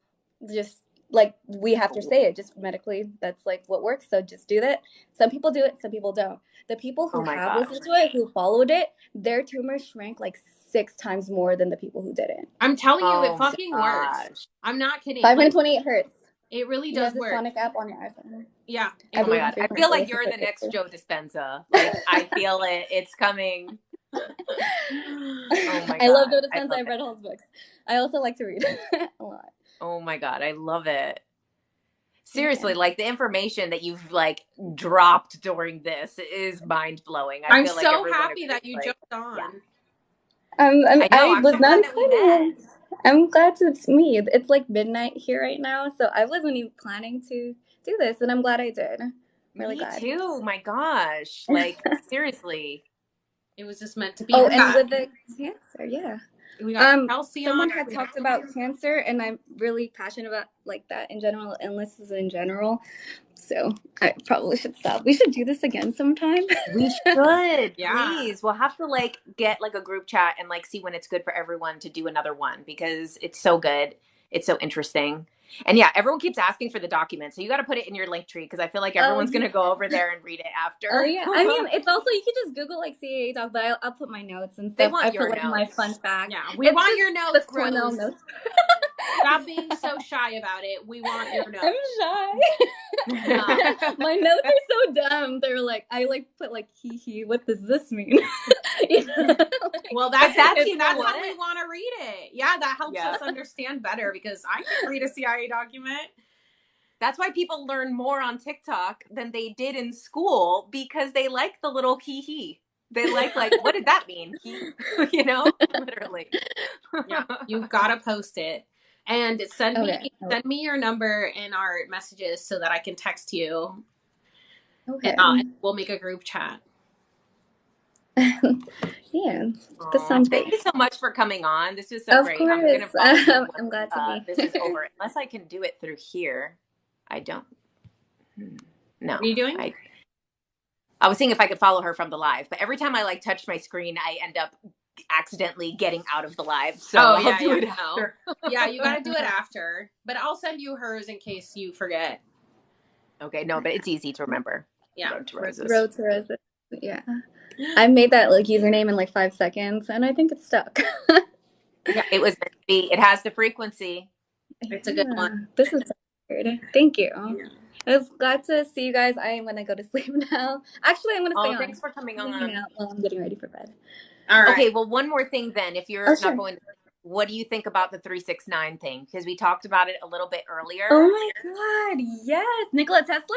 just like we have to say it just medically, that's like what works. So just do that. Some people do it, some people don't. The people who have listened to it, who followed it, their tumors shrank like 6 times more than the people who didn't. I'm telling you, it fucking works. I'm not kidding. 528 hertz. It really does work. You have the Sonic app on your iPhone. Yeah. Oh my God. I feel like you're the next Joe Dispenza. Like, I feel it. It's coming. Oh my God. I love Joe Dispenza. I've read all his books. I also like to read a lot. Oh my God. I love it. seriously, like the information that you've like dropped during this is mind blowing. I'm feel like so every one of happy you that is you like, jumped on. yeah. I I know. I'm was so not glad that we met. expecting this. I'm glad to meet. It's like midnight here right now, so I wasn't even planning to do this, and I'm glad I did. Really Me glad. too. My gosh. Like, seriously. It was just meant to be. Oh, We and got with the cancer, yeah. Kelsey on. Someone had talked about cancer, and I'm really passionate about like that in general, illnesses in general. So I probably should stop. We should do this again sometime. We should, Yeah. please. We'll have to like get like a group chat and like see when it's good for everyone to do another one because it's so good. It's so interesting. And yeah, everyone keeps asking for the document. So you got to put it in your link tree because I feel like everyone's going to go over there and read it after. Oh yeah. I mean, it's also, you can just Google like CAA doc, but I'll put my notes and stuff. They want I your put like notes. my fun fact. Yeah, we want your notes, the Cornell Rose. notes. Stop being so shy about it. We want your notes. I'm shy. My notes are so dumb. They're like, I like put like hee hee. What does this mean? You know? Well, that's how we want to read it. Yeah, that helps Yeah. us understand better because I can't read a CIA document. That's why people learn more on TikTok than they did in school because they like the little hee hee. They like, what did that mean? You know, literally. Yeah, you've got to post it and send me your number in our messages so that I can text you. Okay. And we'll make a group chat. Yeah, this sounds great. Thank you so much for coming on. This was so of great. Course. I'm going to follow you. I'm glad to be. This is over. Unless I can do it through here. I don't. No. What are you doing? I was seeing if I could follow her from the live, but every time I like touch my screen, I end up accidentally getting out of the live. So I'll do it after. Yeah, you got to do it after. But I'll send you hers in case you forget. Okay, no, but it's easy to remember. Yeah, Road to Roses. Road to Roses. Yeah, I made that like username in like 5 seconds, and I think it's stuck. Yeah, it was. It has the frequency. It's a good one. This is weird. Thank you. Yeah. I was glad to see you guys. I am gonna go to sleep now. Actually, I'm gonna stay on. Thanks for coming on. While I'm getting ready for bed. All right. Okay, well, one more thing then. If you're not going, what do you think about the 369 thing? Because we talked about it a little bit earlier. Oh my God! Yes, Nikola Tesla.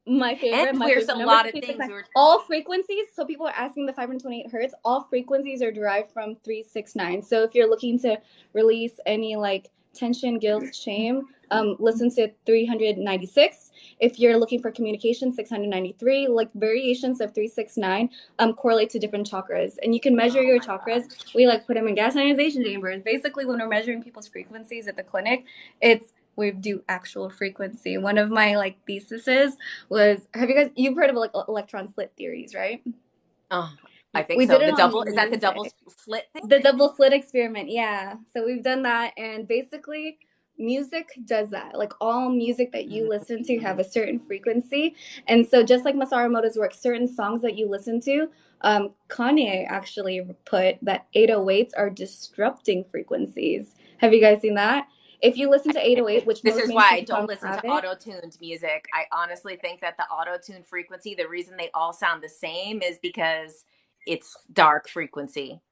My favorite. And there's a lot of things. All frequencies. So people are asking the 528 hertz. All frequencies are derived from 369. So if you're looking to release any like tension, guilt, shame, listen to 396. If you're looking for communication, 693. Like variations of 369 correlate to different chakras, and you can measure your chakras. God. We like put them in gas ionization chambers. Basically, when we're measuring people's frequencies at the clinic, we do actual frequency. One of my like theses was, you've heard of like electron slit theories, right? Oh, I think so. Is that the double slit thing? The double slit experiment, yeah. So we've done that, and basically music does that. Like all music that you listen to have a certain frequency. And so just like Masaru Emoto's work, certain songs that you listen to, Kanye actually put that 808s are disrupting frequencies. Have you guys seen that? If you listen to 808, which this is why I don't listen to auto-tuned music. I honestly think that the auto-tuned frequency, the reason they all sound the same is because it's dark frequency.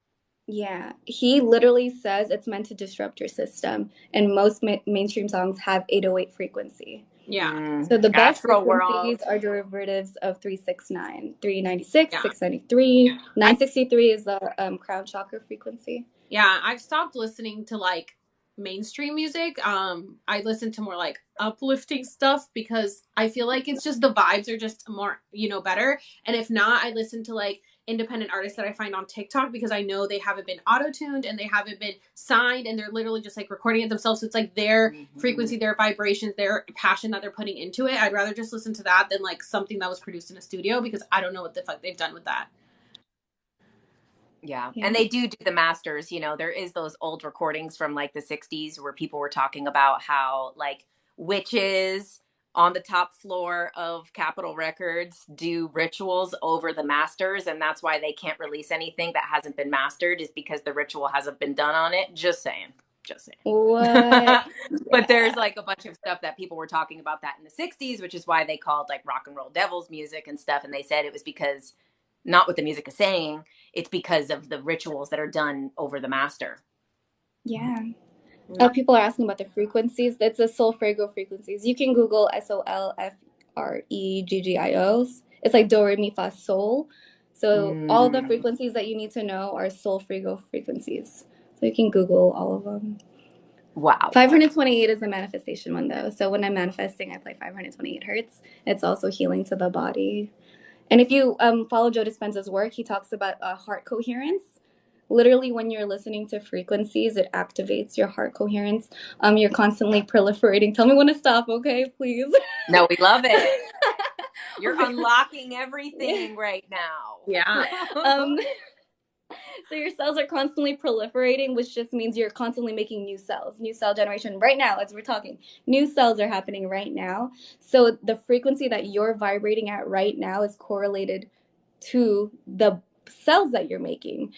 Yeah, he literally says it's meant to disrupt your system, and most mainstream songs have 808 frequency. Yeah. So the best frequencies are derivatives of 369, 396, 693, 963 is the crown chakra frequency. Yeah, I've stopped listening to like mainstream music. I listen to more like uplifting stuff because I feel like it's just the vibes are just more, better. And if not, I listen to like independent artists that I find on TikTok because I know they haven't been auto-tuned and they haven't been signed and they're literally just like recording it themselves. So it's like their frequency, their vibrations, their passion that they're putting into it. I'd rather just listen to that than like something that was produced in a studio because I don't know what the fuck they've done with that. Yeah. And they do the masters, there is those old recordings from like the 60s where people were talking about how like witches on the top floor of Capitol Records do rituals over the masters. And that's why they can't release anything that hasn't been mastered is because the ritual hasn't been done on it. Just saying. What? But there's like a bunch of stuff that people were talking about that in the 60s, which is why they called like rock and roll devils music and stuff. And they said it was because not what the music is saying, it's because of the rituals that are done over the master. Yeah. People are asking about the frequencies. That's the Solfeggio frequencies. You can Google SOLFREGGIOs. It's like do, re, mi, fa, sol. So all the frequencies that you need to know are Solfeggio frequencies. So you can Google all of them. Wow. 528 is the manifestation one, though. So when I'm manifesting, I play 528 hertz. It's also healing to the body. And if you follow Joe Dispenza's work, he talks about heart coherence. Literally, when you're listening to frequencies, it activates your heart coherence. You're constantly proliferating. Tell me when to stop, okay, please. No, we love it. You're unlocking everything right now. Yeah. So your cells are constantly proliferating, which just means you're constantly making new cells, new cell generation. Right now, as we're talking, new cells are happening right now. So the frequency that you're vibrating at right now is correlated to the cells that you're making.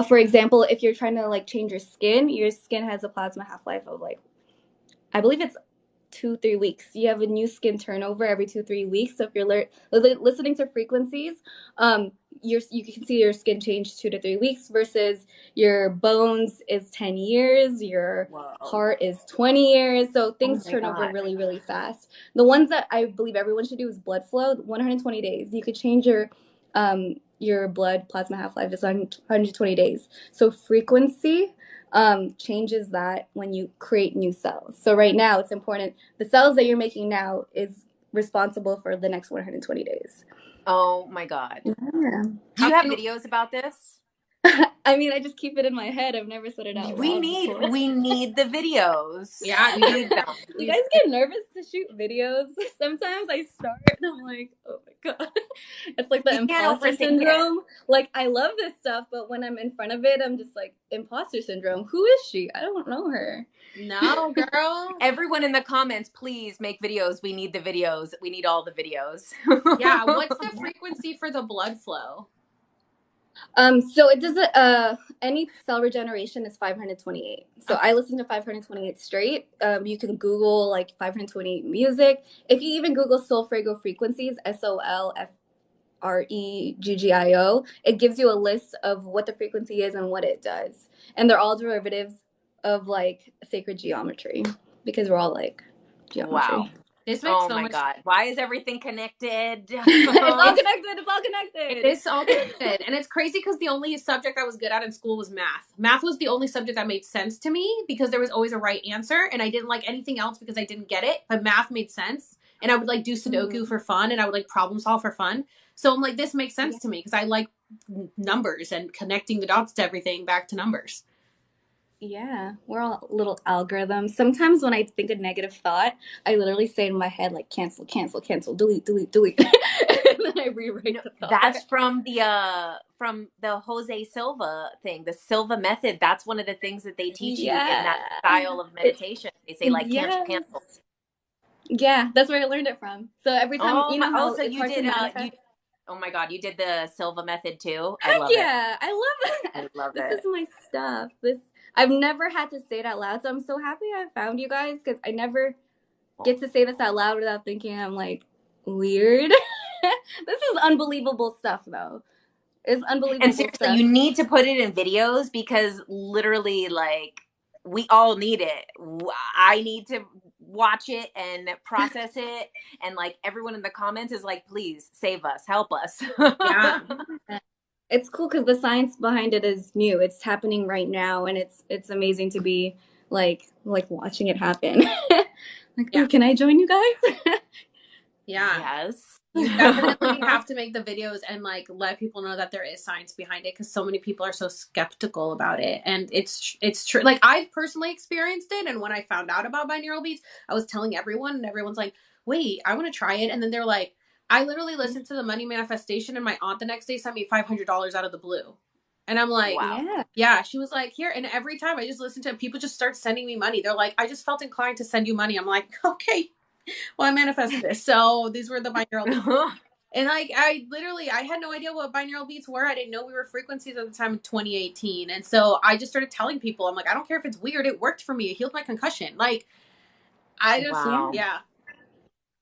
For example, if you're trying to like change your skin has a plasma half-life of like, I believe it's 2-3 weeks. You have a new skin turnover every 2-3 weeks. So if you're listening to frequencies, you can see your skin change 2 to 3 weeks versus your bones is 10 years, your heart is 20 years. So things turn over really, really fast. The ones that I believe everyone should do is blood flow, 120 days. You could change your blood plasma half-life is 120 days. So frequency changes that when you create new cells. So right now it's important. The cells that you're making now is responsible for the next 120 days. Oh my God. Yeah. Do you have videos about this? I mean, I just keep it in my head. I've never said it out loud. We need the videos. Yeah. We need them. You guys get nervous to shoot videos? Sometimes I start and I'm like, oh my God. It's like the imposter syndrome. Like, I love this stuff, but when I'm in front of it, I'm just like, imposter syndrome. Who is she? I don't know her. No, girl. Everyone in the comments, please make videos. We need the videos. We need all the videos. Yeah. What's the frequency for the blood flow? So it doesn't, any cell regeneration is 528. So I listen to 528 straight. You can Google like 528 music. If you even Google Solfeggio frequencies, SOLFREGGIO, it gives you a list of what the frequency is and what it does. And they're all derivatives of like sacred geometry because we're all like geometry. Wow. This makes oh so my much God. Why is everything connected? It's all connected. It's all connected. It is all connected. And it's crazy because the only subject I was good at in school was math. Math was the only subject that made sense to me because there was always a right answer. And I didn't like anything else because I didn't get it. But math made sense. And I would like do Sudoku for fun. And I would like problem solve for fun. So I'm like, this makes sense to me because I like numbers and connecting the dots to everything back to numbers. Yeah, we're all little algorithms. Sometimes when I think a negative thought, I literally say in my head, like, cancel, cancel, cancel, delete, delete, delete. And then I rewrite the thought. That's from the Jose Silva thing, the Silva method. That's one of the things that they teach you in that style of meditation. They say, like, cancel, cancel. Yeah, that's where I learned it from. So every time, you know how so it's you hard to did, manifest? oh my God, you did the Silva method too? I love Yeah, I love it. I love it. This is my stuff. I've never had to say it out loud, so I'm so happy I found you guys because I never get to say this out loud without thinking I'm like weird. This is unbelievable stuff, though. It's unbelievable. And seriously, you need to put it in videos because literally, like, we all need it. I need to watch it and process it, and like everyone in the comments is like, please save us, help us. Yeah. It's cool because the science behind it is new. It's happening right now, and it's amazing to be like watching it happen. Like, oh, can I join you guys? Yeah. Yes. You definitely have to make the videos and like let people know that there is science behind it because so many people are so skeptical about it. And it's true. Like I've personally experienced it. And when I found out about binaural beats, I was telling everyone and everyone's like, wait, I want to try it. And then they're like, I literally listened to the money manifestation and my aunt the next day sent me $500 out of the blue. And I'm like, wow. Yeah. She was like, here. And every time I just listen to it, people just start sending me money. They're like, I just felt inclined to send you money. I'm like, okay. Well, I manifested this. So these were the binaural beats. And like, I had no idea what binaural beats were. I didn't know we were frequencies at the time in 2018. And so I just started telling people, I'm like, I don't care if it's weird. It worked for me. It healed my concussion. Like, I just, yeah.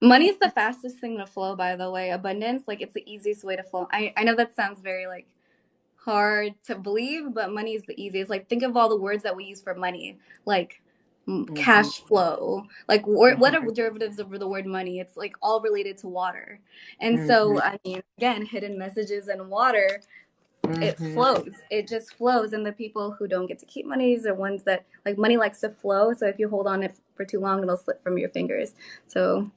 Money is the fastest thing to flow, by the way. Abundance, like, it's the easiest way to flow. I know that sounds very, like, hard to believe, but money is the easiest. Like, think of all the words that we use for money. Like, cash flow. Like what are derivatives of the word money? It's like all related to water. And so I mean, again, hidden messages and water, it flows. It just flows. And the people who don't get to keep monies are ones that, like, money likes to flow. So if you hold on it for too long, it'll slip from your fingers. So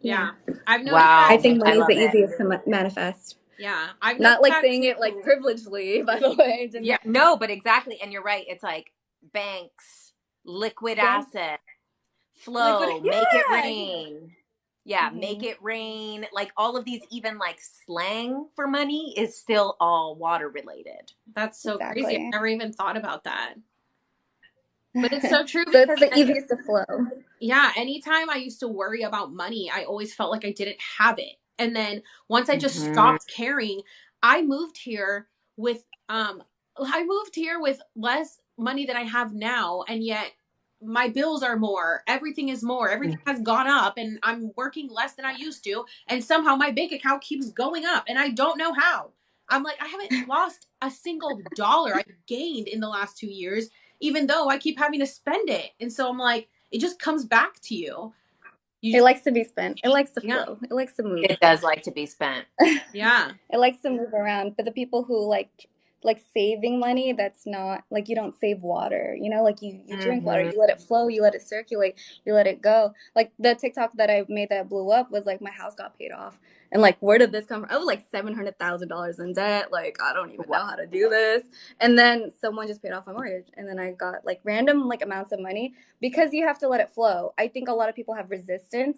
Yeah. I've noticed Wow. I that. think money is love the it. easiest to manifest. Yeah. I've Not noticed like that saying too. it like privilegely, by the way. Just Yeah, no, but exactly. And you're right. It's like banks, liquid banks, assets, liquid. flow, make it Yeah. rain. Yeah, make it rain. Like all of these, even like slang for money is still all water related. That's so crazy. Exactly. I never even thought about that. But it's so true. So it's the easiest to flow. Yeah, anytime I used to worry about money, I always felt like I didn't have it. And then once I just stopped caring, I moved here with less money than I have now, and yet my bills are more. Everything is more. Everything has gone up, and I'm working less than I used to, and somehow my bank account keeps going up, and I don't know how. I'm like, I haven't lost a single dollar I've gained in the last 2 years, even though I keep having to spend it. And so I'm like, it just comes back to you. It likes to be spent. It likes to flow. It likes to move. It does like to be spent. Yeah. It likes to move around. But the people who like saving money, that's not like, you don't save water, you know, like you drink water, you let it flow, you let it circulate, you let it go. Like the TikTok that I made that blew up was like, my house got paid off. And like, where did this come from? I was like $700,000 in debt. Like, I don't even know how to do this. And then someone just paid off my mortgage. And then I got like random like amounts of money, because you have to let it flow. I think a lot of people have resistance,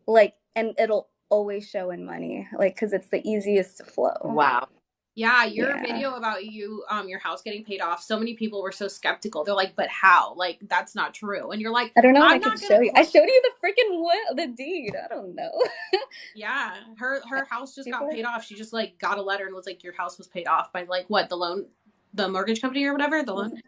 like, and it'll always show in money, like, because it's the easiest to flow. Wow. Yeah, your video about you, your house getting paid off, so many people were so skeptical. They're like, but how? Like, that's not true. And you're like, I don't know. I'm I not can gonna show you. I showed you the freaking the deed. I don't know. Yeah, her house just got People- paid off. She just like got a letter and was like, your house was paid off by like what, the mortgage company or whatever, the loan.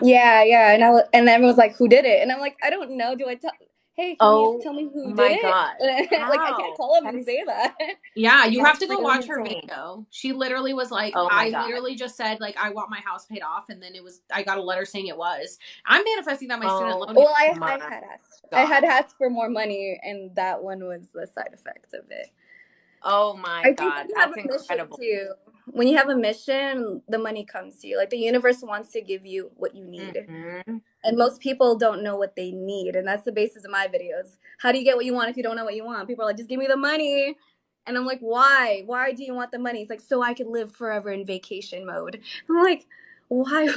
Yeah. And everyone was like, who did it? And I'm like, I don't know. Do I tell? Hey, can you tell me who did God. it? Like, I can't call him and say that. Yeah, you have to go really watch her insane. video. She literally was like, literally just said like, I want my house paid off, and then I got a letter saying it was. I'm manifesting that my student loan. Well, I had asked. I had asked for more money, and that one was the side effect of it. Oh my God, that's incredible. Too. When you have a mission, the money comes to you. Like the universe wants to give you what you need. And most people don't know what they need. And that's the basis of my videos. How do you get what you want if you don't know what you want? People are like, just give me the money. And I'm like, why? Why do you want the money? It's like, so I could live forever in vacation mode. I'm like, why?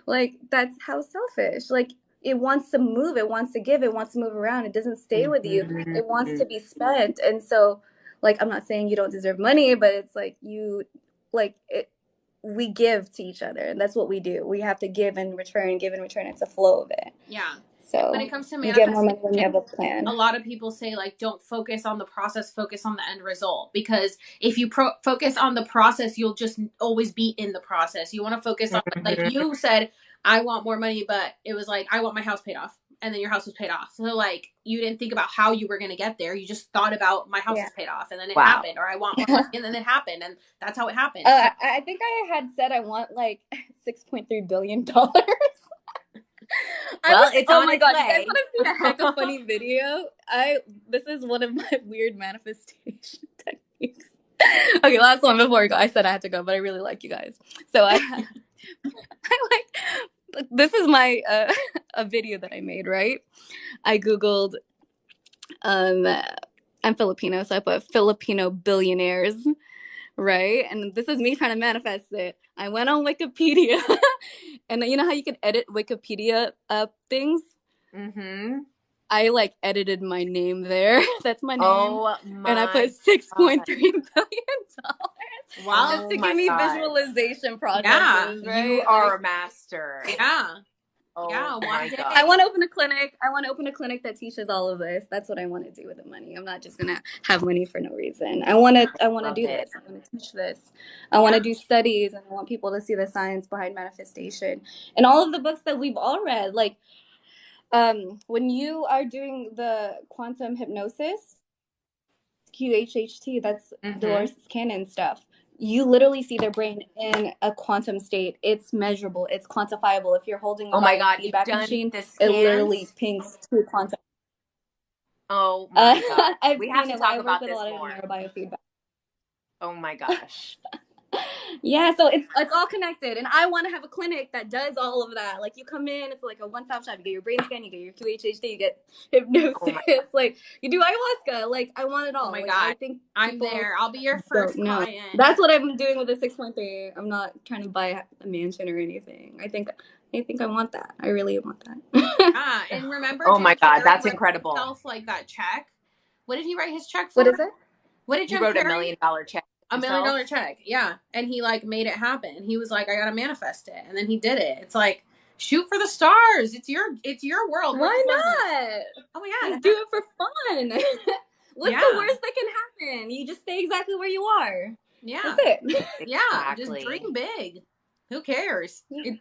Like, that's how selfish. Like, it wants to move. It wants to give. It wants to move around. It doesn't stay with you. It wants to be spent. And so, like, I'm not saying you don't deserve money, but it's like we give to each other, and that's what we do. We have to give and return, give and return. It's a flow of it. Yeah. So when it comes to you get more money when you have a plan. A lot of people say like, don't focus on the process, focus on the end result. Because if you focus on the process, you'll just always be in the process. You want to focus on, like you said, I want more money, but it was like, I want my house paid off. And then your house was paid off. So like, you didn't think about how you were going to get there. You just thought about my house is paid off, and then it happened. Or I want more money, and then it happened. And that's how it happened. I think I had said I want like $6.3 billion. Well, it's on its way. You guys want to see a heck of funny video? This is one of my weird manifestation techniques. Okay, last one before we go. I said I had to go, but I really like you guys. So this is my a video that I made, right? I Googled I'm Filipino, so I put Filipino billionaires, right? And this is me trying to manifest it. I went on Wikipedia, and you know how you can edit Wikipedia things? I like edited my name there. That's my name. And I put $6.3 billion. Wow. Just to give me visualization processes, right? You are a master. Yeah. Oh my God. I want to open a clinic. I want to open a clinic that teaches all of this. That's what I want to do with the money. I'm not just gonna have money for no reason. I want to do this. I want to teach this. I want to do studies, and I want people to see the science behind manifestation and all of the books that we've all read. Like, when you are doing the quantum hypnosis, QHHT, that's Dolores Cannon stuff. you literally see their brain in a quantum state. It's measurable. It's quantifiable. If you're holding a Oh my God, you've biofeedback done machine, the it literally scans? pings to quantum. Oh my God. I've We have seen to it. talk I work about with a this lot of more. neurobiofeedback. Oh my gosh. Yeah, so it's all connected, and I want to have a clinic that does all of that. Like, you come in, it's like a one-stop shop. You get your brain scan, you get your QHHD, you get Oh my hypnosis, like you do ayahuasca. Like, I want it Oh all. my Like, God. I think I'm people there. I'll be your don't first know. client. That's what I'm doing with the 6.3. I'm not trying to buy a mansion or anything. I think I want that. I really want that. And remember Oh my Jim God, Carrey that's wrote incredible. himself like that check? What did he write his check What for? is it? What did He Jim wrote $1 Carrey? million check $1 million himself. check. Yeah. And he like made it happen. He was like, I gotta manifest it. And then he did it. It's like, shoot for the stars. It's your world. Why We're just not? Oh my God. Just do it for fun. What's Yeah. the worst that can happen? You just stay exactly where you are. Yeah. That's it. Yeah. Just Exactly. dream big. Who cares? Yeah.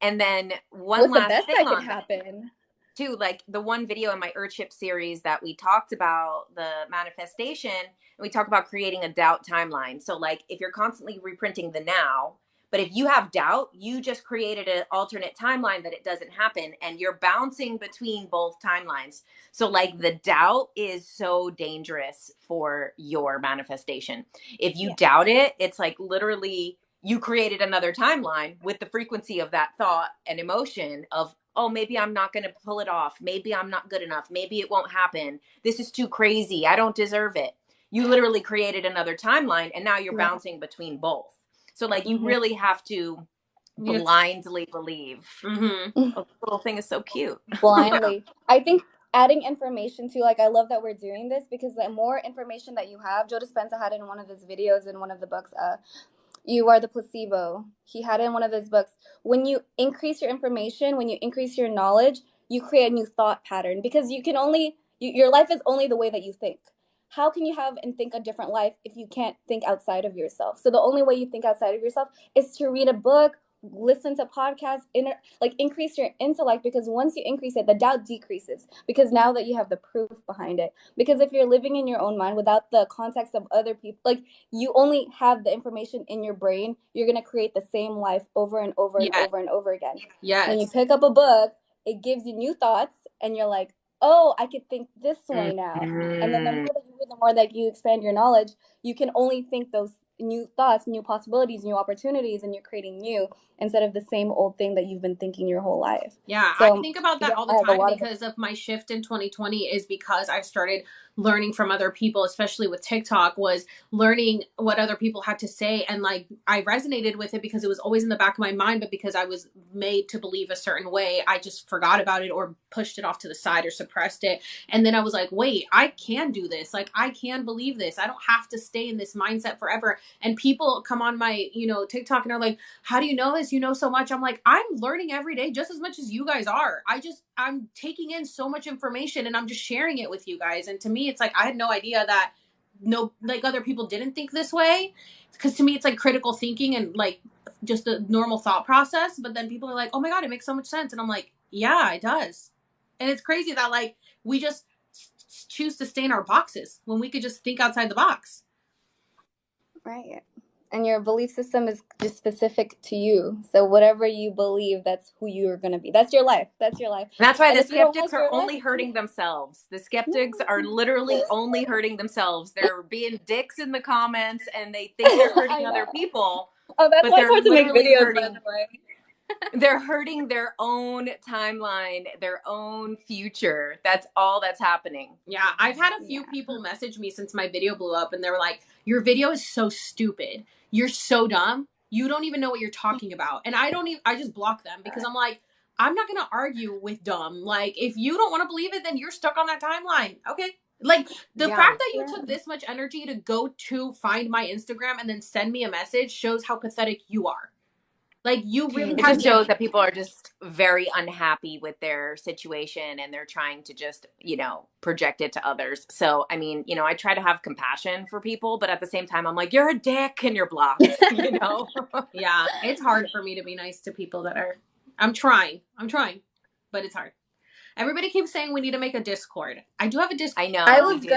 And then one What's the last best thing that could on that happen? too, like the one video in my Earthship series that we talked about the manifestation, and we talk about creating a doubt timeline. So like if you're constantly reprinting the now, but if you have doubt, you just created an alternate timeline that it doesn't happen, and you're bouncing between both timelines. So like the doubt is so dangerous for your manifestation. If you doubt it, it's like literally you created another timeline with the frequency of that thought and emotion of, oh, maybe I'm not going to pull it off. Maybe I'm not good enough. Maybe it won't happen. This is too crazy. I don't deserve it. You literally created another timeline, and now you're bouncing between both. So like you really have to blindly believe. Mm-hmm. Oh, this little thing is so cute. Blindly. I think adding information to, like, I love that we're doing this, because the more information that you have, Joe Dispenza had in one of his videos in one of the books, You Are the Placebo. He had it in one of his books. When you increase your information, when you increase your knowledge, you create a new thought pattern, because you can only, your life is only the way that you think. How can you have and think a different life if you can't think outside of yourself? So the only way you think outside of yourself is to read a book, listen to podcasts, increase your intellect, because once you increase it, the doubt decreases, because now that you have the proof behind it. Because if you're living in your own mind without the context of other people, like, you only have the information in your brain, you're going to create the same life over and over and over and over again. Yes. When you pick up a book, it gives you new thoughts, and you're like, oh, I could think this way now. And then the more that you read, the more that you expand your knowledge, you can only think those new thoughts, new possibilities, new opportunities, and you're creating new, instead of the same old thing that you've been thinking your whole life. Yeah, So I think about that all the time because of my shift in 2020 is because I started learning from other people, especially with TikTok, was learning what other people had to say. And like, I resonated with it because it was always in the back of my mind, but because I was made to believe a certain way, I just forgot about it or pushed it off to the side or suppressed it. And then I was like, wait, I can do this. Like, I can believe this. I don't have to stay in this mindset forever. And people come on my, TikTok and are like, how do you know this? You know so much. I'm like, I'm learning every day just as much as you guys are. I'm taking in so much information and I'm just sharing it with you guys. And to me, it's like, I had no idea that other people didn't think this way. Because to me, it's like critical thinking and like just a normal thought process. But then people are like, oh my God, it makes so much sense. And I'm like, yeah, it does. And it's crazy that like we just choose to stay in our boxes when we could just think outside the box. Right. And your belief system is just specific to you. So whatever you believe, that's who you're going to be. That's your life. That's your life. And that's why And the if you don't skeptics like are your only life, hurting themselves. The skeptics are literally only hurting themselves. They're being dicks in the comments and they think they're hurting I other know. people. Oh, that's but why they're it's hard to make literally videos, by hurting. the way. They're hurting their own timeline, their own future. That's all that's happening. Yeah, I've had a few people message me since my video blew up and they were like, your video is so stupid. You're so dumb. You don't even know what you're talking about. And I just block them because I'm like, I'm not going to argue with dumb. Like, if you don't want to believe it, then you're stuck on that timeline. Okay. Like, the fact that you took this much energy to go to find my Instagram and then send me a message shows how pathetic you are. Like, you really it just shows that people are just very unhappy with their situation and they're trying to just, project it to others. So, I mean, I try to have compassion for people, but at the same time, I'm like, you're a dick and you're blocked, Yeah, it's hard for me to be nice to people that are, I'm trying, but it's hard. Everybody keeps saying we need to make a Discord. I do have a Discord. I know. I we was do.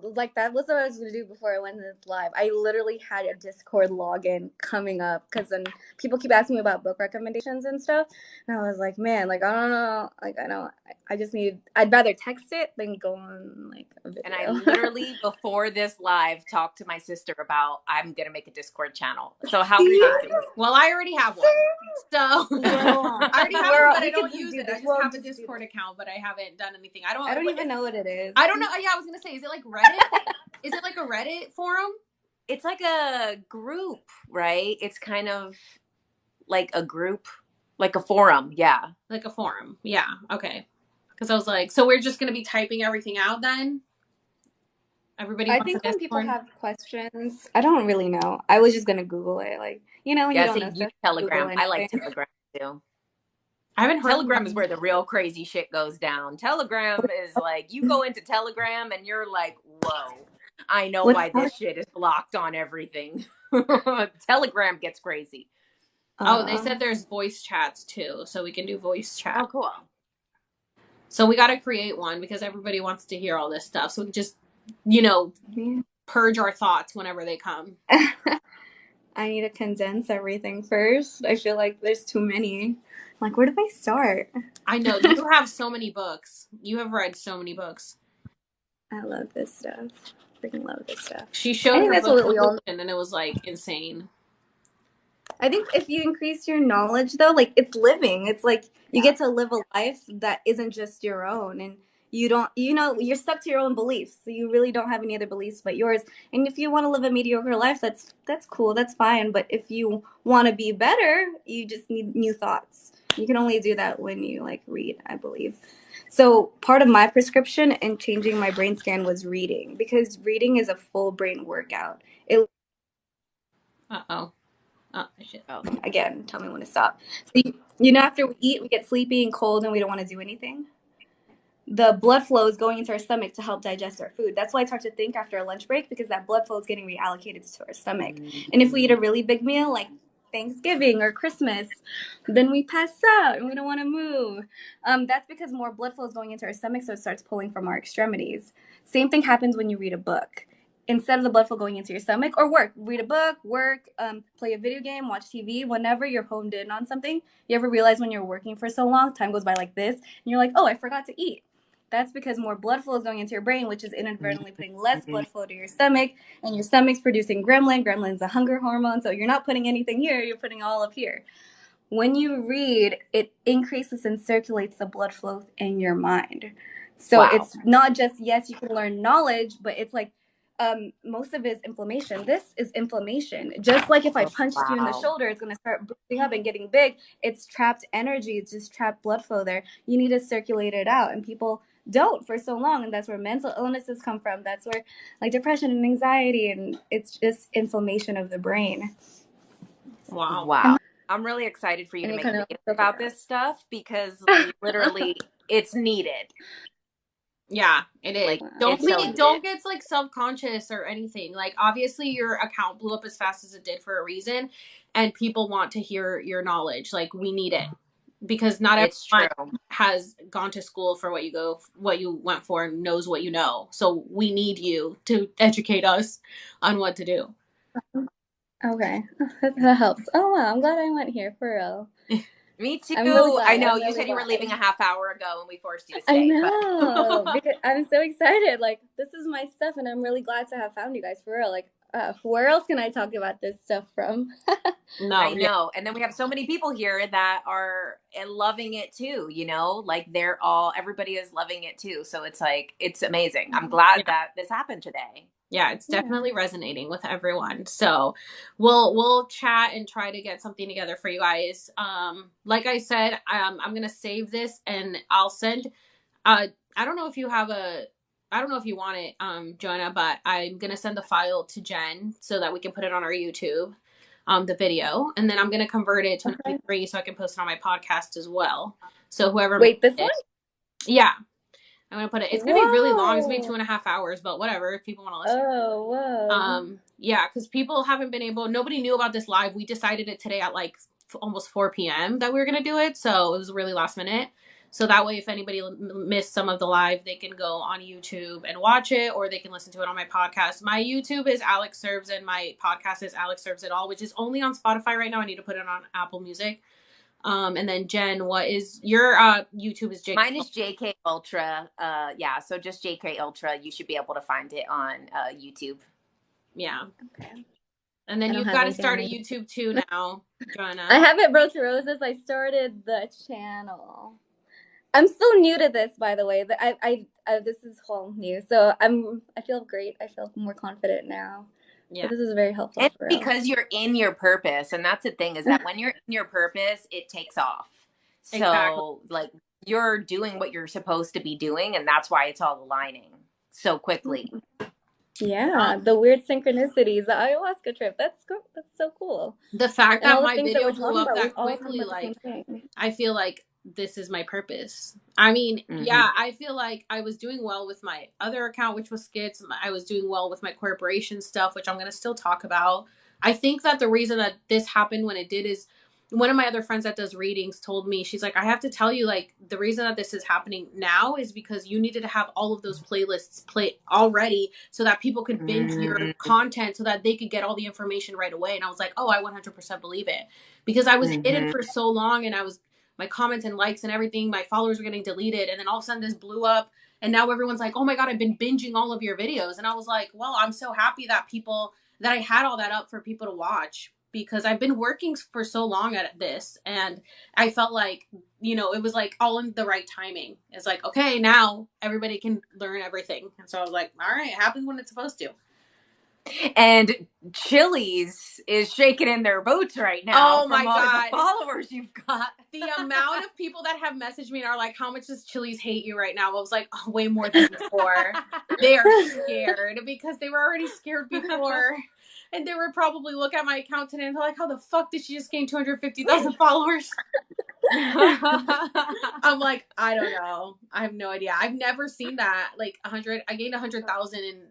like, that was what I was gonna do before I went to this live. I literally had a Discord login coming up because then people keep asking me about book recommendations and stuff, and I was like, man, like I don't know, like I'd rather text it than go on like a video. And I literally before this live talked to my sister about I'm gonna make a Discord channel. So how ridiculous. Well, I already have one. So I already have one, but I don't use it. I just have a Discord account, but I haven't done anything. I don't even know what it is. I don't know. Yeah, I was gonna say, is it like Reddit? Is it like a Reddit forum? It's like a group, right? It's kind of like a group, like a forum. Yeah. Like a forum. Yeah. Okay. Because I was like, so we're just gonna be typing everything out then? Everybody. I think when people have questions, I don't really know. I was just gonna Google it, like you know. When you don't know stuff, Telegram. I like Telegram too. I haven't heard. Telegram is where the real crazy shit goes down. Telegram is like you go into Telegram and you're like, whoa, I know why this shit is blocked on everything. Telegram gets crazy. Oh, they said there's voice chats too, so we can do voice chat. Oh, cool. So we got to create one because everybody wants to hear all this stuff. So we can just, purge our thoughts whenever they come. I need to condense everything first. I feel like there's too many. Like, where do I start? I know. You have so many books. You have read so many books. I love this stuff. Freaking love this stuff. She showed her book and it was like insane. I think if you increase your knowledge though, like it's living. It's like you get to live a life that isn't just your own, and you don't, you're stuck to your own beliefs. So you really don't have any other beliefs but yours. And if you want to live a mediocre life, that's cool. That's fine. But if you want to be better, you just need new thoughts. You can only do that when you like read, I believe. So part of my prescription in changing my brain scan was reading, because reading is a full brain workout. Uh-oh. Oh, shit. Oh, again, tell me when to stop. So, after we eat, we get sleepy and cold and we don't want to do anything. The blood flow is going into our stomach to help digest our food. That's why it's hard to think after a lunch break, because that blood flow is getting reallocated to our stomach. And if we eat a really big meal like Thanksgiving or Christmas, then we pass out and we don't want to move. That's because more blood flow is going into our stomach, so it starts pulling from our extremities. Same thing happens when you read a book. Instead of the blood flow going into your stomach or read a book, play a video game, watch TV, whenever you're honed in on something, you ever realize when you're working for so long, time goes by like this, and you're like, oh, I forgot to eat. That's because more blood flow is going into your brain, which is inadvertently putting less blood flow to your stomach, and your stomach's producing gremlin. Gremlin's a hunger hormone, so you're not putting anything here, you're putting all up here. When you read, it increases and circulates the blood flow in your mind. So It's not just, yes, you can learn knowledge, but it's like, most of it is inflammation. This is inflammation. Just like if I punched you in the shoulder, it's going to start bruising up and getting big. It's trapped energy. It's just trapped blood flow there. You need to circulate it out. And people don't for so long. And that's where mental illnesses come from. That's where like depression and anxiety, and it's just inflammation of the brain. Wow. I'm really excited for you to make videos about this stuff, because literally it's needed. Yeah, it is. Like, don't get like self-conscious or anything. Like, obviously your account blew up as fast as it did for a reason, and people want to hear your knowledge. Like, we need it, because not everyone has gone to school for what you went for and knows what you know. So we need you to educate us on what to do. Okay, that helps. Oh wow, I'm glad I went here for real. Me too. Really I know. You said you were leaving a half hour ago and we forced you to stay. I know. Because I'm so excited. Like, this is my stuff, and I'm really glad to have found you guys for real. Like, where else can I talk about this stuff from? No, I know. And then we have so many people here that are loving it too, like everybody is loving it too. So it's like, it's amazing. I'm glad that this happened today. Yeah, it's definitely resonating with everyone. So we'll chat and try to get something together for you guys. Like I said, I'm going to save this and I'll send, I don't know if you want it, Joanna, but I'm going to send the file to Jen so that we can put it on our YouTube, the video. And then I'm going to convert it to an MP3 so I can post it on my podcast as well. So whoever. Wait, this one? Yeah. I'm going to put it, it's going to be really long. It's going to be 2.5 hours, but whatever, if people want to listen. Oh, whoa. Yeah, because people haven't been nobody knew about this live. We decided it today at like almost 4 p.m. that we were going to do it. So it was really last minute. So that way, if anybody missed some of the live, they can go on YouTube and watch it, or they can listen to it on my podcast. My YouTube is Alex Serves, and my podcast is Alex Serves It All, which is only on Spotify right now. I need to put it on Apple Music. And then Jen, what is your YouTube? Is JK? Mine is JK Ultra. Yeah, so just JK Ultra. You should be able to find it on YouTube. Yeah. Okay. And then you've got to start a YouTube too now, Joanna. I haven't Road to Roses. I started the channel. I'm still new to this, by the way. I this is whole new, so I feel great. I feel more confident now. Yeah, but this is very helpful. And because you're in your purpose, and that's the thing, is that when you're in your purpose, it takes off. So exactly. Like you're doing what you're supposed to be doing, and that's why it's all aligning so quickly. Yeah, the weird synchronicities, the ayahuasca trip. That's so cool. The fact that my video blew up that quickly, like, I feel like this is my purpose. I mean, yeah, I feel like I was doing well with my other account, which was Skits. I was doing well with my corporation stuff, which I'm going to still talk about. I think that the reason that this happened when it did is one of my other friends that does readings told me, she's like, I have to tell you, like, the reason that this is happening now is because you needed to have all of those playlists play already so that people could binge your content so that they could get all the information right away. And I was like, oh, I 100% believe it, because I was hidden for so long, and my comments and likes and everything, my followers were getting deleted. And then all of a sudden this blew up, and now everyone's like, oh my God, I've been binging all of your videos. And I was like, well, I'm so happy that I had all that up for people to watch, because I've been working for so long at this, and I felt like, you know, it was like all in the right timing. It's like, okay, now everybody can learn everything. And so I was like, all right, it happens when it's supposed to. And Chili's is shaking in their boots right now. Oh my God. The followers you've got. The amount of people that have messaged me and are like, how much does Chili's hate you right now? I was like, oh, way more than before. They are scared, because they were already scared before. And they were probably look at my account today and they're like, how the fuck did she just gain 250,000 followers? I'm like, I don't know. I have no idea. I've never seen that. Like I gained 100,000 in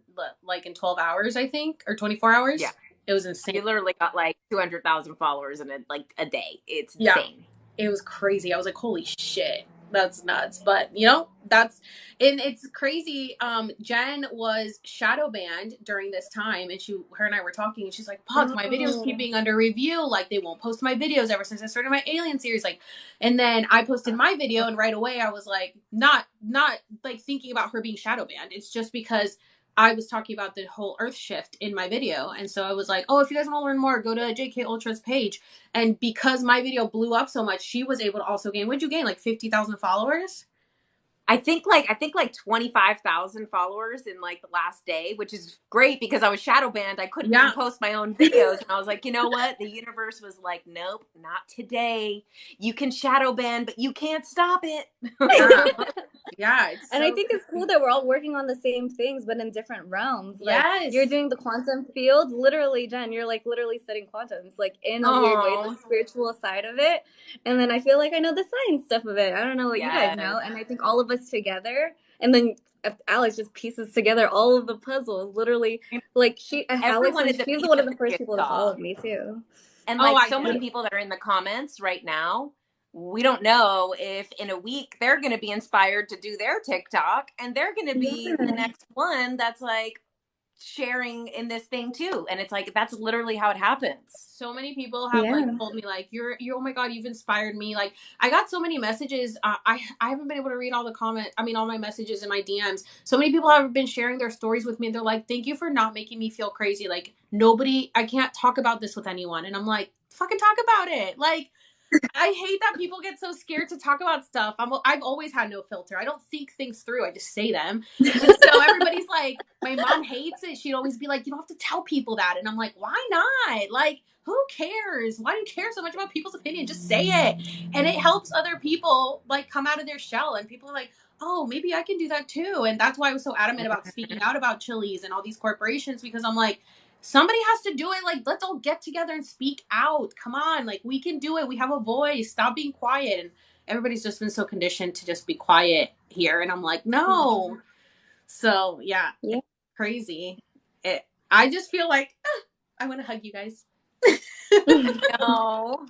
12 hours, I think, or 24 hours. Yeah. It was insane. You literally got like 200,000 followers in a day. It's insane. It was crazy. I was like, holy shit. That's nuts. But it's crazy. Jen was shadow banned during this time, and her and I were talking, and she's like, fuck, my videos keep being under review. Like, they won't post my videos ever since I started my alien series. Like, and then I posted my video, and right away I was like, not like thinking about her being shadow banned. It's just because I was talking about the whole earth shift in my video. And so I was like, oh, if you guys want to learn more, go to JK Ultra's page. And because my video blew up so much, she was able to also gain, what'd you gain? Like 50,000 followers? I think like 25,000 followers in like the last day, which is great because I was shadow banned. I couldn't even post my own videos. And I was like, you know what? The universe was like, nope, not today. You can shadow ban, but you can't stop it. Yeah. And I think it's cool that we're all working on the same things, but in different realms. Like, yes. You're doing the quantum field. Literally, Jen, you're like literally studying quantums, like in a weird way, the spiritual side of it. And then I feel like I know the science stuff of it. I don't know what you guys know. And I think all of us together, and then Alex just pieces together all of the puzzles. Literally, like she's one of the first people to follow me too. And like many people that are in the comments right now, we don't know if in a week they're going to be inspired to do their TikTok, and they're going to be the next one that's like sharing in this thing too. And it's like, that's literally how it happens. So many people have like told me like, you're oh my God, you've inspired me. Like, I got so many messages. I haven't been able to read all my messages in my DMs. So many people have been sharing their stories with me. They're like, thank you for not making me feel crazy. Like, I can't talk about this with anyone. And I'm like, fucking talk about it. Like, I hate that people get so scared to talk about stuff. I've always had no filter. I don't think things through. I just say them. And so everybody's like, my mom hates it. She'd always be like, you don't have to tell people that. And I'm like, why not? Like, who cares? Why do you care so much about people's opinion? Just say it. And it helps other people like come out of their shell. And people are like, oh, maybe I can do that too. And that's why I was so adamant about speaking out about Chili's and all these corporations, because I'm like, somebody has to do it. Like, let's all get together and speak out. Come on. Like, we can do it. We have a voice. Stop being quiet. And everybody's just been so conditioned to just be quiet here. And I'm like, no. So yeah. It's crazy. I just feel like, I want to hug you guys. No.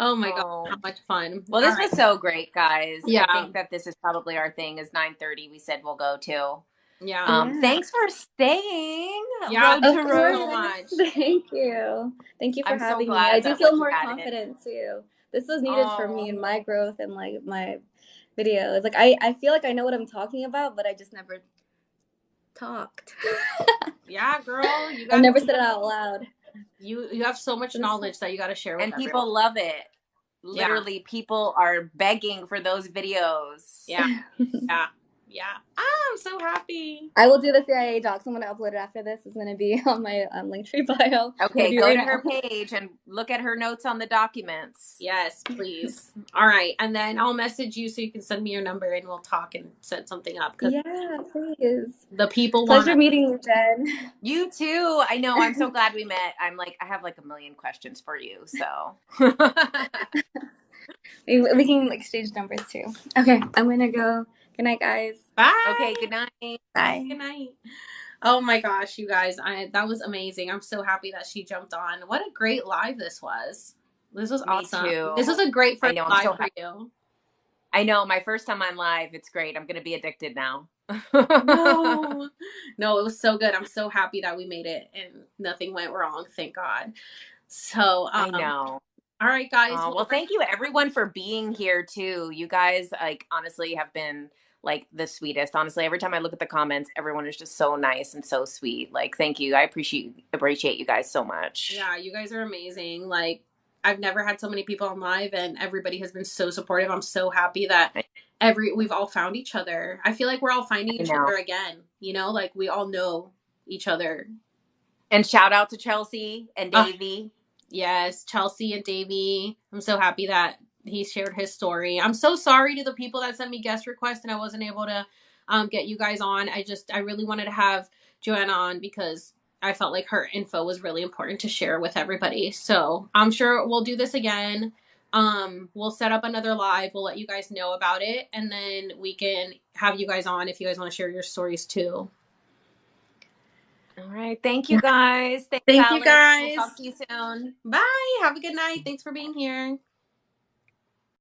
Oh my god, Oh. how much fun. Well, All this right. was so great, guys. Yeah. I think that this is probably our thing is 9:30. We said we'll go to. Yeah. Yeah. Thanks for staying. Yeah, Road thank Of to you so course. much. Roses. Thank you. Thank you for I'm so having me. I glad do that feel like you more had it. confident too. This was needed for me in my Oh, growth and like my videos. Like I feel like I know what I'm talking about, but I just never talked. Yeah, girl, you I've got never said it out loud. you have so much knowledge that you got to share with and everyone. people love it. Yeah. Literally, people are begging for those videos. Yeah. Yeah. Yeah. Ah, I'm so happy. I will do the CIA docs. I'm gonna upload it after this. It's gonna be on my Linktree bio. I'm gonna Okay, do it go right to now. her page and look at her notes on the documents. Yes, please. All right, and then I'll message you so you can send me your number and we'll talk and set something up because Yeah, please. the people want Pleasure to. meeting you, Jen. You too. I know. I'm so glad we met. I have like a million questions for you. So. We can exchange numbers too. Okay, I'm gonna go. Good night, guys. Bye. Okay, good night. Bye. Good night. Oh my gosh, you guys, that was amazing. I'm so happy that she jumped on. What a great live this was. This was Me awesome. too. This was a great I first know. I'm live so for happy. you. I know. My first time on live. It's great. I'm gonna be addicted now. No, no, it was so good. I'm so happy that we made it and nothing went wrong. Thank God. So, I know. all right, guys. Well, thank you everyone for being here too. You guys, like, honestly have been like the sweetest. Honestly, every time I look at the comments, everyone is just so nice and so sweet. Like, thank you. I appreciate you guys so much. Yeah, you guys are amazing. Like, I've never had so many people on live and everybody has been so supportive. I'm so happy that we've all found each other. I feel like we're all finding each other again, you know, like we all know each other. And shout out to Chelsea and Davey. Yes, Chelsea and Davey. I'm so happy that he shared his story. I'm so sorry to the people that sent me guest requests and I wasn't able to get you guys on. I really wanted to have Joanna on because I felt like her info was really important to share with everybody. So I'm sure we'll do this again. We'll set up another live. We'll let you guys know about it. And then we can have you guys on if you guys want to share your stories too. All right. Thank you guys. Thank you Alex. guys. We'll talk to you soon. Bye. Have a good night. Thanks for being here.